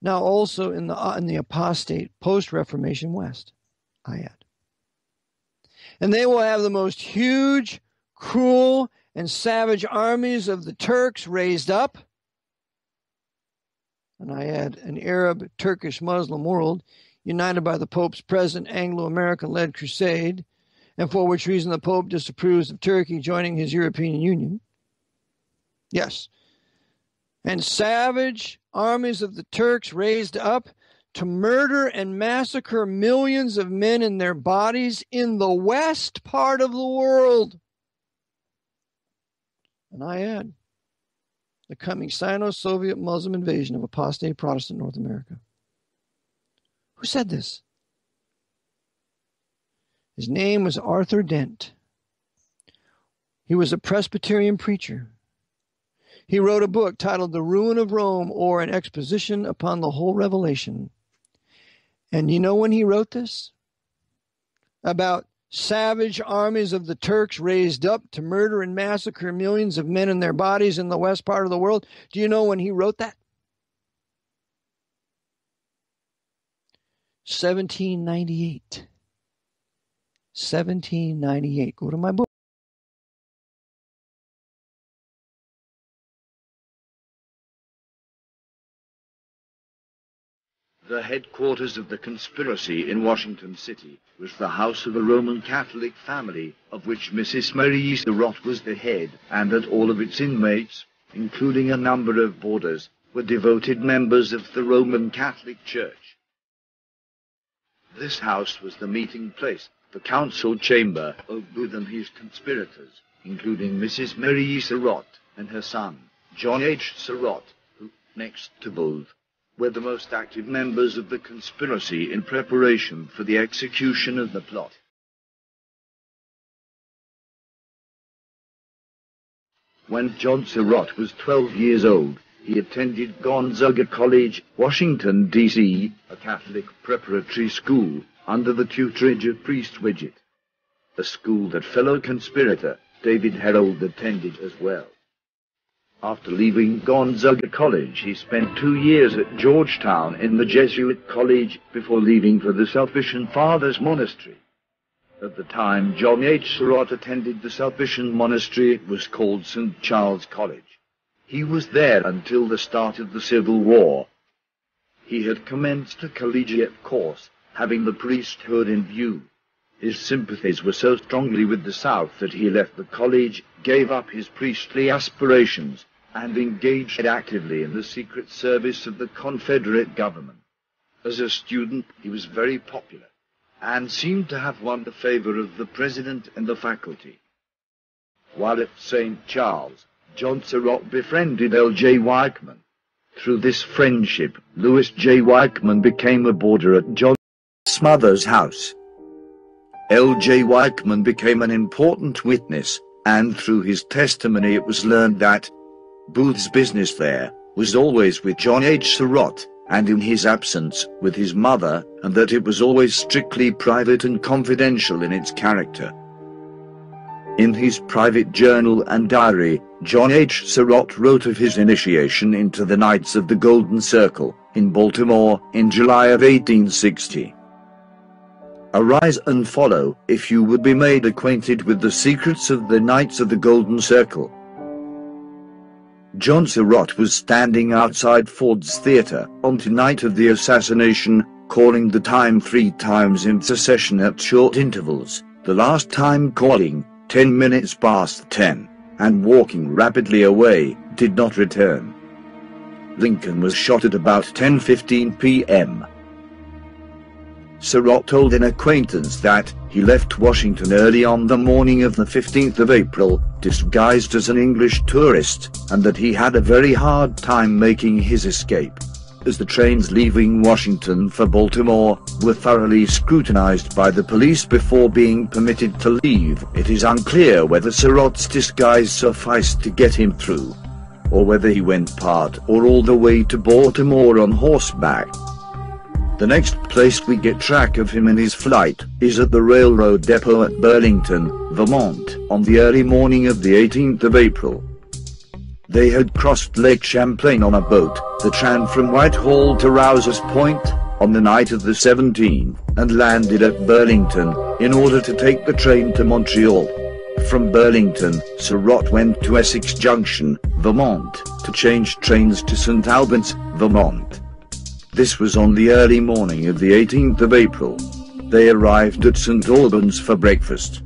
Now also in the apostate post-Reformation West, I add. And they will have the most huge, cruel, and savage armies of the Turks raised up. And I add, an Arab, Turkish, Muslim world united by the Pope's present Anglo-American-led crusade, and for which reason the Pope disapproves of Turkey joining his European Union. Yes. And savage armies of the Turks raised up to murder and massacre millions of men and their bodies in the west part of the world. And I add, the coming Sino-Soviet Muslim invasion of apostate Protestant North America. Who said this? His name was Arthur Dent. He was a Presbyterian preacher. He wrote a book titled The Ruin of Rome, or An Exposition upon the Whole Revelation. And you know when he wrote this? About savage armies of the Turks raised up to murder and massacre millions of men and their bodies in the west part of the world. Do you know when he wrote that? 1798. 1798. Go to my book. The headquarters of the conspiracy in Washington City was the house of a Roman Catholic family, of which Mrs. Mary Surratt was the head, and that all of its inmates, including a number of boarders, were devoted members of the Roman Catholic Church. This house was the meeting place, the council chamber of Booth and his conspirators, including Mrs. Mary Surratt and her son, John H. Surratt, who, next to Booth, were the most active members of the conspiracy in preparation for the execution of the plot. When John Surratt was 12 years old, he attended Gonzaga College, Washington, D.C., a Catholic preparatory school under the tutorage of Priest Widget, a school that fellow conspirator David Herold attended as well. After leaving Gonzaga College, he spent 2 years at Georgetown in the Jesuit College before leaving for the Salvation Fathers Monastery. At the time John H. Surratt attended the Salvation Monastery, it was called St. Charles College. He was there until the start of the Civil War. He had commenced a collegiate course, having the priesthood in view. His sympathies were so strongly with the South that he left the college, gave up his priestly aspirations, and engaged actively in the secret service of the Confederate government. As a student, he was very popular, and seemed to have won the favor of the president and the faculty. While at St. Charles, John Surratt befriended L.J. Weichman. Through this friendship, Louis J. Weichman became a boarder at John Smothers' house. L.J. Weichman became an important witness, and through his testimony it was learned that Booth's business there was always with John H. Surratt, and in his absence with his mother, and that it was always strictly private and confidential in its character. In his private journal and diary, John H. Surratt wrote of his initiation into the Knights of the Golden Circle in Baltimore in July of 1860. Arise and follow, if you would be made acquainted with the secrets of the Knights of the Golden Circle. John Surratt was standing outside Ford's Theatre on the night of the assassination, calling the time 3 times in succession at short intervals, the last time calling 10 minutes past 10, and walking rapidly away, did not return. Lincoln was shot at about 10:15 p.m. Surratt told an acquaintance that he left Washington early on the morning of the 15th of April, disguised as an English tourist, and that he had a very hard time making his escape, as the trains leaving Washington for Baltimore were thoroughly scrutinized by the police before being permitted to leave. It is unclear whether Surratt's disguise sufficed to get him through, or whether he went part or all the way to Baltimore on horseback. The next place we get track of him in his flight is at the railroad depot at Burlington, Vermont, on the early morning of the 18th of April. They had crossed Lake Champlain on a boat that ran from Whitehall to Rouse's Point on the night of the 17th, and landed at Burlington in order to take the train to Montreal. From Burlington, Surratt went to Essex Junction, Vermont, to change trains to St. Albans, Vermont. This was on the early morning of the 18th of April. They arrived at St. Albans for breakfast.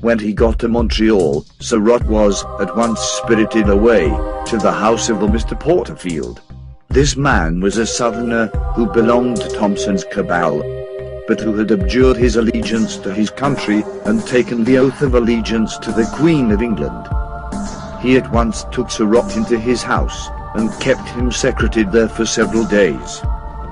When he got to Montreal, Surratt was at once spirited away to the house of a Mr. Porterfield. This man was a Southerner who belonged to Thompson's cabal, but who had abjured his allegiance to his country and taken the oath of allegiance to the Queen of England. He at once took Surratt into his house and kept him secreted there for several days.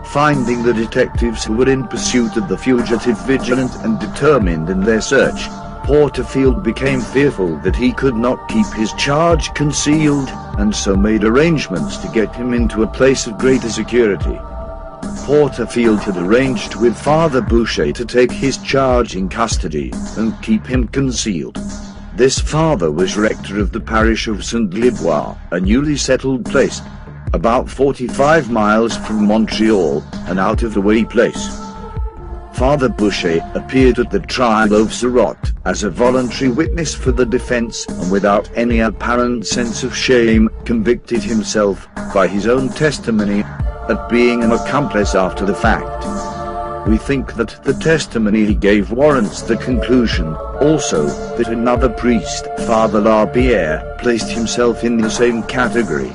Finding the detectives who were in pursuit of the fugitive vigilant and determined in their search, Porterfield became fearful that he could not keep his charge concealed, and so made arrangements to get him into a place of greater security. Porterfield had arranged with Father Boucher to take his charge in custody and keep him concealed. This father was rector of the parish of Saint-Liboire, a newly settled place, about 45 miles from Montreal, an out-of-the-way place. Father Boucher appeared at the trial of Surratt as a voluntary witness for the defense, and without any apparent sense of shame, convicted himself, by his own testimony, at being an accomplice after the fact. We think that the testimony he gave warrants the conclusion, also, that another priest, Father Lapierre, placed himself in the same category.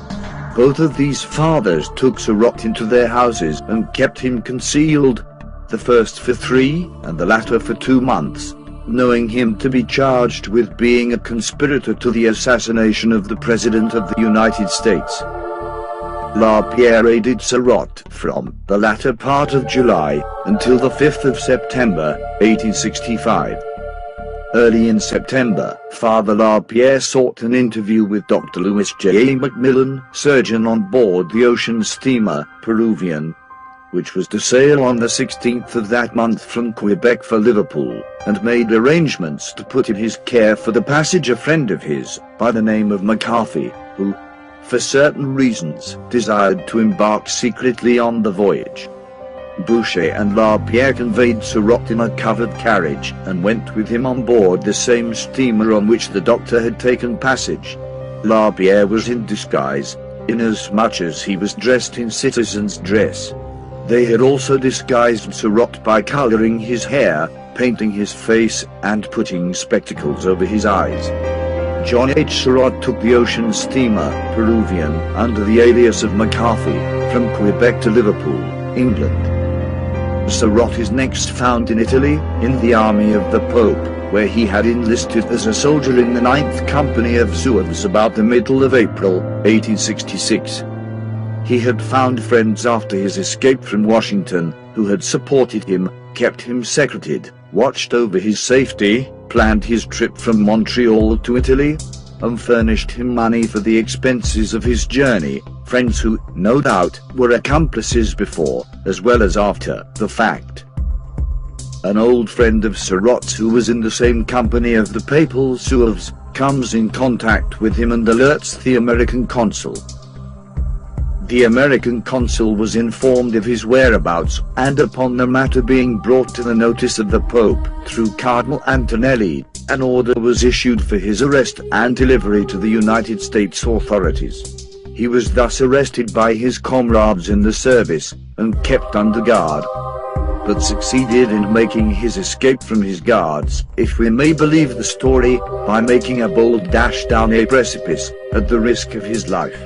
Both of these fathers took Surratt into their houses and kept him concealed, the first for 3 and the latter for 2 months, knowing him to be charged with being a conspirator to the assassination of the President of the United States. Lapierre aided Surratt from the latter part of July until the 5th of September, 1865. Early in September, Father Lapierre sought an interview with Dr. Louis J. Macmillan, surgeon on board the ocean steamer Peruvian, which was to sail on the 16th of that month from Quebec for Liverpool, and made arrangements to put in his care for the passage a friend of his, by the name of McCarthy, who, for certain reasons, desired to embark secretly on the voyage. Boucher and Lapierre conveyed Surratt in a covered carriage, and went with him on board the same steamer on which the doctor had taken passage. Lapierre was in disguise, inasmuch as he was dressed in citizen's dress. They had also disguised Surratt by coloring his hair, painting his face, and putting spectacles over his eyes. John H. Surratt took the ocean steamer Peruvian under the alias of McCarthy from Quebec to Liverpool, England. Surratt is next found in Italy, in the army of the Pope, where he had enlisted as a soldier in the 9th Company of Zouaves about the middle of April, 1866. He had found friends after his escape from Washington, who had supported him, kept him secreted, watched over his safety, planned his trip from Montreal to Italy, and furnished him money for the expenses of his journey, friends who, no doubt, were accomplices before, as well as after, the fact. An old friend of Surratt's who was in the same company of the Papal Zouaves, comes in contact with him and alerts the American consul. The American consul was informed of his whereabouts, and upon the matter being brought to the notice of the Pope, through Cardinal Antonelli, an order was issued for his arrest and delivery to the United States authorities. He was thus arrested by his comrades in the service, and kept under guard, but succeeded in making his escape from his guards, if we may believe the story, by making a bold dash down a precipice, at the risk of his life.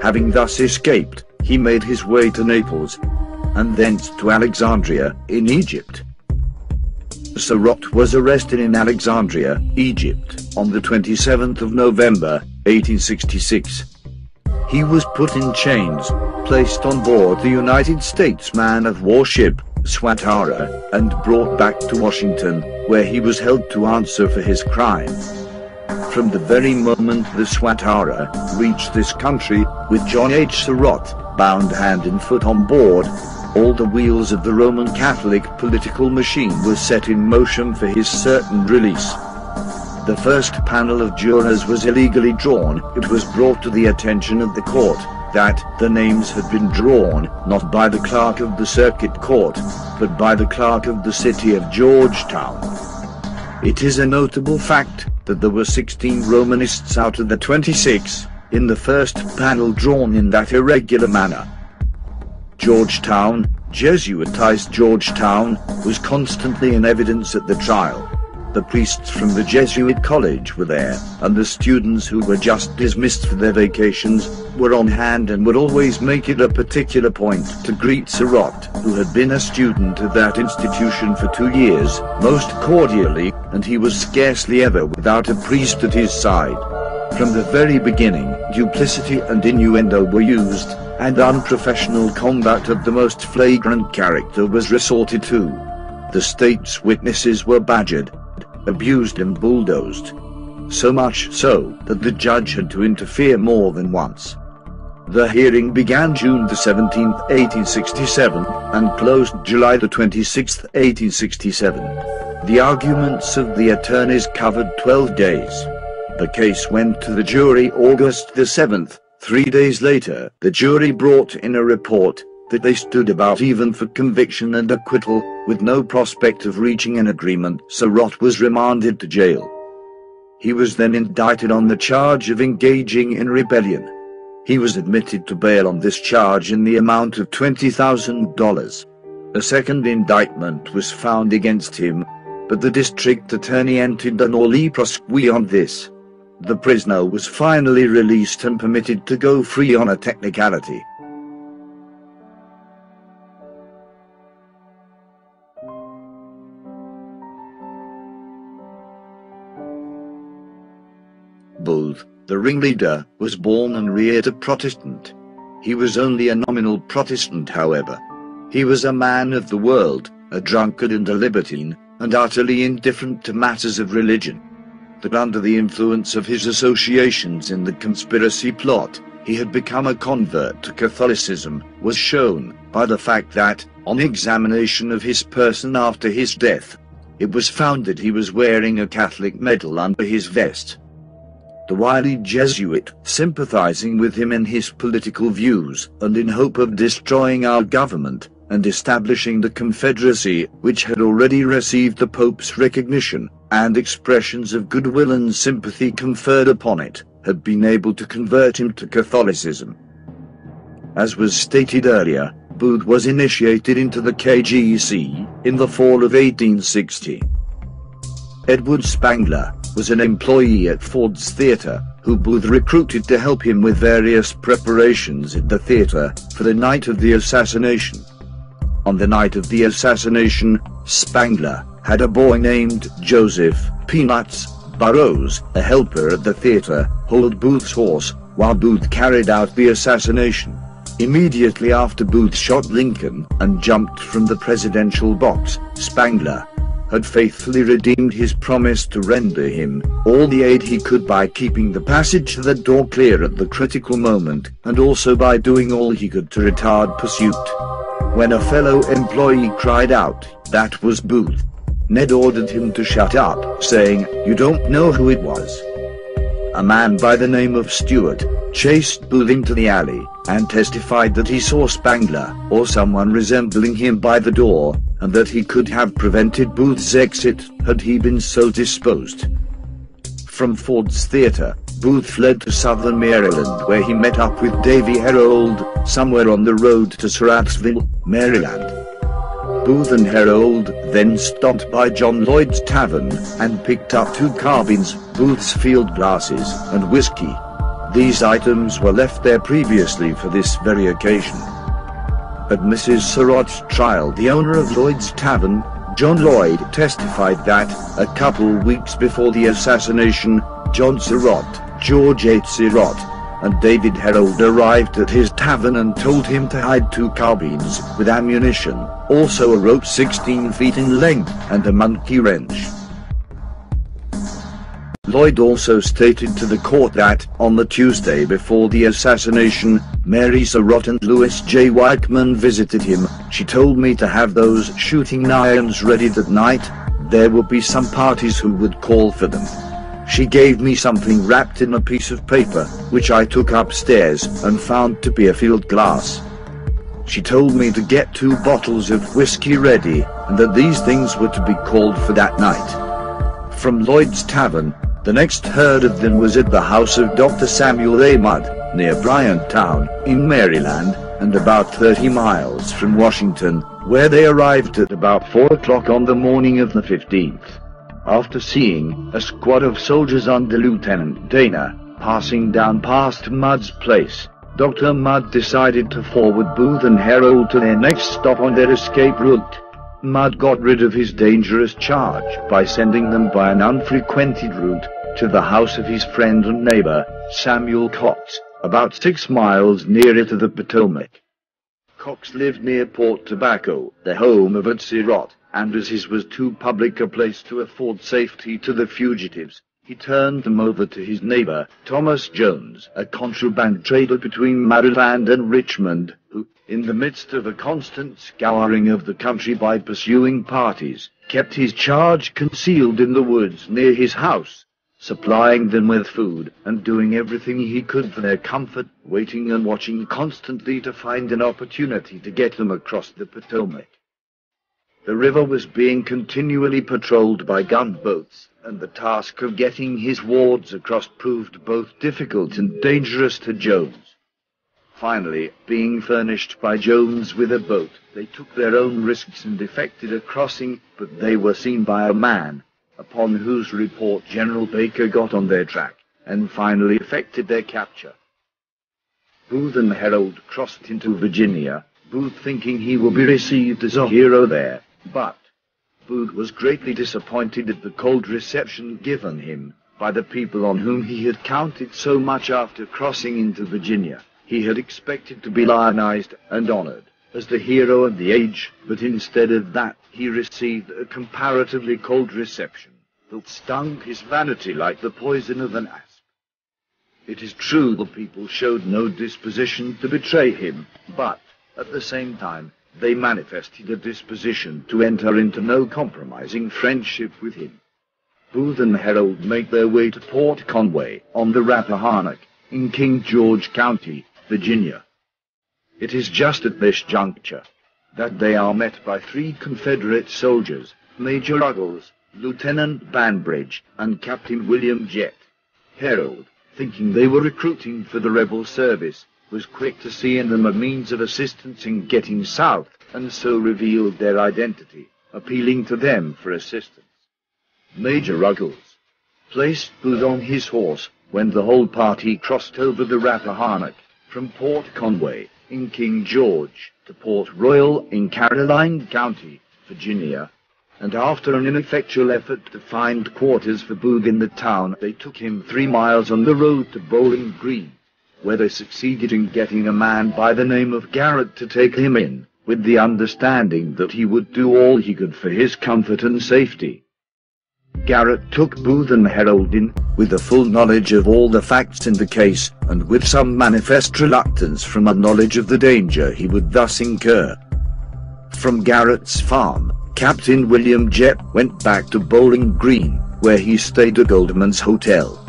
Having thus escaped, he made his way to Naples, and thence to Alexandria, in Egypt. Surratt was arrested in Alexandria, Egypt, on the 27th of November, 1866. He was put in chains, placed on board the United States man-of-war ship, Swatara, and brought back to Washington, where he was held to answer for his crime. From the very moment the Swatara reached this country, with John H. Surratt bound hand and foot on board, all the wheels of the Roman Catholic political machine were set in motion for his certain release. The first panel of jurors was illegally drawn. It was brought to the attention of the court that the names had been drawn not by the clerk of the circuit court, but by the clerk of the city of Georgetown. It is a notable fact that there were 16 Romanists out of the 26 in the first panel drawn in that irregular manner. Georgetown, Jesuitized Georgetown, was constantly in evidence at the trial. The priests from the Jesuit college were there, and the students who were just dismissed for their vacations were on hand and would always make it a particular point to greet Surratt, who had been a student at that institution for 2 years, most cordially, and he was scarcely ever without a priest at his side. From the very beginning, duplicity and innuendo were used, and unprofessional combat of the most flagrant character was resorted to. The state's witnesses were badgered, abused and bulldozed. So much so that the judge had to interfere more than once. The hearing began June the 17th, 1867, and closed July the 26th, 1867. The arguments of the attorneys covered 12 days. The case went to the jury August the 7th. 3 days later, the jury brought in a report that they stood about even for conviction and acquittal, with no prospect of reaching an agreement. Surratt was remanded to jail. He was then indicted on the charge of engaging in rebellion. He was admitted to bail on this charge in the amount of $20,000. A second indictment was found against him, but the district attorney entered a nolle prosequi on this. The prisoner was finally released and permitted to go free on a technicality. Booth, the ringleader, was born and reared a Protestant. He was only a nominal Protestant, however. He was a man of the world, a drunkard and a libertine, and utterly indifferent to matters of religion. That under the influence of his associations in the conspiracy plot, he had become a convert to Catholicism, was shown by the fact that, on examination of his person after his death, it was found that he was wearing a Catholic medal under his vest. The wily Jesuit, sympathizing with him in his political views, and in hope of destroying our government, and establishing the Confederacy, which had already received the Pope's recognition, and expressions of goodwill and sympathy conferred upon it, had been able to convert him to Catholicism. As was stated earlier, Booth was initiated into the KGC in the fall of 1860. Edward Spangler was an employee at Ford's Theatre, who Booth recruited to help him with various preparations at the theatre for the night of the assassination. On the night of the assassination, Spangler had a boy named Joseph Peanuts Burroughs, a helper at the theatre, hold Booth's horse while Booth carried out the assassination. Immediately after Booth shot Lincoln and jumped from the presidential box, Spangler had faithfully redeemed his promise to render him all the aid he could by keeping the passage to the door clear at the critical moment, and also by doing all he could to retard pursuit. When a fellow employee cried out, "That was Booth," Ned ordered him to shut up, saying, "You don't know who it was." A man by the name of Stewart chased Booth into the alley, and testified that he saw Spangler, or someone resembling him, by the door, and that he could have prevented Booth's exit had he been so disposed. From Ford's Theatre, Booth fled to southern Maryland, where he met up with Davy Herold somewhere on the road to Surrattsville, Maryland. Booth and Herold then stopped by John Lloyd's Tavern and picked up 2 carbines, Booth's field glasses, and whiskey. These items were left there previously for this very occasion. At Mrs. Surratt's trial, the owner of Lloyd's Tavern, John Lloyd, testified that, a couple weeks before the assassination, John Surratt, George H. Surratt, and David Herold arrived at his tavern and told him to hide 2 carbines with ammunition, also a rope 16 feet in length, and a monkey wrench. Lloyd also stated to the court that, on the Tuesday before the assassination, Mary Surratt and Louis J. Weichman visited him. She told me to have those shooting irons ready that night. There would be some parties who would call for them. She gave me something wrapped in a piece of paper, which I took upstairs and found to be a field glass. She told me to get 2 bottles of whiskey ready, and that these things were to be called for that night. From Lloyd's Tavern, the next heard of them was at the house of Dr. Samuel A. Mudd, near Bryantown, in Maryland, and about 30 miles from Washington, where they arrived at about 4 o'clock on the morning of the 15th. After seeing a squad of soldiers under Lieutenant Dana passing down past Mudd's place, Dr. Mudd decided to forward Booth and Harold to their next stop on their escape route. Mudd got rid of his dangerous charge by sending them by an unfrequented route to the house of his friend and neighbor, Samuel Cox, about 6 miles nearer to the Potomac. Cox lived near Port Tobacco, the home of Atzirot, and as his was too public a place to afford safety to the fugitives, he turned them over to his neighbor, Thomas Jones, a contraband trader between Maryland and Richmond, who, in the midst of a constant scouring of the country by pursuing parties, kept his charge concealed in the woods near his house, supplying them with food and doing everything he could for their comfort, waiting and watching constantly to find an opportunity to get them across the Potomac. The river was being continually patrolled by gunboats, and the task of getting his wards across proved both difficult and dangerous to Jones. Finally, being furnished by Jones with a boat, they took their own risks and effected a crossing, but they were seen by a man, upon whose report General Baker got on their track, and finally effected their capture. Booth and Harold crossed into Virginia, Booth thinking he would be received as a hero there, but Booth was greatly disappointed at the cold reception given him by the people on whom he had counted so much after crossing into Virginia. He had expected to be lionized and honored as the hero of the age, but instead of that, he received a comparatively cold reception that stung his vanity like the poison of an asp. It is true the people showed no disposition to betray him, but, at the same time, they manifested a disposition to enter into no compromising friendship with him. Booth and Harold make their way to Port Conway on the Rappahannock, in King George County, Virginia. It is just at this juncture that they are met by 3 Confederate soldiers, Major Ruggles, Lieutenant Banbridge, and Captain William Jett. Harold, thinking they were recruiting for the rebel service, was quick to see in them a means of assistance in getting south, and so revealed their identity, appealing to them for assistance. Major Ruggles placed Booth on his horse when the whole party crossed over the Rappahannock from Port Conway in King George to Port Royal in Caroline County, Virginia, and after an ineffectual effort to find quarters for Booth in the town, they took him 3 miles on the road to Bowling Green, where they succeeded in getting a man by the name of Garrett to take him in, with the understanding that he would do all he could for his comfort and safety. Garrett took Booth and Harold in, with the full knowledge of all the facts in the case, and with some manifest reluctance from a knowledge of the danger he would thus incur. From Garrett's farm, Captain William Jett went back to Bowling Green, where he stayed at Goldman's Hotel.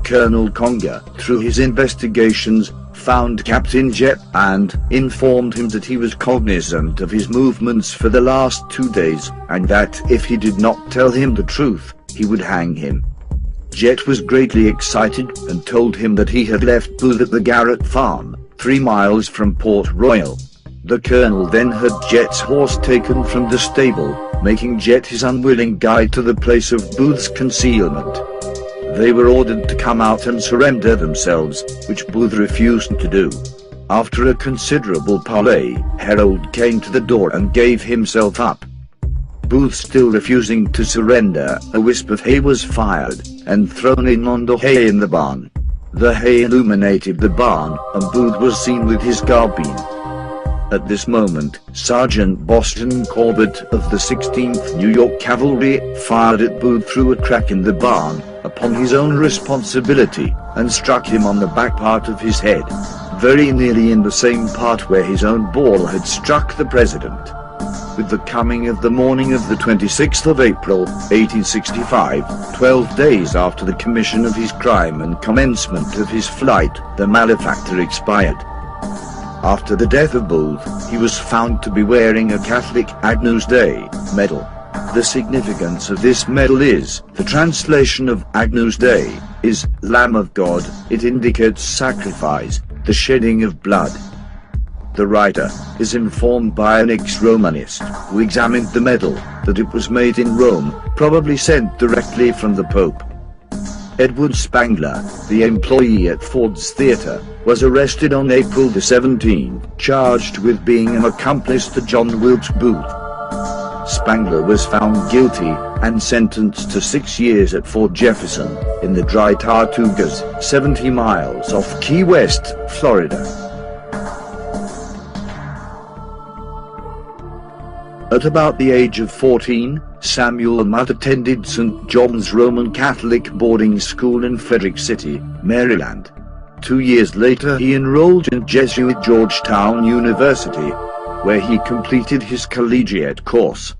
Colonel Conger, through his investigations, found Captain Jett and informed him that he was cognizant of his movements for the last 2 days, and that if he did not tell him the truth, he would hang him. Jett was greatly excited and told him that he had left Booth at the Garrett farm, 3 miles from Port Royal. The colonel then had Jett's horse taken from the stable, making Jett his unwilling guide to the place of Booth's concealment. They were ordered to come out and surrender themselves, which Booth refused to do. After a considerable parley, Harold came to the door and gave himself up. Booth still refusing to surrender, a wisp of hay was fired, and thrown in on the hay in the barn. The hay illuminated the barn, and Booth was seen with his carbine. At this moment, Sergeant Boston Corbett of the 16th New York Cavalry fired at Booth through a crack in the barn, upon his own responsibility, and struck him on the back part of his head, very nearly in the same part where his own ball had struck the president. With the coming of the morning of the 26th of April, 1865, 12 days after the commission of his crime and commencement of his flight, the malefactor expired. After the death of Booth, he was found to be wearing a Catholic Agnus Dei medal. The significance of this medal is, the translation of Agnus Dei is Lamb of God. It indicates sacrifice, the shedding of blood. The writer is informed by an ex-Romanist who examined the medal that it was made in Rome, probably sent directly from the Pope. Edward Spangler, the employee at Ford's Theatre, was arrested on April 17, charged with being an accomplice to John Wilkes Booth. Spangler was found guilty and sentenced to 6 years at Fort Jefferson, in the Dry Tortugas, 70 miles off Key West, Florida. At about the age of 14, Samuel Mudd attended St. John's Roman Catholic boarding school in Frederick City, Maryland. 2 years later he enrolled in Jesuit Georgetown University, where he completed his collegiate course.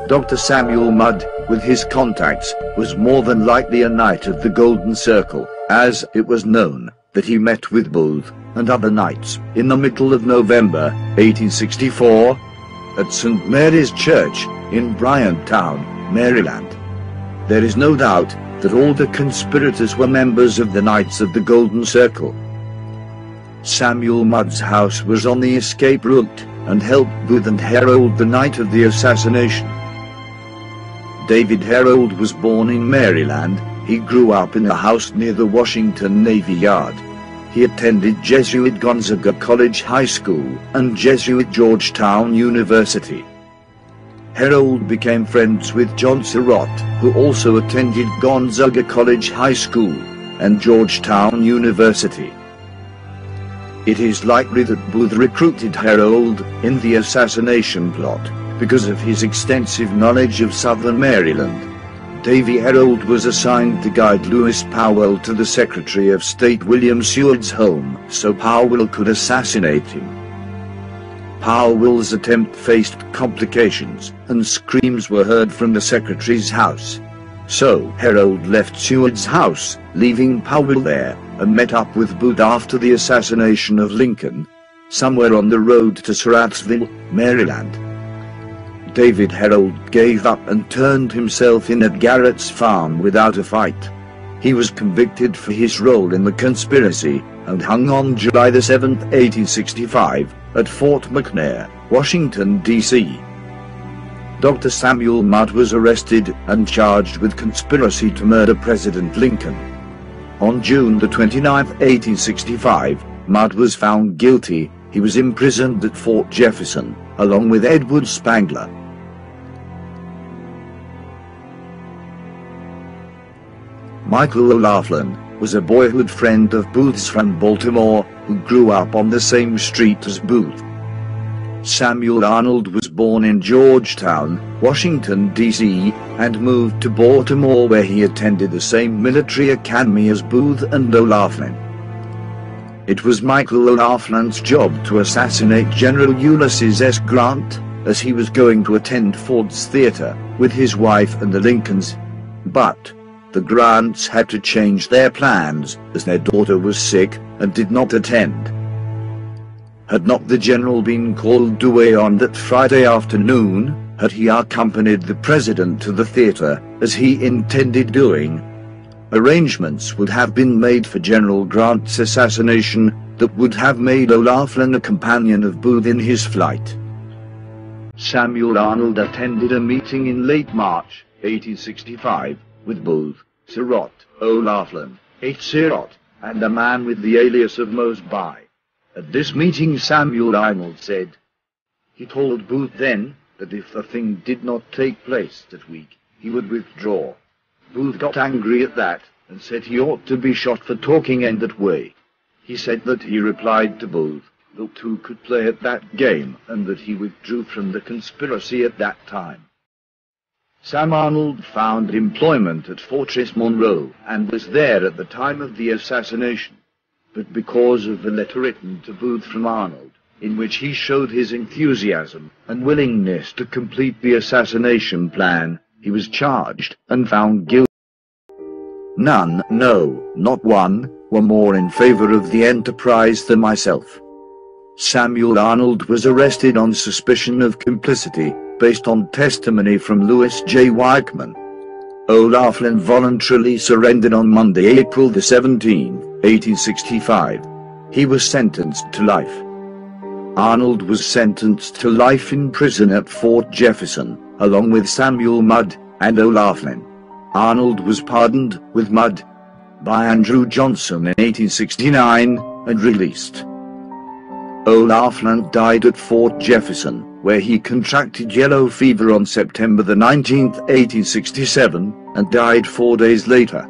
Dr. Samuel Mudd, with his contacts, was more than likely a knight of the Golden Circle, as it was known that he met with Booth and other knights in the middle of November 1864 at St. Mary's Church in Bryantown, Maryland. There is no doubt that all the conspirators were members of the Knights of the Golden Circle. Samuel Mudd's house was on the escape route and helped Booth and Herold the night of the assassination. David Herold was born in Maryland. He grew up in a house near the Washington Navy Yard. He attended Jesuit Gonzaga College High School and Jesuit Georgetown University. Herold became friends with John Surratt, who also attended Gonzaga College High School and Georgetown University. It is likely that Booth recruited Herold in the assassination plot because of his extensive knowledge of Southern Maryland. Davy Herold was assigned to guide Lewis Powell to the Secretary of State William Seward's home so Powell could assassinate him. Powell's attempt faced complications, and screams were heard from the Secretary's house. So Herold left Seward's house, leaving Powell there, and met up with Booth after the assassination of Lincoln, somewhere on the road to Surrattsville, Maryland. David Herold gave up and turned himself in at Garrett's farm without a fight. He was convicted for his role in the conspiracy and hung on July 7, 1865, at Fort McNair, Washington, D.C. Dr. Samuel Mudd was arrested and charged with conspiracy to murder President Lincoln. On June 29, 1865, Mudd was found guilty. He was imprisoned at Fort Jefferson, along with Edward Spangler. Michael O'Laughlin was a boyhood friend of Booth's from Baltimore, who grew up on the same street as Booth. Samuel Arnold was born in Georgetown, Washington, D.C., and moved to Baltimore, where he attended the same military academy as Booth and O'Laughlin. It was Michael O'Loughlin's job to assassinate General Ulysses S. Grant, as he was going to attend Ford's Theatre with his wife and the Lincolns. But the Grants had to change their plans, as their daughter was sick and did not attend. Had not the general been called away on that Friday afternoon, had he accompanied the president to the theatre, as he intended doing, arrangements would have been made for General Grant's assassination that would have made O'Laughlin a companion of Booth in his flight. Samuel Arnold attended a meeting in late March 1865 with Booth, Surratt, O'Laughlin, H. Surratt, and a man with the alias of Mosby. At this meeting Samuel Arnold said, he told Booth then that if the thing did not take place that week, he would withdraw. Booth got angry at that, and said he ought to be shot for talking in that way. He said that he replied to Booth that two could play at that game, and that he withdrew from the conspiracy at that time. Sam Arnold found employment at Fortress Monroe, and was there at the time of the assassination. But because of the letter written to Booth from Arnold, in which he showed his enthusiasm and willingness to complete the assassination plan, he was charged and found guilty. None, no, not one, were more in favor of the enterprise than myself. Samuel Arnold was arrested on suspicion of complicity, based on testimony from Louis J. Weichman. O'Laughlin voluntarily surrendered on Monday, April 17, 1865. He was sentenced to life. Arnold was sentenced to life in prison at Fort Jefferson, along with Samuel Mudd and O'Laughlin. Arnold was pardoned, with Mudd, by Andrew Johnson in 1869, and released. O'Laughlin died at Fort Jefferson, where he contracted yellow fever on September the 19th, 1867, and died 4 days later.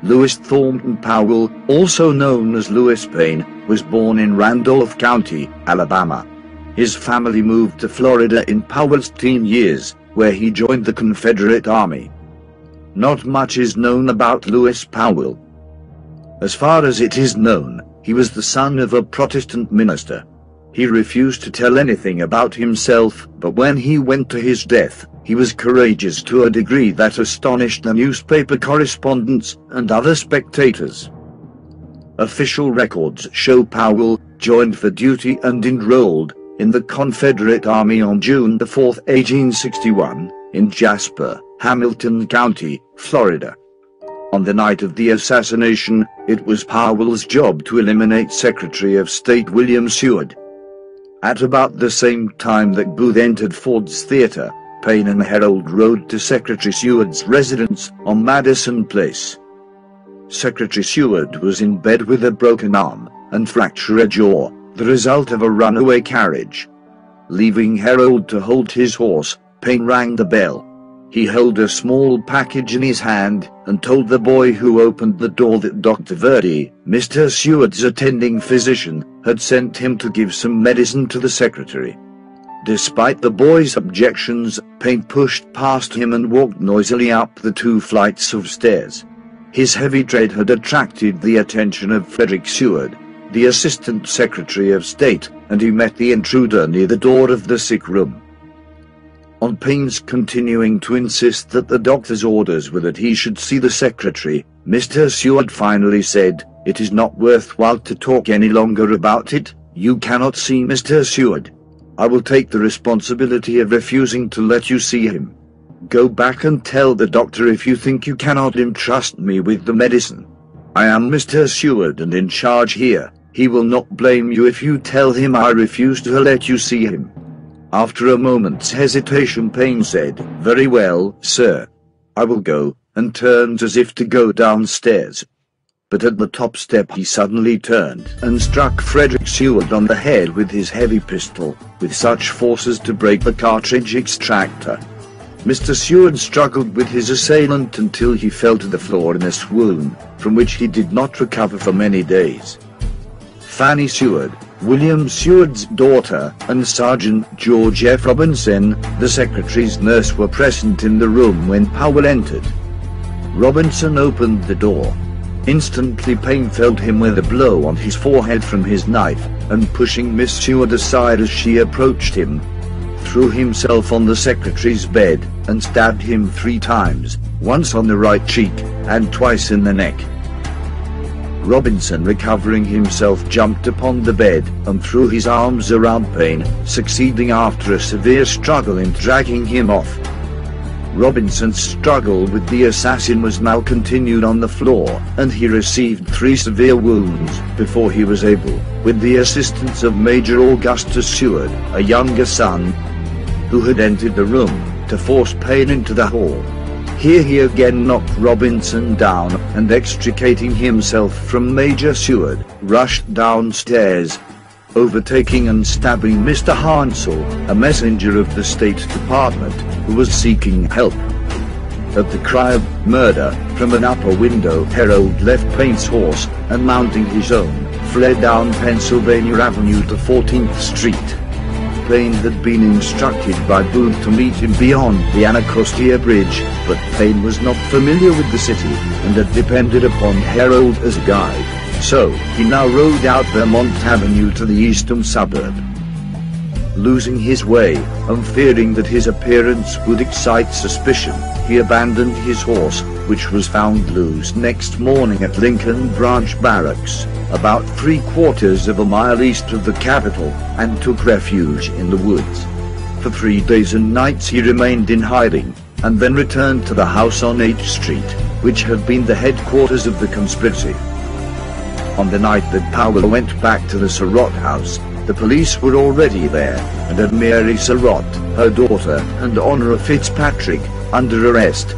Lewis Thornton Powell, also known as Lewis Payne, was born in Randolph County, Alabama. His family moved to Florida in Powell's teen years, where he joined the Confederate Army. Not much is known about Lewis Powell. As far as it is known, he was the son of a Protestant minister. He refused to tell anything about himself, but when he went to his death, he was courageous to a degree that astonished the newspaper correspondents and other spectators. Official records show Powell joined for duty and enrolled in the Confederate Army on June 4, 1861, in Jasper, Hamilton County, Florida. On the night of the assassination, it was Powell's job to eliminate Secretary of State William Seward. At about the same time that Booth entered Ford's Theater, Payne and Herold rode to Secretary Seward's residence on Madison Place. Secretary Seward was in bed with a broken arm and fractured jaw, the result of a runaway carriage. Leaving Herold to hold his horse, Payne rang the bell. He held a small package in his hand and told the boy who opened the door that Dr. Verdi, Mr. Seward's attending physician, had sent him to give some medicine to the secretary. Despite the boy's objections, Payne pushed past him and walked noisily up the 2 flights of stairs. His heavy tread had attracted the attention of Frederick Seward, the Assistant Secretary of State, and he met the intruder near the door of the sick room. On Payne's continuing to insist that the doctor's orders were that he should see the secretary, Mr. Seward finally said, "It is not worthwhile to talk any longer about it. You cannot see Mr. Seward. I will take the responsibility of refusing to let you see him. Go back and tell the doctor if you think you cannot entrust me with the medicine. I am Mr. Seward and in charge here. He will not blame you if you tell him I refuse to let you see him." After a moment's hesitation, Payne said, "Very well, sir. I will go," and turned as if to go downstairs. But at the top step he suddenly turned and struck Frederick Seward on the head with his heavy pistol, with such force as to break the cartridge extractor. Mr. Seward struggled with his assailant until he fell to the floor in a swoon, from which he did not recover for many days. Fanny Seward, William Seward's daughter, and Sergeant George F. Robinson, the secretary's nurse, were present in the room when Powell entered. Robinson opened the door. Instantly Payne felt him with a blow on his forehead from his knife, and pushing Miss Seward aside as she approached him, threw himself on the secretary's bed and stabbed him 3 times, once on the right cheek and twice in the neck. Robinson, recovering himself, jumped upon the bed and threw his arms around Payne, succeeding after a severe struggle in dragging him off. Robinson's struggle with the assassin was now continued on the floor, and he received 3 severe wounds before he was able, with the assistance of Major Augustus Seward, a younger son, who had entered the room, to force Payne into the hall. Here he again knocked Robinson down, and extricating himself from Major Seward, rushed downstairs, overtaking and stabbing Mr. Hansel, a messenger of the State Department, who was seeking help. At the cry of "murder" from an upper window, Herold left Payne's horse, and mounting his own, fled down Pennsylvania Avenue to 14th Street. Payne had been instructed by Booth to meet him beyond the Anacostia Bridge, but Payne was not familiar with the city, and had depended upon Herold as a guide. So, he now rode out Vermont Avenue to the eastern suburb. Losing his way, and fearing that his appearance would excite suspicion, he abandoned his horse, which was found loose next morning at Lincoln Branch Barracks, about 3/4 of a mile east of the capital, and took refuge in the woods. For 3 days and nights he remained in hiding, and then returned to the house on H Street. which had been the headquarters of the conspiracy. On the night that Powell went back to the Surratt house, the police were already there, and had Mary Surratt, her daughter, and Honora Fitzpatrick, under arrest.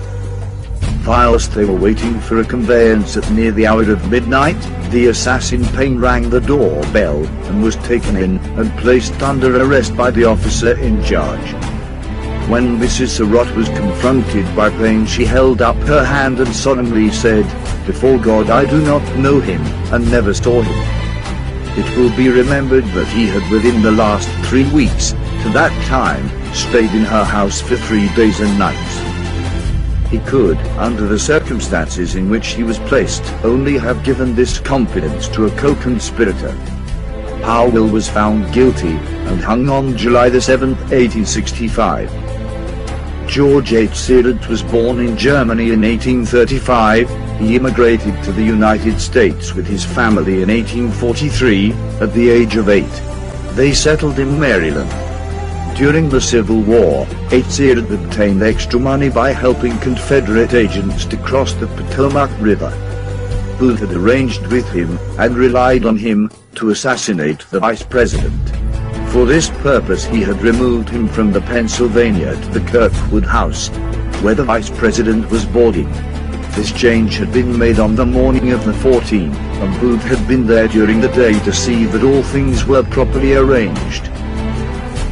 Whilst they were waiting for a conveyance at near the hour of midnight, the assassin Payne rang the doorbell, and was taken in, and placed under arrest by the officer in charge. When Mrs. Surratt was confronted by Payne, she held up her hand and solemnly said, "Before God, I do not know him, and never saw him." It will be remembered that he had within the last 3 weeks, to that time, stayed in her house for 3 days and nights. He could, under the circumstances in which he was placed, only have given this confidence to a co-conspirator. Powell was found guilty, and hung on July the 7th, 1865. George H. Searant was born in Germany in 1835. He immigrated to the United States with his family in 1843, at the age of 8. They settled in Maryland. During the Civil War, H. Searant obtained extra money by helping Confederate agents to cross the Potomac River. Booth had arranged with him, and relied on him, to assassinate the Vice President. For this purpose he had removed him from the Pennsylvania to the Kirkwood House, where the Vice President was boarding. This change had been made on the morning of the 14th, and Booth had been there during the day to see that all things were properly arranged.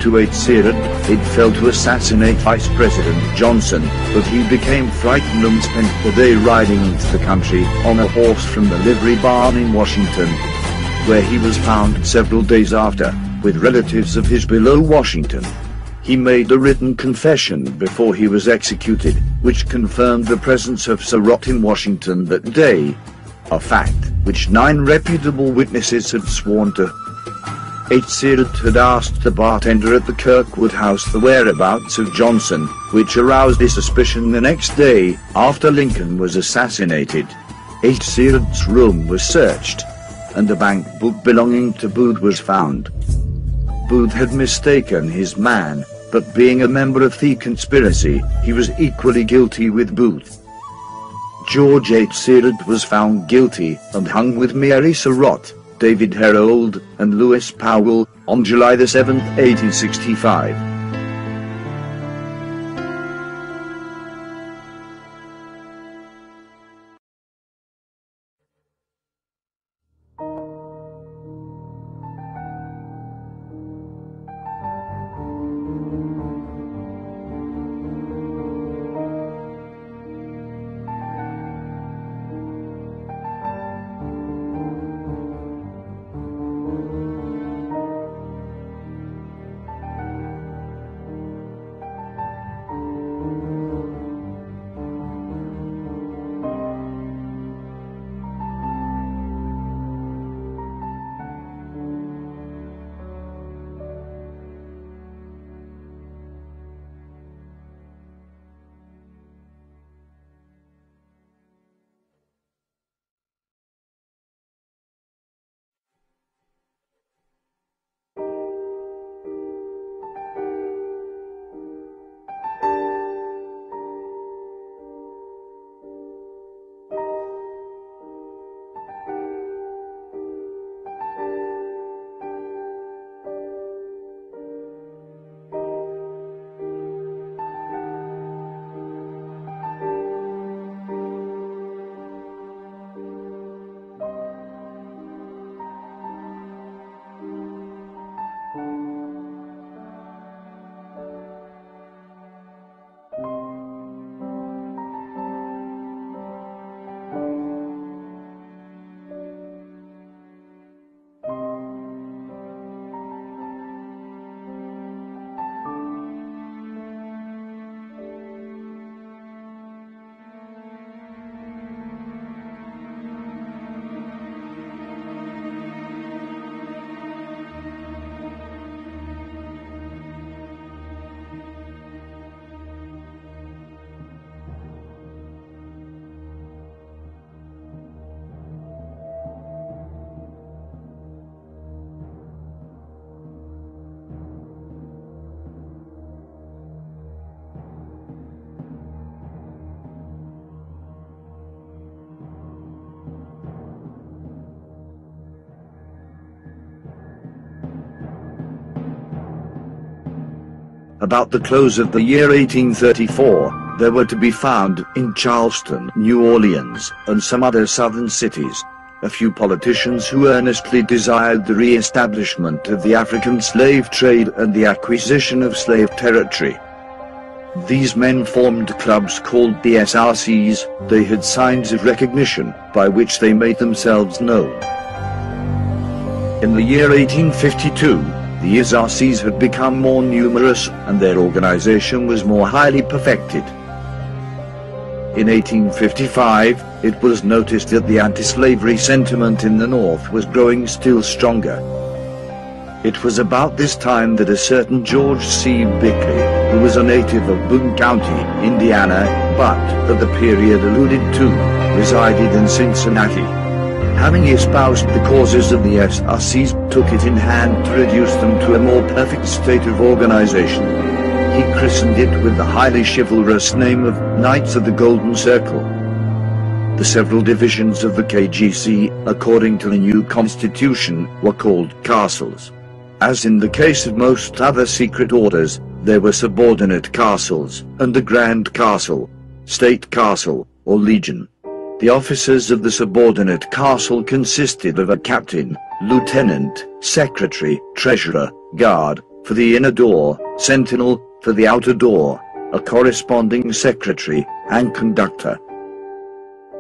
To H. Searant, it fell to assassinate Vice President Johnson, but he became frightened and spent the day riding into the country on a horse from the livery barn in Washington, where he was found several days after, with relatives of his below Washington. He made a written confession before he was executed, which confirmed the presence of Surratt in Washington that day, a fact which 9 reputable witnesses had sworn to. H. Searant had asked the bartender at the Kirkwood House the whereabouts of Johnson, which aroused his suspicion the next day, after Lincoln was assassinated. H. Searant's room was searched, and a bank book belonging to Booth was found. Booth had mistaken his man, but being a member of the conspiracy, he was equally guilty with Booth. George H. Searant was found guilty, and hung with Mary Surratt, David Herold, and Lewis Powell, on July the 7th, 1865. about the close of the year 1834, there were to be found in Charleston, New Orleans, and some other southern cities, a few politicians who earnestly desired the re-establishment of the African slave trade and the acquisition of slave territory. These men formed clubs called the SRCs. They had signs of recognition, by which they made themselves known. In the year 1852, the SRCs had become more numerous, and their organization was more highly perfected. In 1855, it was noticed that the anti-slavery sentiment in the North was growing still stronger. It was about this time that a certain George C. Bickley, who was a native of Boone County, Indiana, but, at the period alluded to, resided in Cincinnati, having espoused the causes of the SRCs, took it in hand to reduce them to a more perfect state of organization. He christened it with the highly chivalrous name of Knights of the Golden Circle. The several divisions of the KGC, according to the new constitution, were called castles. As in the case of most other secret orders, there were subordinate castles, and the Grand Castle, State Castle, or Legion. The officers of the subordinate castle consisted of a captain, lieutenant, secretary, treasurer, guard, for the inner door, sentinel, for the outer door, a corresponding secretary, and conductor.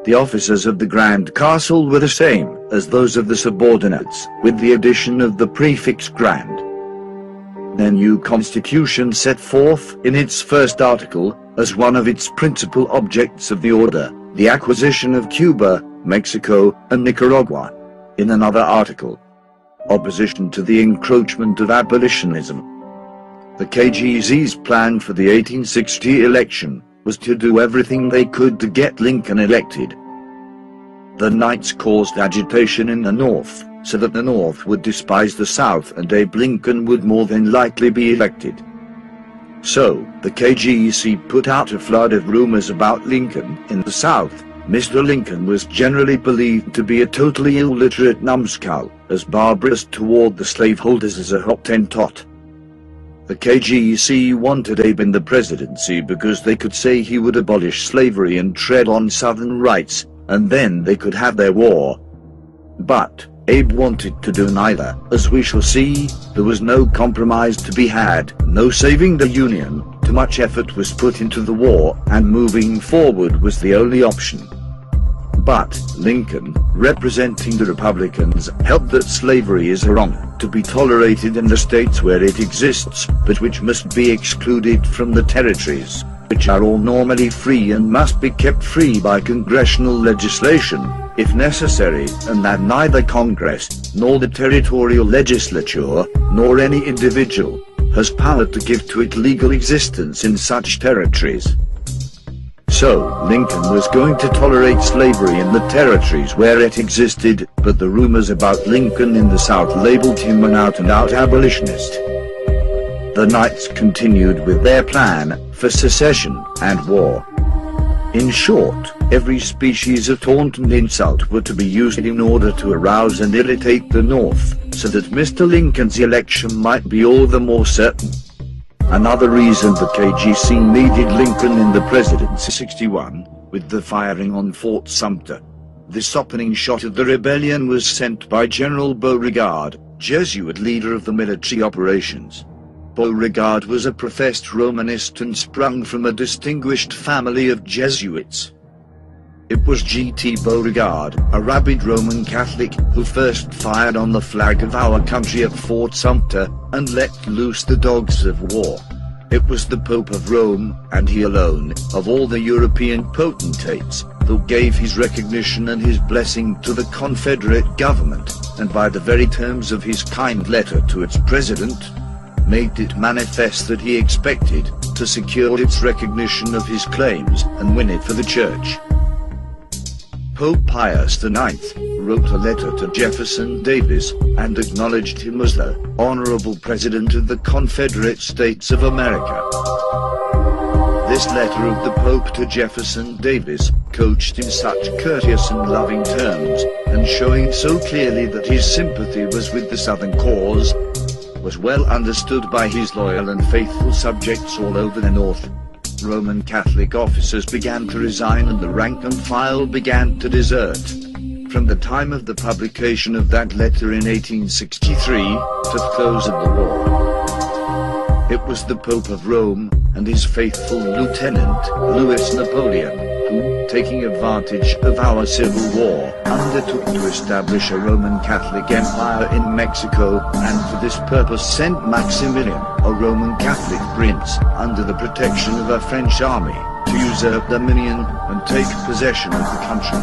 The officers of the Grand Castle were the same as those of the subordinates, with the addition of the prefix Grand. Their new constitution set forth, in its first article, as one of its principal objects of the order, the acquisition of Cuba, Mexico, and Nicaragua. In another article, opposition to the encroachment of abolitionism. The KGC's plan for the 1860 election was to do everything they could to get Lincoln elected. The Knights caused agitation in the North, so that the North would despise the South and Abe Lincoln would more than likely be elected. So, the KGC put out a flood of rumors about Lincoln. In the South, Mr. Lincoln was generally believed to be a totally illiterate numbskull, as barbarous toward the slaveholders as a Hottentot. The KGC wanted Abe in the presidency because they could say he would abolish slavery and tread on Southern rights, and then they could have their war. But Abe wanted to do neither. As we shall see, there was no compromise to be had, no saving the Union. Too much effort was put into the war, and moving forward was the only option. But Lincoln, representing the Republicans, held that slavery is wrong, to be tolerated in the states where it exists, but which must be excluded from the territories, which are all normally free and must be kept free by congressional legislation, if necessary, and that neither Congress, nor the territorial legislature, nor any individual, has power to give to it legal existence in such territories. So, Lincoln was going to tolerate slavery in the territories where it existed, but the rumors about Lincoln in the South labeled him an out-and-out abolitionist. The Knights continued with their plan for secession and war. In short, every species of taunt and insult were to be used in order to arouse and irritate the North, so that Mr. Lincoln's election might be all the more certain. Another reason the KGC needed Lincoln in the presidency 61, with the firing on Fort Sumter. This opening shot of the rebellion was sent by General Beauregard, Jesuit leader of the military operations. Beauregard was a professed Romanist and sprung from a distinguished family of Jesuits. It was G.T. Beauregard, a rabid Roman Catholic, who first fired on the flag of our country at Fort Sumter, and let loose the dogs of war. It was the Pope of Rome, and he alone, of all the European potentates, who gave his recognition and his blessing to the Confederate government, and by the very terms of his kind letter to its president, made it manifest that he expected to secure its recognition of his claims and win it for the Church. Pope Pius IX wrote a letter to Jefferson Davis and acknowledged him as the Honorable President of the Confederate States of America. This letter of the Pope to Jefferson Davis, couched in such courteous and loving terms, and showing so clearly that his sympathy was with the Southern cause, was well understood by his loyal and faithful subjects all over the north. Roman Catholic officers began to resign and the rank and file began to desert. From the time of the publication of that letter in 1863 to the close of the war, it was the Pope of Rome and his faithful lieutenant, Louis Napoleon, who, taking advantage of our civil war, undertook to establish a Roman Catholic empire in Mexico, and for this purpose sent Maximilian, a Roman Catholic prince, under the protection of a French army, to usurp dominion and take possession of the country.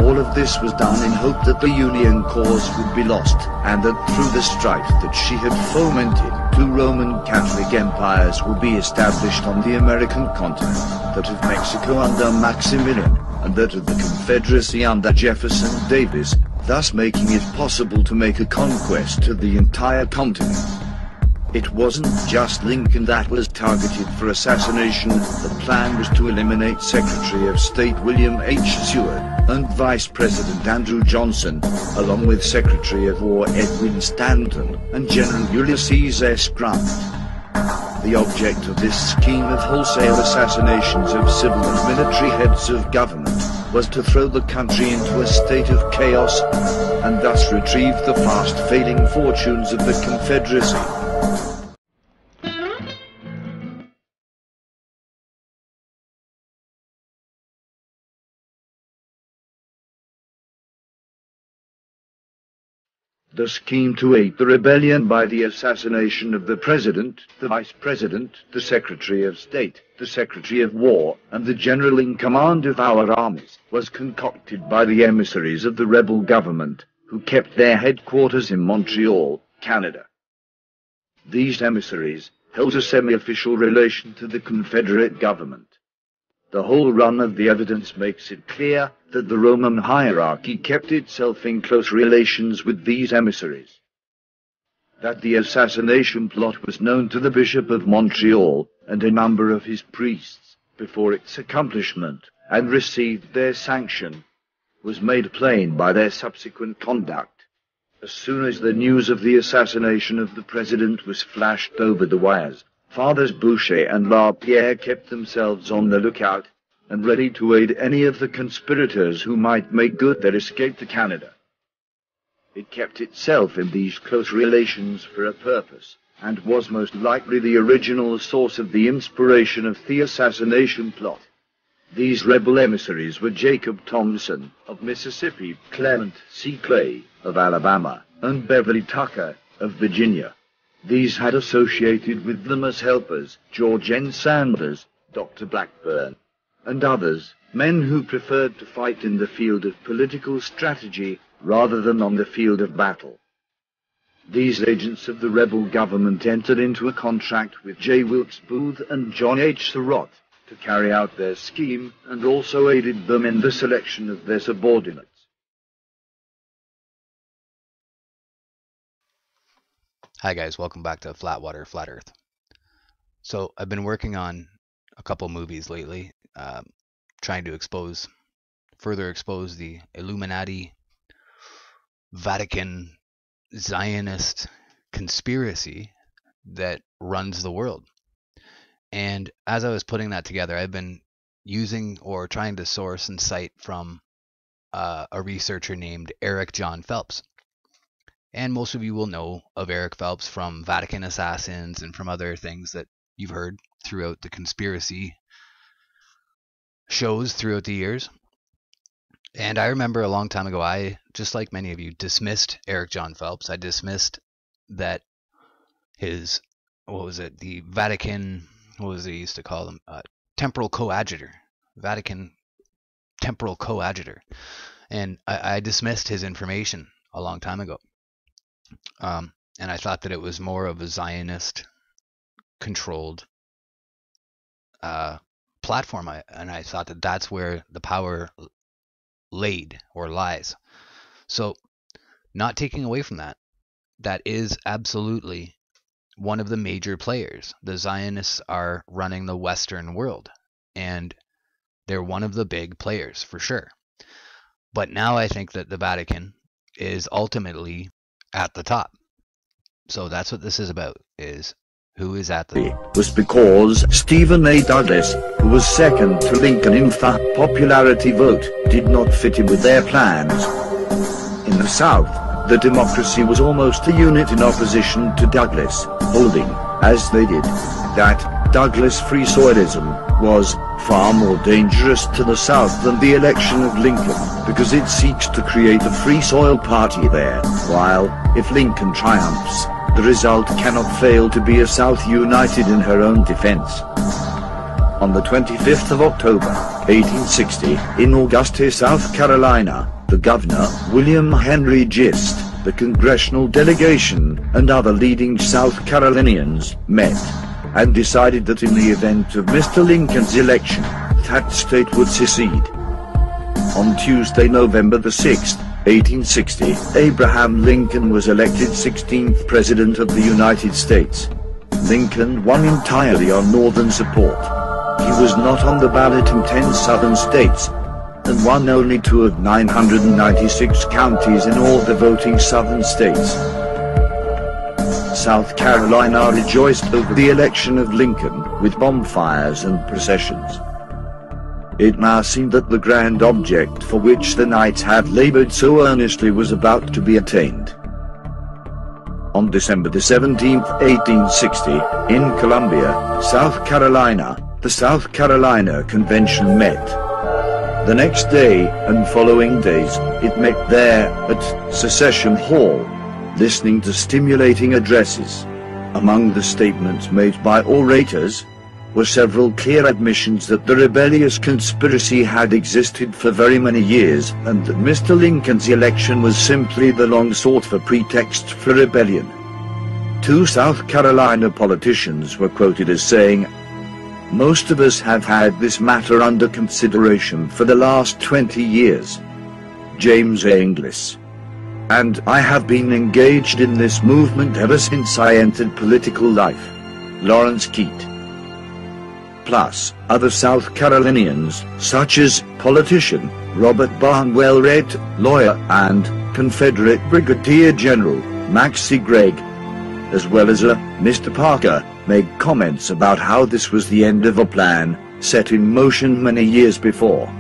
All of this was done in hope that the Union cause would be lost, and that through the strife that she had fomented, two Roman Catholic empires would be established on the American continent, that of Mexico under Maximilian, and that of the Confederacy under Jefferson Davis, thus making it possible to make a conquest of the entire continent. It wasn't just Lincoln that was targeted for assassination. The plan was to eliminate Secretary of State William H. Seward and Vice President Andrew Johnson, along with Secretary of War Edwin Stanton and General Ulysses S. Grant. The object of this scheme of wholesale assassinations of civil and military heads of government was to throw the country into a state of chaos and thus retrieve the fast-failing fortunes of the Confederacy. The scheme to aid the rebellion by the assassination of the President, the Vice President, the Secretary of State, the Secretary of War, and the General in command of our armies was concocted by the emissaries of the rebel government, who kept their headquarters in Montreal, Canada. These emissaries held a semi-official relation to the Confederate government. The whole run of the evidence makes it clear that the Roman hierarchy kept itself in close relations with these emissaries. That the assassination plot was known to the Bishop of Montreal and a number of his priests before its accomplishment, and received their sanction, was made plain by their subsequent conduct. As soon as the news of the assassination of the President was flashed over the wires, Fathers Boucher and LaPierre kept themselves on the lookout and ready to aid any of the conspirators who might make good their escape to Canada. It kept itself in these close relations for a purpose, and was most likely the original source of the inspiration of the assassination plot. These rebel emissaries were Jacob Thompson of Mississippi, Clement C. Clay of Alabama, and Beverly Tucker of Virginia. These had associated with them as helpers George N. Sanders, Dr. Blackburn, and others, men who preferred to fight in the field of political strategy rather than on the field of battle. These agents of the rebel government entered into a contract with J. Wilkes Booth and John H. Surratt to carry out their scheme, and also aided them in the selection of their subordinates. Hi guys, welcome back to Flatwater, Flat Earth. So I've been working on a couple movies lately, trying to further expose the Illuminati, Vatican, Zionist conspiracy that runs the world. And as I was putting that together, I've been using or trying to source and cite from a researcher named Eric John Phelps. And most of you will know of Eric Phelps from Vatican Assassins and from other things that you've heard throughout the conspiracy shows throughout the years. And I remember a long time ago, I, just like many of you, dismissed Eric John Phelps. I dismissed that his, the Vatican, what was they used to call them? Temporal coadjutor. Vatican temporal coadjutor. And I dismissed his information a long time ago. And I thought that it was more of a Zionist-controlled platform. And I thought that that's where the power laid or lies. So, not taking away from that, that is absolutely one of the major players. The Zionists are running the Western world, and they're one of the big players for sure. But now I think that the Vatican is ultimately at the top. So that's what this is about, is who is at the... was because Stephen A. Douglas, who was second to Lincoln in the popularity vote, did not fit in with their plans. In the South, the Democracy was almost a unit in opposition to Douglas, holding, as they did, that Douglas free soilism was far more dangerous to the South than the election of Lincoln, because it seeks to create a free soil party there, while, if Lincoln triumphs, the result cannot fail to be a South united in her own defense. On the 25th of October, 1860, in Augusta, South Carolina, the governor, William Henry Gist, the congressional delegation, and other leading South Carolinians met and decided that in the event of Mr. Lincoln's election, that state would secede. On Tuesday, November the 6th, 1860, Abraham Lincoln was elected 16th President of the United States. Lincoln won entirely on Northern support. He was not on the ballot in 10 Southern states, and won only 2 of 996 counties in all the voting Southern states. South Carolina rejoiced over the election of Lincoln with bonfires and processions. It now seemed that the grand object for which the knights had labored so earnestly was about to be attained. On December the 17th, 1860, in Columbia, South Carolina, the South Carolina Convention met. The next day and following days, it met there at Secession Hall, listening to stimulating addresses. Among the statements made by orators were several clear admissions that the rebellious conspiracy had existed for very many years, and that Mr. Lincoln's election was simply the long-sought-for pretext for rebellion. 2 South Carolina politicians were quoted as saying, "Most of us have had this matter under consideration for the last 20 years. James A. Inglis. And I have been engaged in this movement ever since I entered political life. Lawrence Keat." Plus, other South Carolinians, such as politician Robert Barnwell Rhett, lawyer, and Confederate Brigadier General Maxcy Gregg, as well as a Mr. Parker, made comments about how this was the end of a plan set in motion many years before.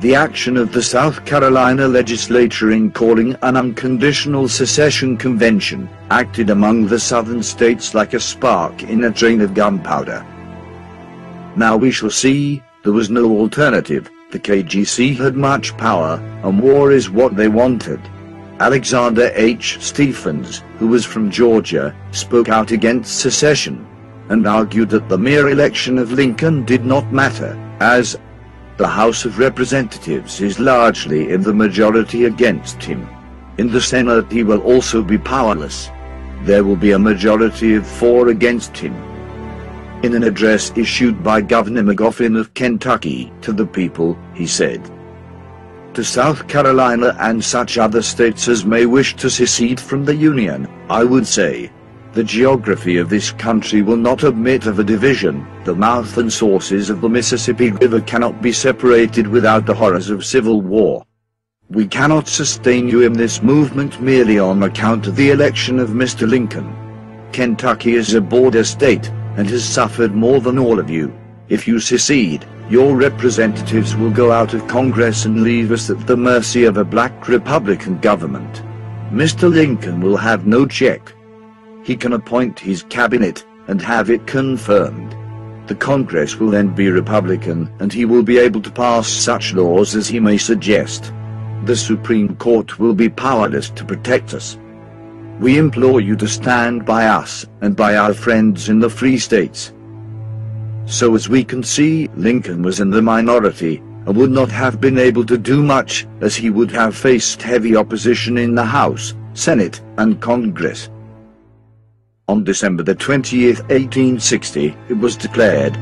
The action of the South Carolina legislature in calling an unconditional secession convention acted among the southern states like a spark in a train of gunpowder. Now we shall see, there was no alternative. The KGC had much power, and war is what they wanted. Alexander H. Stephens, who was from Georgia, spoke out against secession, and argued that the mere election of Lincoln did not matter, as the House of Representatives is largely in the majority against him. In the Senate he will also be powerless. There will be a majority of 4 against him. In an address issued by Governor McGoffin of Kentucky to the people, he said, "To South Carolina and such other states as may wish to secede from the Union, I would say, the geography of this country will not admit of a division. The mouth and sources of the Mississippi River cannot be separated without the horrors of civil war. We cannot sustain you in this movement merely on account of the election of Mr. Lincoln. Kentucky is a border state, and has suffered more than all of you. If you secede, your representatives will go out of Congress and leave us at the mercy of a black Republican government. Mr. Lincoln will have no check. He can appoint his cabinet and have it confirmed. The Congress will then be Republican, and he will be able to pass such laws as he may suggest. The Supreme Court will be powerless to protect us. We implore you to stand by us and by our friends in the free states." So as we can see, Lincoln was in the minority, and would not have been able to do much, as he would have faced heavy opposition in the House, Senate, and Congress. On December the 20th, 1860, it was declared,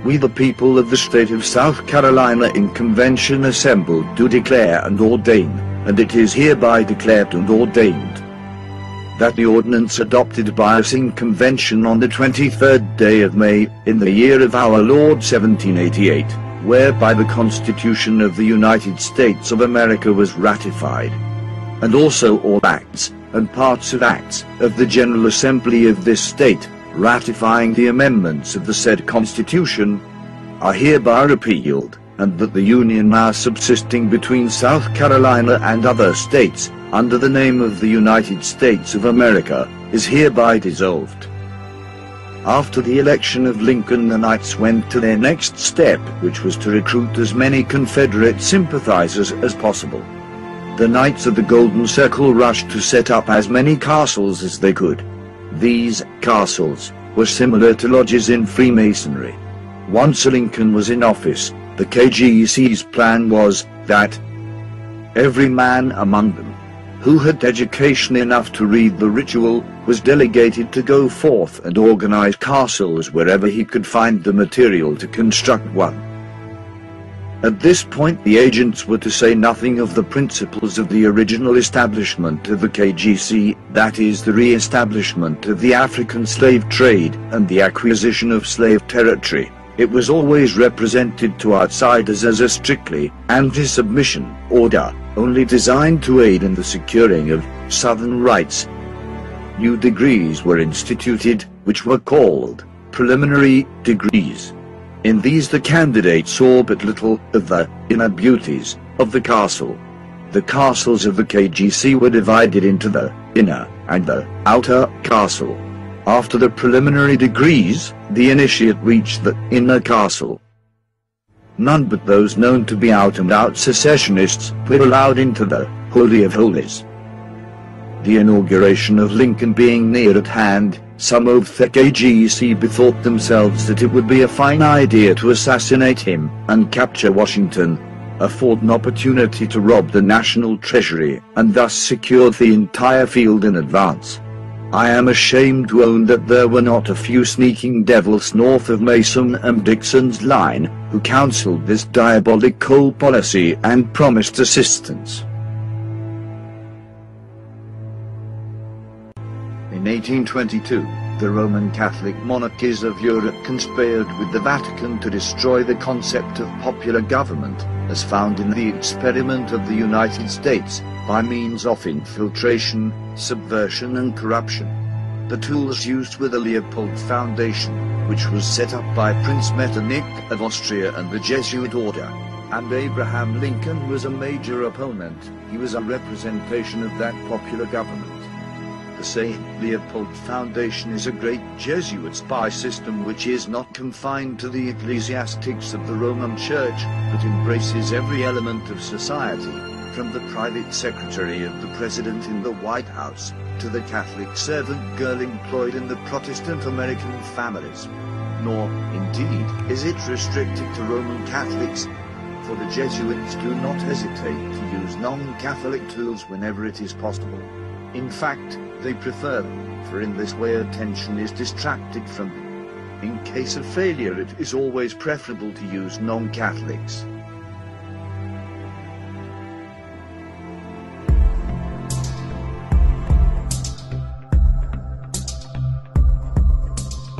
"We the people of the state of South Carolina in convention assembled do declare and ordain, and it is hereby declared and ordained, that the ordinance adopted by us in convention on the 23rd day of May, in the year of our Lord 1788, whereby the Constitution of the United States of America was ratified, and also all acts, and parts of acts of the General Assembly of this state, ratifying the amendments of the said Constitution, are hereby repealed, and that the Union now subsisting between South Carolina and other states, under the name of the United States of America, is hereby dissolved. After the election of Lincoln, the Knights went to their next step, which was to recruit as many Confederate sympathizers as possible. The Knights of the Golden Circle rushed to set up as many castles as they could. These castles were similar to lodges in Freemasonry. Once Lincoln was in office, the KGC's plan was that every man among them who had education enough to read the ritual was delegated to go forth and organize castles wherever he could find the material to construct one. At this point, the agents were to say nothing of the principles of the original establishment of the KGC, that is, the re-establishment of the African slave trade and the acquisition of slave territory. It was always represented to outsiders as a strictly anti-submission order, only designed to aid in the securing of Southern rights. New degrees were instituted, which were called preliminary degrees. In these the candidates saw but little of the inner beauties of the castle. The castles of the KGC were divided into the inner and the outer castle. After the preliminary degrees, the initiate reached the inner castle. None but those known to be out-and-out secessionists were allowed into the Holy of Holies. The inauguration of Lincoln being near at hand, some of the KGC bethought themselves that it would be a fine idea to assassinate him and capture Washington, afford an opportunity to rob the national treasury, and thus secure the entire field in advance. I am ashamed to own that there were not a few sneaking devils north of Mason and Dixon's line who counseled this diabolical policy and promised assistance. In 1822, the Roman Catholic monarchies of Europe conspired with the Vatican to destroy the concept of popular government, as found in the experiment of the United States, by means of infiltration, subversion and corruption. The tools used were the Leopold Foundation, which was set up by Prince Metternich of Austria and the Jesuit order, and Abraham Lincoln was a major opponent. He was a representation of that popular government. The St. Leopold Foundation is a great Jesuit spy system which is not confined to the ecclesiastics of the Roman Church, but embraces every element of society, from the private secretary of the President in the White House, to the Catholic servant girl employed in the Protestant American families. Nor, indeed, is it restricted to Roman Catholics, for the Jesuits do not hesitate to use non-Catholic tools whenever it is possible. In fact, they prefer them, for in this way attention is distracted from them. In case of failure, it is always preferable to use non-Catholics.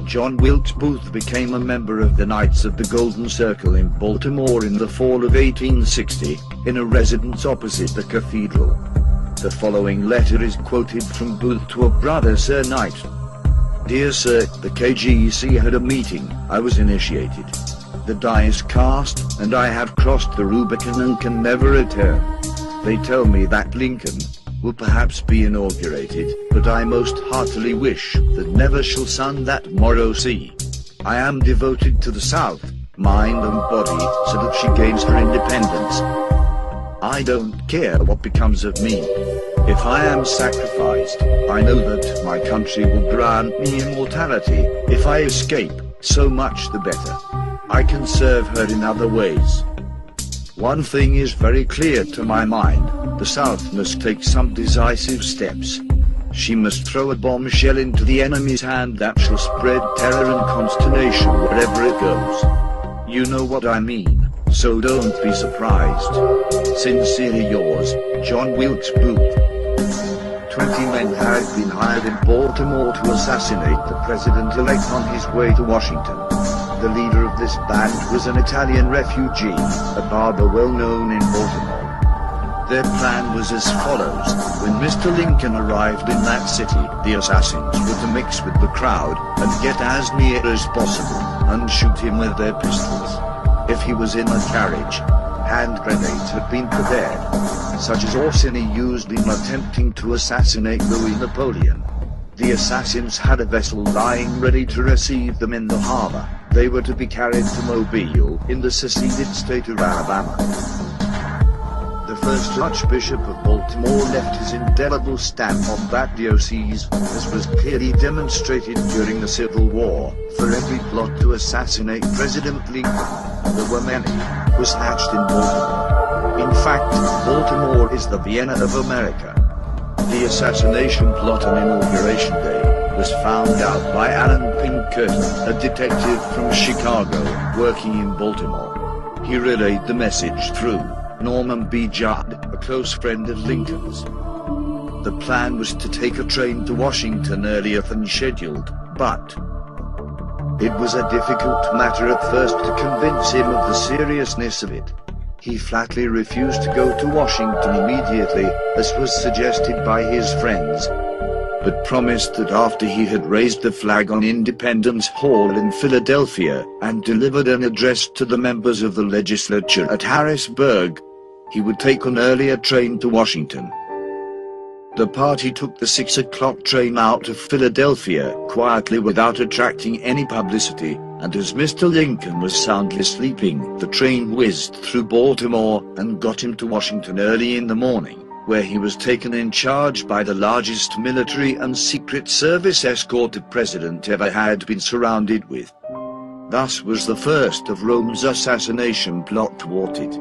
John Wilkes Booth became a member of the Knights of the Golden Circle in Baltimore in the fall of 1860, in a residence opposite the cathedral. The following letter is quoted from Booth to a brother Sir Knight. Dear Sir, the KGC had a meeting, I was initiated. The die is cast, and I have crossed the Rubicon and can never return. They tell me that Lincoln will perhaps be inaugurated, but I most heartily wish that never shall sun that morrow see. I am devoted to the South, mind and body, so that she gains her independence. I don't care what becomes of me. If I am sacrificed, I know that my country will grant me immortality. If I escape, so much the better. I can serve her in other ways. One thing is very clear to my mind, the South must take some decisive steps. She must throw a bombshell into the enemy's hand that shall spread terror and consternation wherever it goes. You know what I mean, so don't be surprised. Sincerely yours, John Wilkes Booth. 20 men had been hired in Baltimore to assassinate the president-elect on his way to Washington. The leader of this band was an Italian refugee, a barber well known in Baltimore. Their plan was as follows. When Mr. Lincoln arrived in that city, the assassins were to mix with the crowd and get as near as possible and shoot him with their pistols. If he was in a carriage, hand grenades had been prepared, such as Orsini used in attempting to assassinate Louis Napoleon. The assassins had a vessel lying ready to receive them in the harbor. They were to be carried to Mobile in the seceded state of Alabama. The first Archbishop of Baltimore left his indelible stamp on that diocese, as was clearly demonstrated during the Civil War. For every plot to assassinate President Lincoln, there were many, was hatched in Baltimore. In fact, Baltimore is the Vienna of America. The assassination plot on Inauguration Day was found out by Alan Pinkerton, a detective from Chicago, working in Baltimore. He relayed the message through Norman B. Judd, a close friend of Lincoln's. The plan was to take a train to Washington earlier than scheduled, but it was a difficult matter at first to convince him of the seriousness of it. He flatly refused to go to Washington immediately, as was suggested by his friends, but promised that after he had raised the flag on Independence Hall in Philadelphia and delivered an address to the members of the legislature at Harrisburg, he would take an earlier train to Washington. The party took the 6 o'clock train out of Philadelphia quietly without attracting any publicity, and as Mr. Lincoln was soundly sleeping, the train whizzed through Baltimore and got him to Washington early in the morning, where he was taken in charge by the largest military and Secret Service escort the president ever had been surrounded with. Thus was the first of Rome's assassination plot thwarted.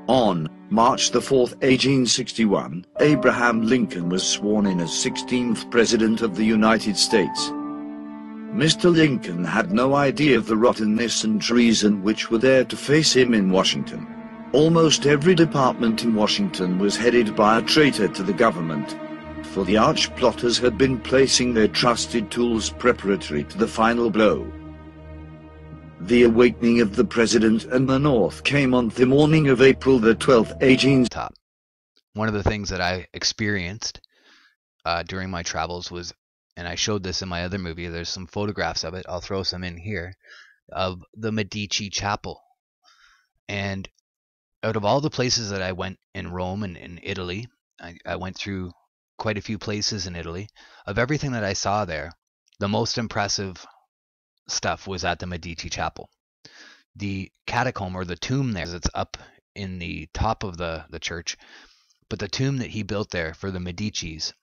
On March 4, 1861, Abraham Lincoln was sworn in as 16th President of the United States. Mr. Lincoln had no idea of the rottenness and treason which were there to face him in Washington. Almost every department in Washington was headed by a traitor to the government, for the arch-plotters had been placing their trusted tools preparatory to the final blow. The awakening of the President and the North came on the morning of April the 12th, 18... One of the things that I experienced during my travels was, and I showed this in my other movie, there's some photographs of it, I'll throw some in here, of the Medici Chapel. And out of all the places that I went in Rome and in Italy, I went through quite a few places in Italy. Of everything that I saw there, the most impressive stuff was at the Medici Chapel. The catacomb, or the tomb there, it's up in the top of the church, but the tomb that he built there for the Medicis,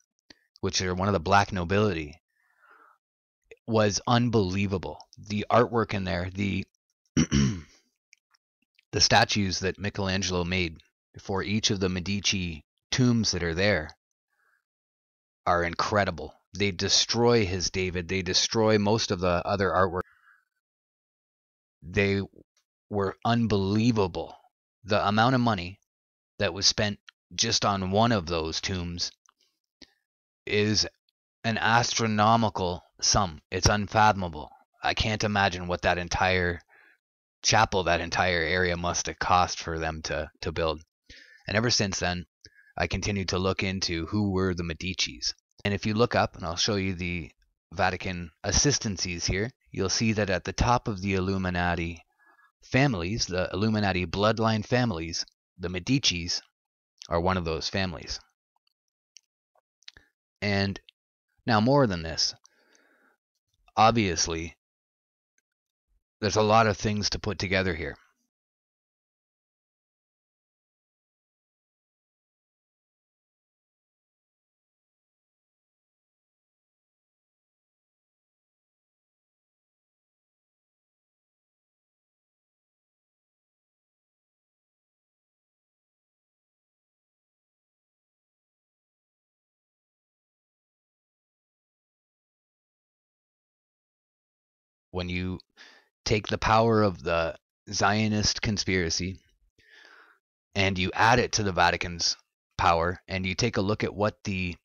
which are one of the black nobility, was unbelievable. The artwork in there, the the statues that Michelangelo made for each of the Medici tombs that are there are incredible. They destroy his David. They destroy most of the other artwork. They were unbelievable. The amount of money that was spent just on one of those tombs is an astronomical sum. It's unfathomable. I can't imagine what that entire chapel, that entire area must have cost for them to build. And ever since then, I continued to look into who were the Medicis. And if you look up, and I'll show you the Vatican assistancies here, you'll see that at the top of the Illuminati families, the Illuminati bloodline families, the Medicis are one of those families. And now, more than this, obviously, there's a lot of things to put together here. When you take the power of the Zionist conspiracy and you add it to the Vatican's power, and you take a look at what the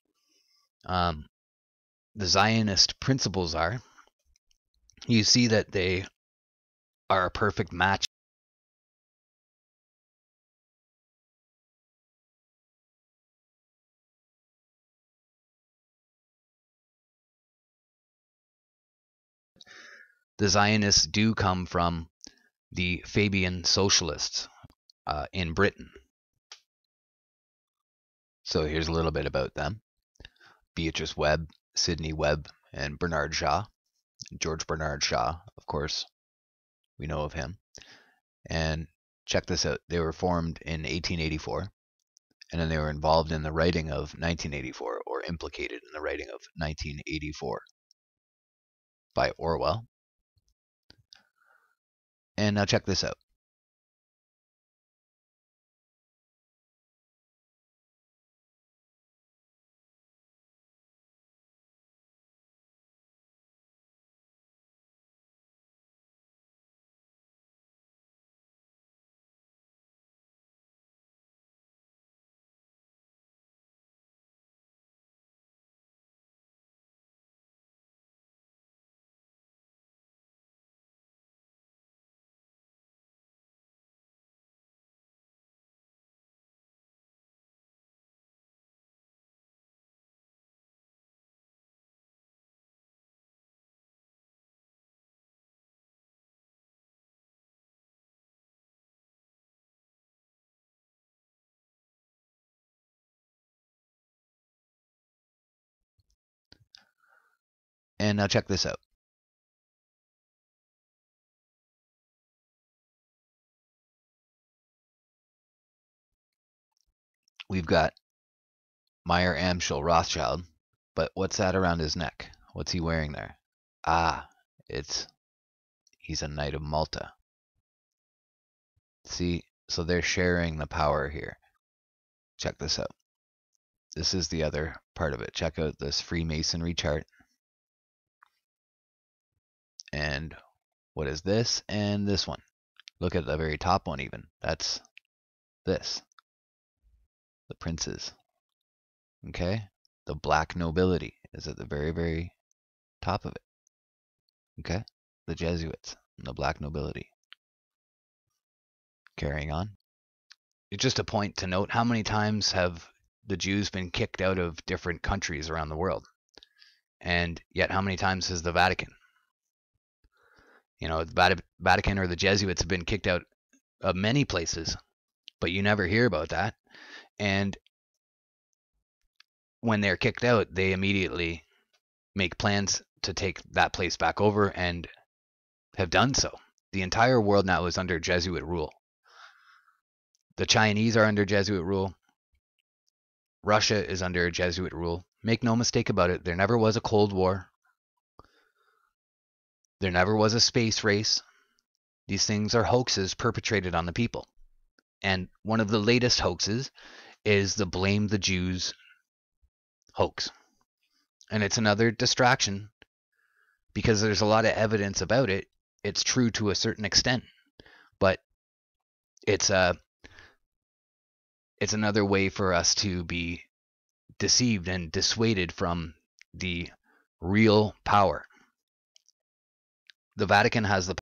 Zionist principles are, you see that they are a perfect match the Zionists do come from the Fabian socialists in Britain. So here's a little bit about them. Beatrice Webb, Sidney Webb, and Bernard Shaw. George Bernard Shaw, of course, we know of him. And check this out. They were formed in 1884, and then they were involved in the writing of 1984, or implicated in the writing of 1984 by Orwell. And now check this out. And now check this out. We've got Meyer Amschel Rothschild, but what's that around his neck? What's he wearing there? Ah, he's a Knight of Malta. See, so they're sharing the power here. Check this out. This is the other part of it. Check out this Freemasonry chart. And what is this? And this one. Look at the very top one even. That's this. The princes. Okay? The black nobility is at the very, very top of it. Okay? The Jesuits and the black nobility. Carrying on. It's just a point to note, how many times have the Jews been kicked out of different countries around the world? And yet how many times has the Vatican? You know, the Vatican or the Jesuits have been kicked out of many places, but you never hear about that. And when they're kicked out, they immediately make plans to take that place back over and have done so. The entire world now is under Jesuit rule. The Chinese are under Jesuit rule. Russia is under Jesuit rule. Make no mistake about it, there never was a Cold War. There never was a space race. These things are hoaxes perpetrated on the people. And one of the latest hoaxes is the Blame the Jews hoax. And it's another distraction because there's a lot of evidence about it. It's true to a certain extent, but it's another way for us to be deceived and dissuaded from the real power. The Vatican has the